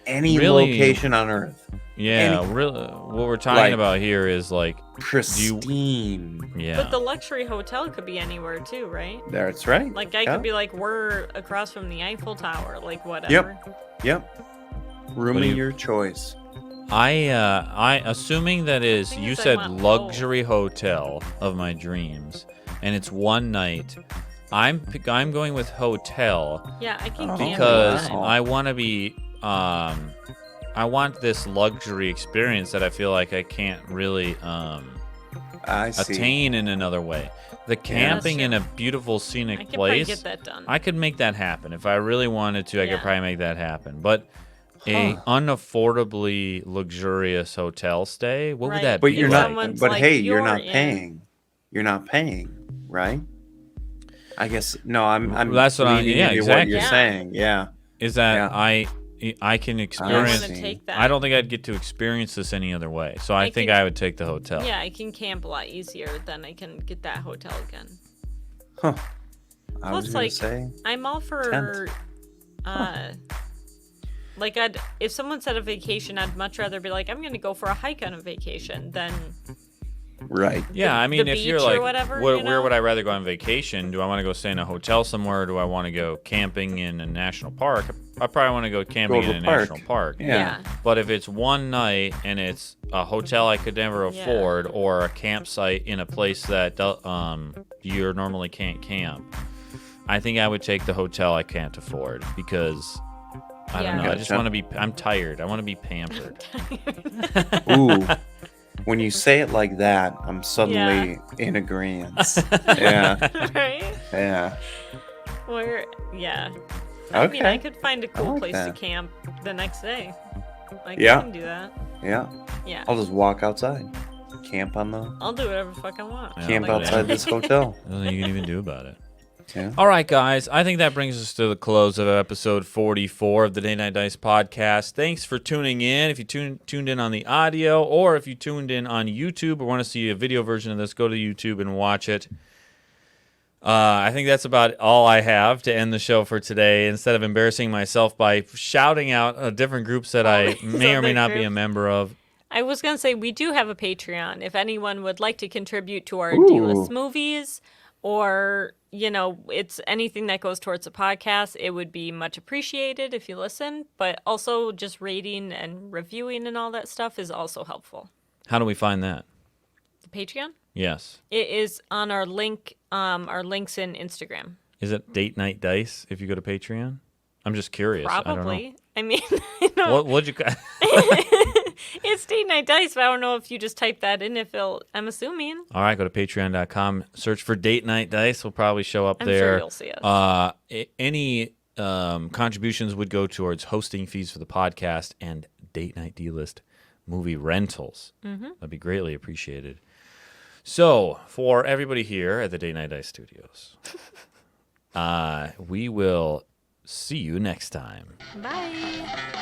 Any location on Earth. Yeah, really, what we're talking about here is like pristine. Yeah. But the luxury hotel could be anywhere too, right? That's right. Like I could be like, we're across from the Eiffel Tower, like whatever. Yep. Room of your choice. I assuming that is you said want luxury hotel of my dreams, and it's one night. I'm going with hotel. Yeah, I can because wow. I want to be I want this luxury experience that I feel like I can't really attain in another way. The camping in a beautiful scenic place, get that done. I could make that happen if I really wanted to. I could probably make that happen, but a unaffordably luxurious hotel stay, what would that but be? You're like? not. But hey, you're not paying. You're not paying, right? I guess no. I'm. That's what I'm. Yeah, exactly. What you're saying. Yeah. Is that I can experience. I don't think I'd get to experience this any other way. So I think I would take the hotel. Yeah, I can camp a lot easier than I can get that hotel again. Huh. I Plus, was gonna say, I'm all for like if someone said a vacation, I'd much rather be like, I'm gonna go for a hike on a vacation than right. Yeah, I mean, if you're like, whatever, where would I rather go on vacation? Do I want to go stay in a hotel somewhere? Or do I want to go camping in a national park? I probably want to go camping in a national park. Yeah. But if it's one night and it's a hotel I could never afford, or a campsite in a place that you normally can't camp, I think I would take the hotel I can't afford because I don't know. I just want to be. I'm tired. I want to be pampered. Ooh. When you say it like that, I'm suddenly in agreement. Yeah. Right? Yeah. I mean, I could find a cool place to camp the next day. I can do that. Yeah. Yeah. I'll just walk outside. Camp on the... I'll do whatever the fuck I want. Camp outside this hotel. Nothing you can even do about it. Yeah. All right, guys. I think that brings us to the close of episode 44 of the Day Night Dice podcast. Thanks for tuning in. If you tuned in on the audio, or if you tuned in on YouTube or want to see a video version of this, go to YouTube and watch it. I think that's about all I have to end the show for today. Instead of embarrassing myself by shouting out different groups that I may or may not be a member of. I was going to say, we do have a Patreon. If anyone would like to contribute to our D-list movies, or, it's anything that goes towards the podcast, it would be much appreciated if you listen. But also just rating and reviewing and all that stuff is also helpful. How do we find that? The Patreon? Yes. It is on our link, our links in Instagram. Is it Date Night Dice if you go to Patreon? I'm just curious. Probably. I mean, what'd you... It's Date Night Dice, but I don't know if you just type that in, I'm assuming. All right, go to patreon.com, search for Date Night Dice. We'll probably show up there. I'm sure you'll see us. Any contributions would go towards hosting fees for the podcast and Date Night D-List movie rentals. Mm-hmm. That'd be greatly appreciated. So, for everybody here at the Date Night Dice Studios, we will see you next time. Bye.